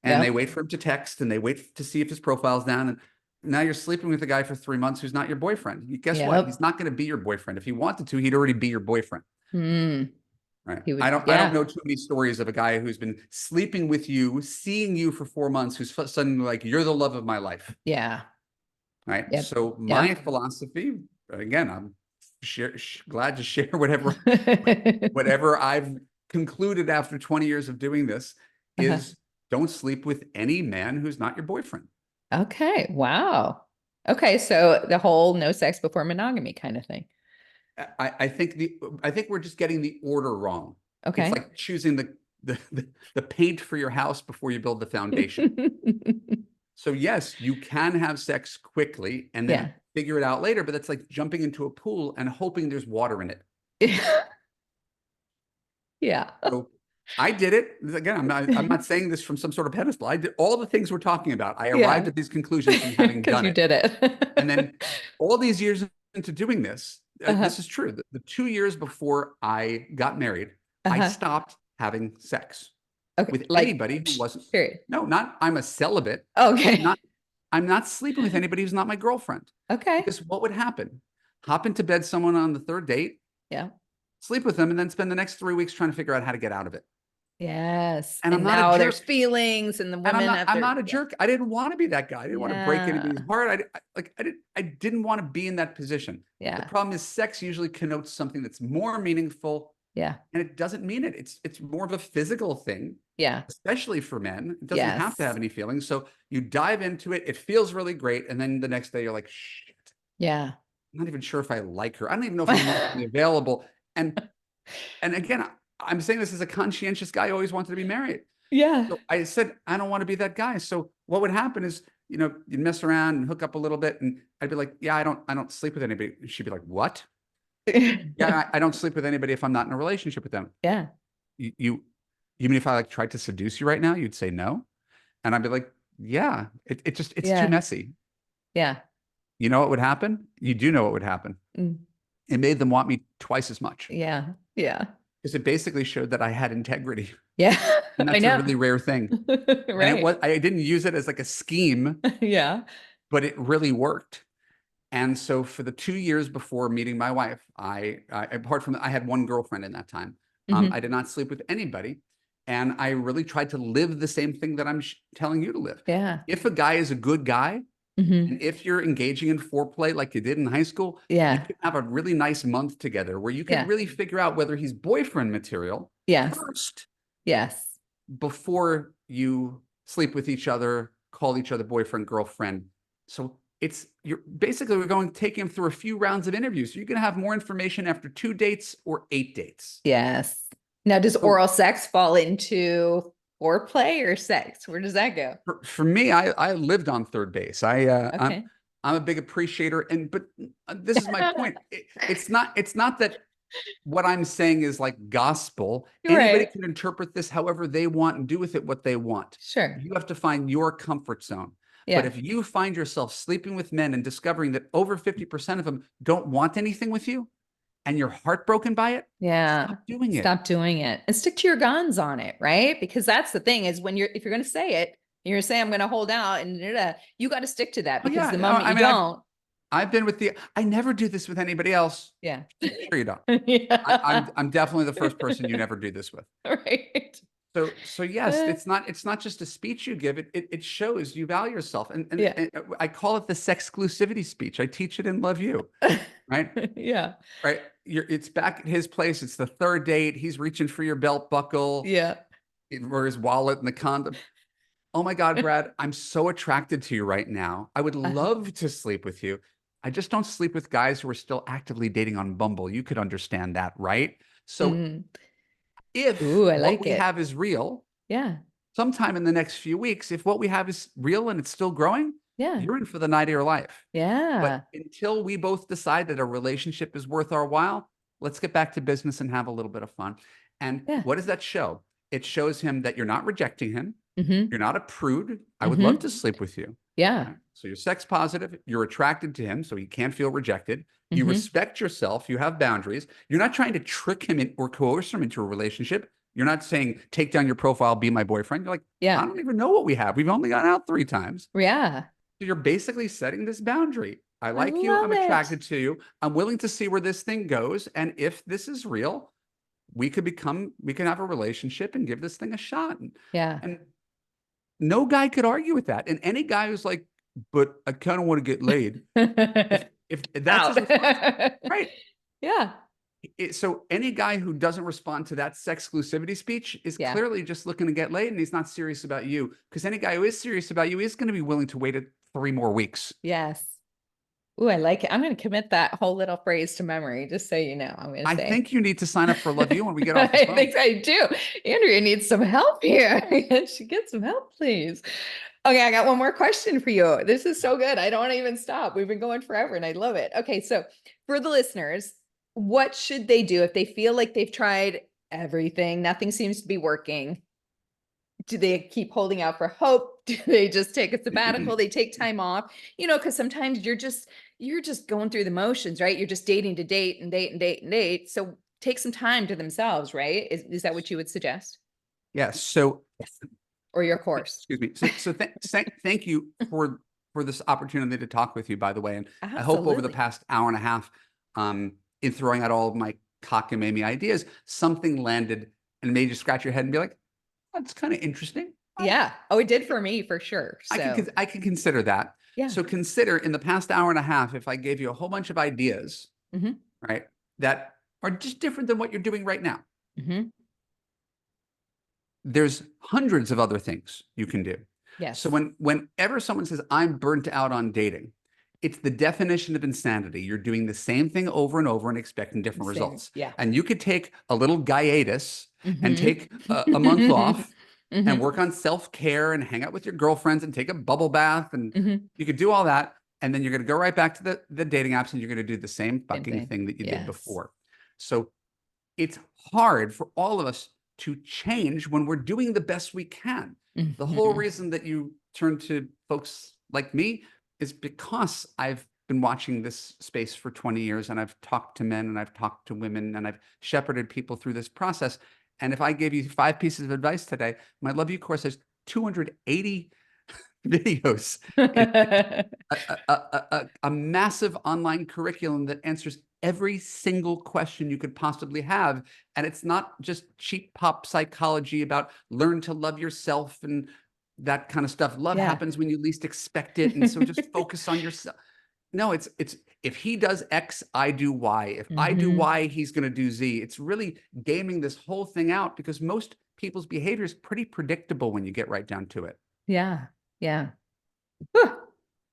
S2: and they
S1: Yep.
S2: wait for him to text and they wait to see if his profile's down. And now you're sleeping with a guy for 3 months who's not your boyfriend. Guess what? He's
S1: Yep.
S2: not going to be your boyfriend. If he wanted to, he'd already be your boyfriend.
S1: Mm.
S2: Right.
S1: He
S2: I
S1: would,
S2: don't
S1: yeah.
S2: know too many stories of a guy who's been sleeping with you, seeing you for 4 months, who's suddenly like, you're the love of my life.
S1: Yeah.
S2: Right.
S1: Yep.
S2: So my
S1: Yep.
S2: philosophy, again, I'm glad to share whatever I've concluded after 20 years of doing this
S1: Uh-huh.
S2: is don't sleep with any man who's not your boyfriend.
S1: Okay. Wow. Okay. So the whole no sex before monogamy kind of thing.
S2: I think we're just getting the order wrong. It's
S1: Okay.
S2: like choosing the paint for your house before you build the foundation. So yes, you can have sex quickly and
S1: Yeah.
S2: then figure it out later, but that's like jumping into a pool and hoping there's water in it.
S1: Yeah.
S2: So I did it. Again, I'm not saying this from some sort of pedestal. I did all the things we're talking about. I arrived
S1: Yeah.
S2: at these conclusions from having
S1: Because
S2: done
S1: you
S2: it.
S1: did it.
S2: And then all these years into doing this,
S1: Uh-huh.
S2: this is true. The 2 years before I got married, I
S1: Uh-huh.
S2: stopped having sex
S1: Okay.
S2: with
S1: Like,
S2: anybody who wasn't,
S1: period.
S2: no, not, I'm a celibate, but
S1: Okay.
S2: not, I'm not sleeping with anybody who's not my girlfriend.
S1: Okay.
S2: Because what would happen? Hop into bed someone on the third date,
S1: Yeah.
S2: sleep with them, and then spend the next 3 weeks trying to figure out how to get out of it.
S1: Yes.
S2: And I'm
S1: And
S2: not a
S1: now there's
S2: jerk.
S1: feelings and the
S2: And
S1: women have
S2: I'm
S1: their,
S2: not a
S1: yeah.
S2: jerk. I didn't want to be that guy. I didn't want to break
S1: Yeah.
S2: anybody's heart. I didn't want to be in that position. The
S1: Yeah.
S2: problem is sex usually connotes something that's more meaningful,
S1: Yeah.
S2: and it doesn't mean it. It's more of a physical thing,
S1: Yeah.
S2: especially for men. It doesn't have to have
S1: Yes.
S2: any feelings. So you dive into it. It feels really great, and then the next day you're like, shit,
S1: Yeah.
S2: I'm not even sure if I like her. I don't even know if I'm emotionally available. And again, I'm saying this as a conscientious guy who always wanted to be married.
S1: Yeah.
S2: So I said, I don't want to be that guy. So what would happen is, you'd mess around and hook up a little bit. And I'd be like, yeah, I don't sleep with anybody. And she'd be like, what? Yeah, I don't sleep with anybody if I'm not in a relationship with them.
S1: Yeah.
S2: You mean if I like tried to seduce you right now, you'd say no? And I'd be like, yeah, it's too
S1: Yeah.
S2: messy.
S1: Yeah.
S2: You know what would happen? You do know what would happen.
S1: Mm.
S2: It made them want me twice as much
S1: Yeah. Yeah.
S2: because it basically showed that I had integrity.
S1: Yeah.
S2: And
S1: I
S2: that's a
S1: know.
S2: really rare thing. And
S1: Right.
S2: I didn't use it as like a scheme,
S1: Yeah.
S2: but it really worked. And so for the 2 years before meeting my wife, apart from I had one girlfriend in that time. I
S1: Hmm.
S2: did not sleep with anybody. And I really tried to live the same thing that I'm telling you to live.
S1: Yeah.
S2: If a guy is a good guy,
S1: Hmm.
S2: and if you're engaging in foreplay like you did in high school, you
S1: Yeah.
S2: can have a really nice month together where you can
S1: Yeah.
S2: really figure out whether he's boyfriend material
S1: Yes.
S2: first
S1: Yes.
S2: before you sleep with each other, call each other boyfriend, girlfriend. So we're taking him through a few rounds of interviews. So you're going to have more information after 2 dates or 8 dates.
S1: Yes. Now, does
S2: So
S1: oral sex fall into foreplay or sex? Where does that go?
S2: for me, I lived on third base.
S1: Okay.
S2: I'm a big appreciator, but this is my point. It's not that what I'm saying is like gospel. Anybody
S1: Right.
S2: can interpret this however they want and do with it what they want.
S1: Sure.
S2: You have to find your comfort zone. But
S1: Yeah.
S2: if you find yourself sleeping with men and discovering that over 50% of them don't want anything with you and you're heartbroken by it,
S1: Yeah.
S2: stop doing it.
S1: Stop doing it and stick to your guns on it, right? Because that's the thing is if you're going to say it, you're saying I'm going to hold out and you got to stick to that
S2: Oh,
S1: because
S2: yeah.
S1: the moment
S2: I
S1: you
S2: mean,
S1: don't,
S2: I've been I never do this with anybody else.
S1: yeah.
S2: Sure you don't.
S1: Yeah.
S2: I'm definitely the first person you never do this with.
S1: Right.
S2: So yes, it's not just a speech you give. It shows you value yourself.
S1: Yeah.
S2: And I call it the sexclusivity speech. I teach it in Love You, right?
S1: Yeah.
S2: Right. it's back at his place. It's the third date. He's reaching for your belt buckle
S1: Yeah.
S2: or his wallet and the condom. Oh my God, Brad, I'm so attracted to you right now. I would
S1: Uh-huh.
S2: love to sleep with you. I just don't sleep with guys who are still actively dating on Bumble. You could understand that, right? So
S1: Mm.
S2: if
S1: Ooh, I
S2: what
S1: like
S2: we
S1: it.
S2: have is real,
S1: Yeah.
S2: sometime in the next few weeks, if what we have is real and it's still growing,
S1: Yeah.
S2: you're in for the night of your life. But
S1: Yeah.
S2: until we both decide that a relationship is worth our while, let's get back to business and have a little bit of fun. And
S1: Yeah.
S2: what does that show? It shows him that you're not rejecting him.
S1: Mm-hmm.
S2: You're not a prude. I would love
S1: Mm-hmm.
S2: to sleep with you.
S1: Yeah.
S2: Right? So you're sex positive. You're attracted to him, so he can't feel rejected. You
S1: Mm-hmm.
S2: respect yourself. You have boundaries. You're not trying to trick him or coerce him into a relationship. You're not saying, take down your profile, be my boyfriend. You're like, I
S1: Yeah.
S2: don't even know what we have. We've only gone out 3 times.
S1: Yeah.
S2: So you're basically setting this boundary. I
S1: I
S2: like you.
S1: love
S2: I'm
S1: it.
S2: attracted to you. I'm willing to see where this thing goes. And if this is real, we can have a relationship and give this thing a shot.
S1: Yeah.
S2: And no guy could argue with that. And any guy who's like, but I kind of want to get laid. If that's his
S1: Out.
S2: response, right?
S1: Yeah.
S2: So any guy who doesn't respond to that sex exclusivity speech is
S1: Yeah.
S2: clearly just looking to get laid, and he's not serious about you. Because any guy who is serious about you is going to be willing to wait 3 more weeks.
S1: Yes. Ooh, I like it. I'm going to commit that whole little phrase to memory, just so you know. I'm going to
S2: I
S1: say,
S2: think you need to sign up for Love You when we get off the
S1: I
S2: phone.
S1: think I do. Andrea needs some help here. She get some help, please. Okay, I got one more question for you. This is so good. I don't want to even stop. We've been going forever and I love it. Okay, so for the listeners, what should they do if they feel like they've tried everything, nothing seems to be working? Do they keep holding out for hope? Do they just take a sabbatical? They take time off? Because sometimes you're just going through the motions, right? You're just dating to date and date and date and date. So take some time to themselves, right? Is that what you would suggest?
S2: Yes. So,
S1: Or your course?
S2: excuse me. Thank you for this opportunity to talk with you, by the way. And I hope over the
S1: Absolutely.
S2: past hour and a half, in throwing out all of my cockamamie ideas, something landed and made you scratch your head and be like, that's kind of interesting.
S1: Yeah. Oh, it did for me for sure. So
S2: I can consider that.
S1: yeah.
S2: So consider in the past hour and a half, if I gave you a whole bunch of ideas,
S1: Hmm.
S2: right, that are just different than what you're doing right now.
S1: Hmm.
S2: There's hundreds of other things you can do. So
S1: Yes.
S2: whenever someone says, I'm burnt out on dating, it's the definition of insanity. You're doing the same thing over and over and expecting different
S1: Same.
S2: results.
S1: Yeah.
S2: And you could take a little hiatus and
S1: Hmm.
S2: take a month off and
S1: Hmm.
S2: work on self-care and hang out with your girlfriends and take a bubble bath. And
S1: Hmm.
S2: you could do all that. And then you're going to go right back to the dating apps and you're going to do the same
S1: Same
S2: fucking
S1: thing.
S2: thing that you did
S1: Yes.
S2: before. So it's hard for all of us to change when we're doing the best we can. The whole
S1: Hmm.
S2: reason that you turn to folks like me is because I've been watching this space for 20 years and I've talked to men and I've talked to women and I've shepherded people through this process. And if I gave you 5 pieces of advice today, my Love You course has 280 videos. It's a massive online curriculum that answers every single question you could possibly have. And it's not just cheap pop psychology about learn to love yourself and that kind of stuff. Love
S1: Yeah.
S2: happens when you least expect it. And so just focus on yourself. No, it's if he does X, I do Y. If I do
S1: Hmm.
S2: Y, he's going to do Z. It's really gaming this whole thing out because most people's behavior is pretty predictable when you get right down to it.
S1: Yeah. Yeah. Whew.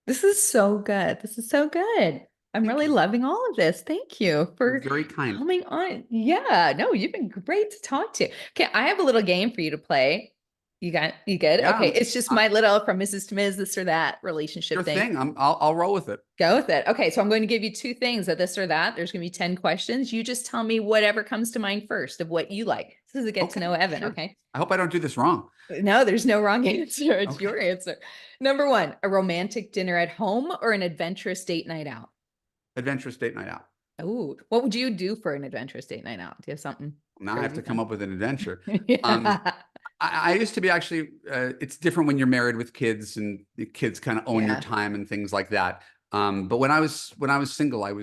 S1: This is so good. This is so good. I'm
S2: Thank
S1: really
S2: you.
S1: loving all of this. Thank you
S2: You're
S1: for
S2: very kind.
S1: coming on. Yeah, no, you've been great to talk to. Okay, I have a little game for you to play. You good?
S2: Yeah,
S1: Okay, it's just my little from Mrs. to Ms. this or that
S2: sure
S1: relationship thing.
S2: thing. I'll roll with it.
S1: Go with it. Okay, so I'm going to give you two things of this or that. There's going to be 10 questions. You just tell me whatever comes to mind first of what you like. This is a get to know
S2: Okay,
S1: Evan,
S2: sure.
S1: okay?
S2: I hope I don't do this wrong.
S1: No, there's no wrong answer. It's
S2: Okay.
S1: your answer. Number one, a romantic dinner at home or an adventurous date night out?
S2: Adventurous date night out.
S1: Oh, what would you do for an adventurous date night out? Do you have something
S2: Now I have
S1: crazy
S2: to come
S1: fun?
S2: up with an adventure. Um,
S1: Yeah.
S2: I used to be actually, it's different when you're married with kids and the kids kind of own your
S1: Yeah.
S2: time and things like that. But when I was single, I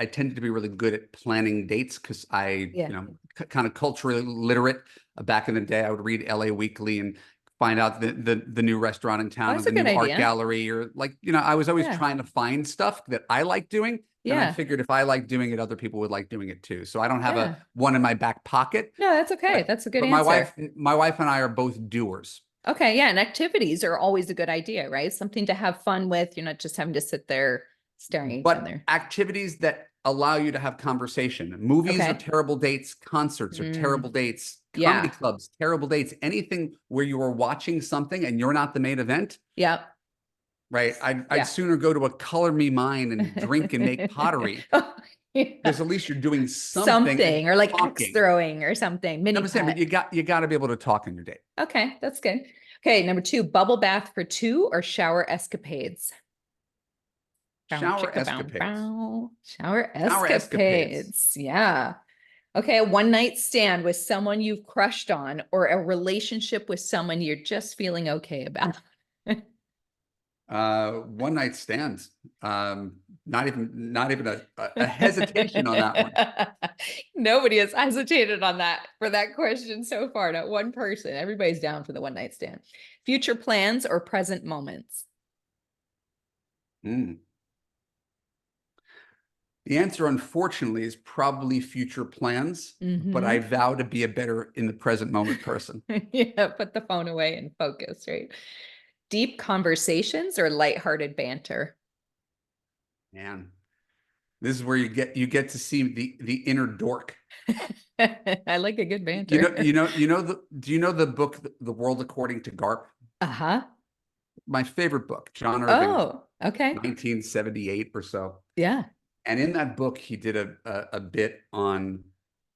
S2: tended to be really good at planning dates because I,
S1: Yeah.
S2: kind of culturally literate. Back in the day, I would read LA Weekly and find out the new restaurant in
S1: Oh,
S2: town or
S1: that's
S2: the
S1: a good
S2: new art
S1: idea.
S2: gallery, or like, I was always
S1: Yeah.
S2: trying to find stuff that I like doing. And I
S1: Yeah.
S2: figured if I like doing it, other people would like doing it too. So I don't have
S1: Yeah.
S2: one in my back pocket,
S1: No, that's okay. That's a good
S2: but
S1: answer.
S2: my wife and I are both doers.
S1: Okay. Yeah. And activities are always a good idea, right? Something to have fun with. You're not just having to sit there staring at each
S2: But
S1: other.
S2: activities that allow you to have conversation. Movies are
S1: Okay.
S2: terrible dates. Concerts are
S1: Mm,
S2: terrible dates. Comedy
S1: yeah.
S2: clubs, terrible dates. Anything where you are watching something and you're not the main event,
S1: Yep.
S2: right? I'd
S1: Yeah.
S2: sooner go to a color me mine and drink and make pottery,
S1: Oh,
S2: because
S1: yeah.
S2: at least you're doing something and
S1: Something or like axe
S2: talking.
S1: throwing or something, mini
S2: I'm saying, but
S1: putt.
S2: you got to be able to talk on your date.
S1: Okay, that's good. Okay, number two, bubble bath for two or shower escapades? Bow,
S2: Shower
S1: chicka, bow,
S2: escapades.
S1: bow. Shower
S2: Shower escapades.
S1: escapades. Yeah. Okay, a one night stand with someone you've crushed on or a relationship with someone you're just feeling okay about.
S2: One night stands. Not even a hesitation on that one.
S1: Nobody has hesitated on that for that question so far. Not one person. Everybody's down for the one night stand. Future plans or present moments?
S2: Mm. The answer, unfortunately, is probably future plans, but I
S1: Mm-hmm.
S2: vow to be a better in the present moment person.
S1: Yeah, put the phone away and focus, right? Deep conversations or lighthearted banter?
S2: Man, this is where you get to see the inner dork.
S1: I like a good banter.
S2: Do you know the book The World According to Garp?
S1: Uh-huh.
S2: My favorite book, John Irving,
S1: Oh, okay.
S2: 1978 or so.
S1: Yeah.
S2: And in that book, he did a bit on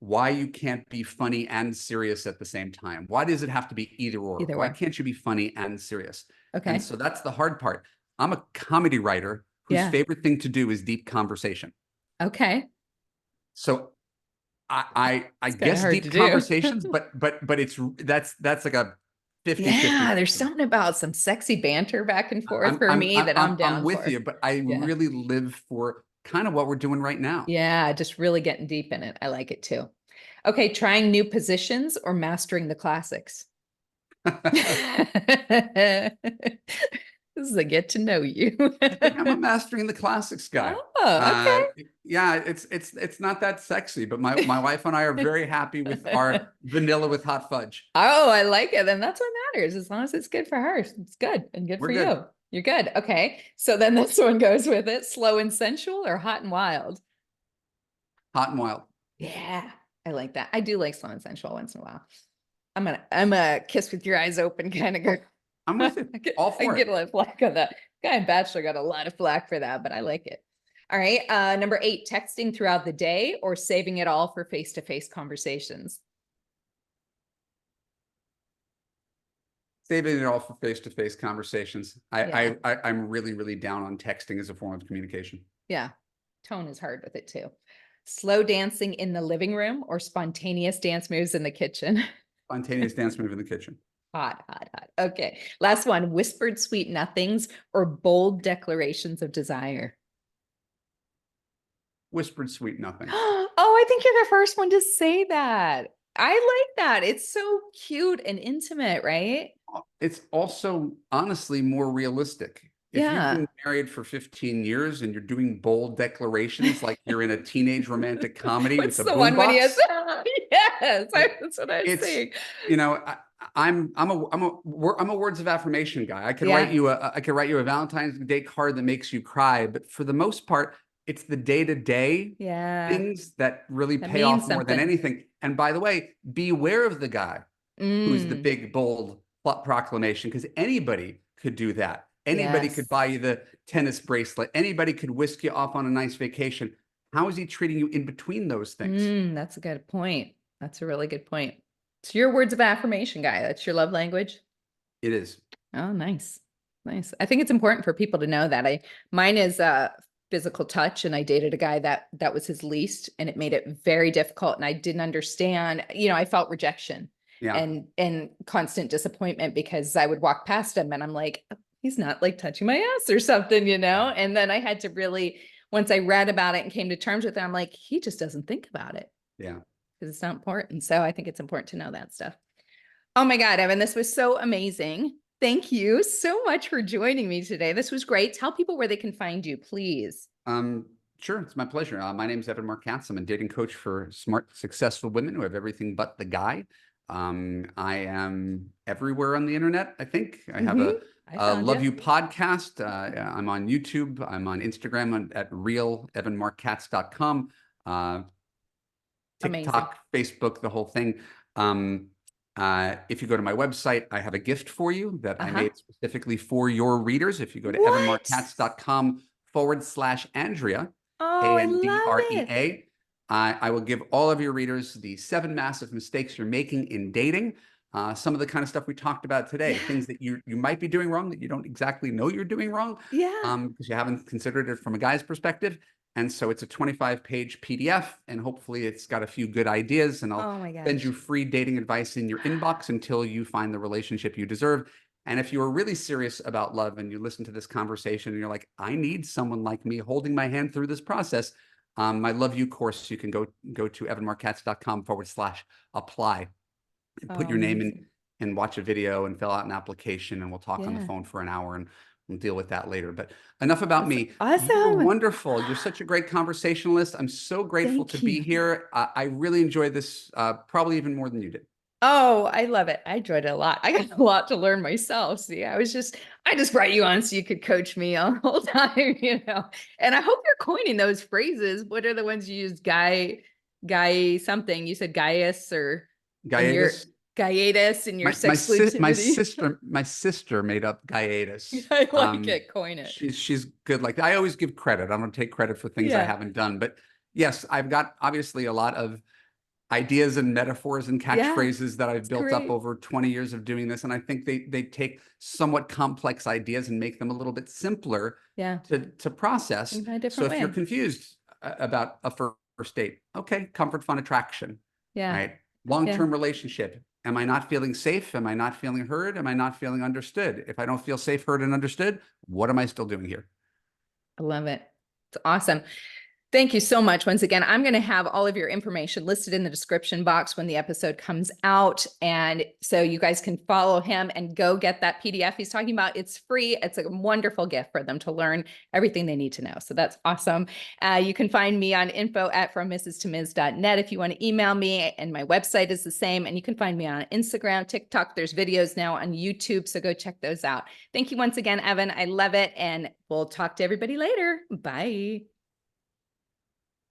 S2: why you can't be funny and serious at the same time. Why does it have to be either or?
S1: Either
S2: Why
S1: way.
S2: can't you be funny and serious? And
S1: Okay.
S2: so that's the hard part. I'm a comedy writer whose
S1: Yeah.
S2: favorite thing to do is deep conversation.
S1: Okay.
S2: So I
S1: It's kind of
S2: guess
S1: hard to
S2: deep
S1: do.
S2: conversations, but it's that's like a 50-50
S1: Yeah,
S2: thing
S1: there's
S2: for me.
S1: something about some sexy banter back and forth for me that I'm
S2: I'm
S1: down
S2: with
S1: for.
S2: you, but I
S1: Yeah.
S2: really live for kind of what we're doing right now.
S1: Yeah, just really getting deep in it. I like it too. Okay, trying new positions or mastering the classics? This is a get to know you.
S2: I think I'm a mastering the classics guy.
S1: Oh,
S2: Yeah, it's not that sexy, but my wife and I are very happy with
S1: okay.
S2: our vanilla with hot fudge.
S1: Oh, I like it. Then that's what matters. As long as it's good for her, it's good and good
S2: We're
S1: for
S2: good.
S1: you. You're good. Okay. So then this one goes with it. Slow and sensual or hot and wild?
S2: Hot and wild.
S1: Yeah, I like that. I do like slow and sensual once in a while. I'm a kiss with your eyes open kind of girl.
S2: I'm with you.
S1: I get,
S2: All
S1: I
S2: for
S1: get
S2: it.
S1: a lot of flack on that. Guy in Bachelor got a lot of flack for that, but I like it. All right. Number 8, texting throughout the day or saving it all for face-to-face conversations.
S2: Saving it all for face-to-face conversations.
S1: Yeah.
S2: I'm really down on texting as a form of communication.
S1: Yeah. Tone is hard with it too. Slow dancing in the living room or spontaneous dance moves in the kitchen.
S2: Spontaneous dance move in the kitchen.
S1: Hot, hot, hot. Okay. Last one, whispered sweet nothings or bold declarations of desire.
S2: Whispered sweet nothings.
S1: Oh, I think you're the first one to say that. I like that. It's so cute and intimate, right?
S2: It's also honestly more realistic. If you've
S1: Yeah.
S2: been married for 15 years and you're doing bold declarations like you're in a teenage romantic comedy with
S1: What's
S2: a
S1: the one when he has?
S2: boombox,
S1: Yes,
S2: it,
S1: that's what I was
S2: it's
S1: saying.
S2: I'm a words of affirmation guy.
S1: Yeah,
S2: I could write you a Valentine's Day card that makes you cry, but for the most part, it's the day-to-day
S1: yeah,
S2: things that really
S1: that
S2: pay
S1: means
S2: off more than
S1: something.
S2: anything. And by the way, beware of the guy who's the
S1: Mm,
S2: big bold proclamation, because anybody could do that. Anybody could
S1: yes.
S2: buy you the tennis bracelet. Anybody could whisk you off on a nice vacation. How is he treating you in between those things?
S1: That's a good point. That's a really good point. So your words of affirmation guy. That's your love language.
S2: It is.
S1: Oh, nice. Nice. I think it's important for people to know that. Mine is physical touch, and I dated a guy that was his least, and it made it very difficult, and I didn't understand, I felt rejection
S2: Yeah.
S1: and constant disappointment because I would walk past him and I'm like, "Oh, he's not like touching my ass or something, and then I had to really, once I read about it and came to terms with it, I'm like, he just doesn't think about it
S2: Yeah.
S1: because it's not important. So I think it's important to know that stuff. Oh my God, Evan, this was so amazing. Thank you so much for joining me today. This was great. Tell people where they can find you, please.
S2: Um, sure, it's my pleasure. My name is Evan Marc Katz. I'm a dating coach for smart, successful women who have everything but the guy. I am everywhere on the internet, I think. I have
S1: Hmm.
S2: a,
S1: I
S2: a
S1: found
S2: Love
S1: you.
S2: You podcast. I'm on YouTube. I'm on Instagram at realevanmarckatz.com.
S1: Amazing.
S2: TikTok, Facebook, the whole thing. Um, if you go to my website, I have a gift for you that I
S1: Uh-huh.
S2: made specifically for your readers. If you go to
S1: What?
S2: evanmarckatz.com/Andrea,
S1: Oh, I love it.
S2: Andrea, I will give all of your readers the 7 massive mistakes you're making in dating. Some of the kind of stuff we talked about today,
S1: Yeah.
S2: things that you might be doing wrong that you don't exactly know you're doing wrong,
S1: Yeah.
S2: because you haven't considered it from a guy's perspective. And so it's a 25-page PDF, and hopefully it's got a few good ideas. And I'll
S1: Oh my
S2: send you
S1: gosh.
S2: free dating advice in your inbox until you find the relationship you deserve. And if you are really serious about love and you listen to this conversation and you're like, I need someone like me holding my hand through this process, my Love You course, you can go to evanmarckatz.com/apply and put
S1: Oh,
S2: your name in
S1: amazing.
S2: and watch a video and fill out an application, and we'll talk on the
S1: Yeah.
S2: phone for an hour and we'll deal with that later. But enough about
S1: That's
S2: me. You are
S1: awesome.
S2: wonderful. You're such a great conversationalist. I'm so grateful to
S1: Thank
S2: be
S1: you.
S2: here. I really enjoyed this, probably even more than you did.
S1: Oh, I love it. I enjoyed it a lot. I got a lot to learn myself. See, I just brought you on so you could coach me all the whole time, you know. And I hope you're coining those phrases. What are the ones you use? Guy something. You said Gaius or in your
S2: Gaiatus.
S1: Gaiatus in your
S2: My
S1: sexclusivity.
S2: sister made up Gaiatus.
S1: I like it. Coin it.
S2: She's good. Like, I always give credit. I don't take credit for things I
S1: Yeah.
S2: haven't done. But yes, I've got obviously a lot of ideas and metaphors and
S1: Yeah.
S2: catchresses that I've
S1: It's
S2: built up
S1: great.
S2: over 20 years of doing this. And I think they take somewhat complex ideas and make them a little bit simpler
S1: Yeah.
S2: to process.
S1: In a
S2: So
S1: different
S2: if you're
S1: way.
S2: confused about a first date, okay, comfort, fun, attraction,
S1: Yeah.
S2: right?
S1: Yeah.
S2: Long-term relationship. Am I not feeling safe? Am I not feeling heard? Am I not feeling understood? If I don't feel safe, heard, and understood, what am I still doing here?
S1: I love it. It's awesome. Thank you so much. Once again, I'm going to have all of your information listed in the description box when the episode comes out. And so you guys can follow him and go get that PDF he's talking about. It's free. It's a wonderful gift for them to learn everything they need to know. So that's awesome. You can find me on info@frommisstomiz.net if you want to email me. And my website is the same. And you can find me on Instagram, TikTok. There's videos now on YouTube. So go check those out. Thank you once again, Evan. I love it. And we'll talk to everybody later. Bye.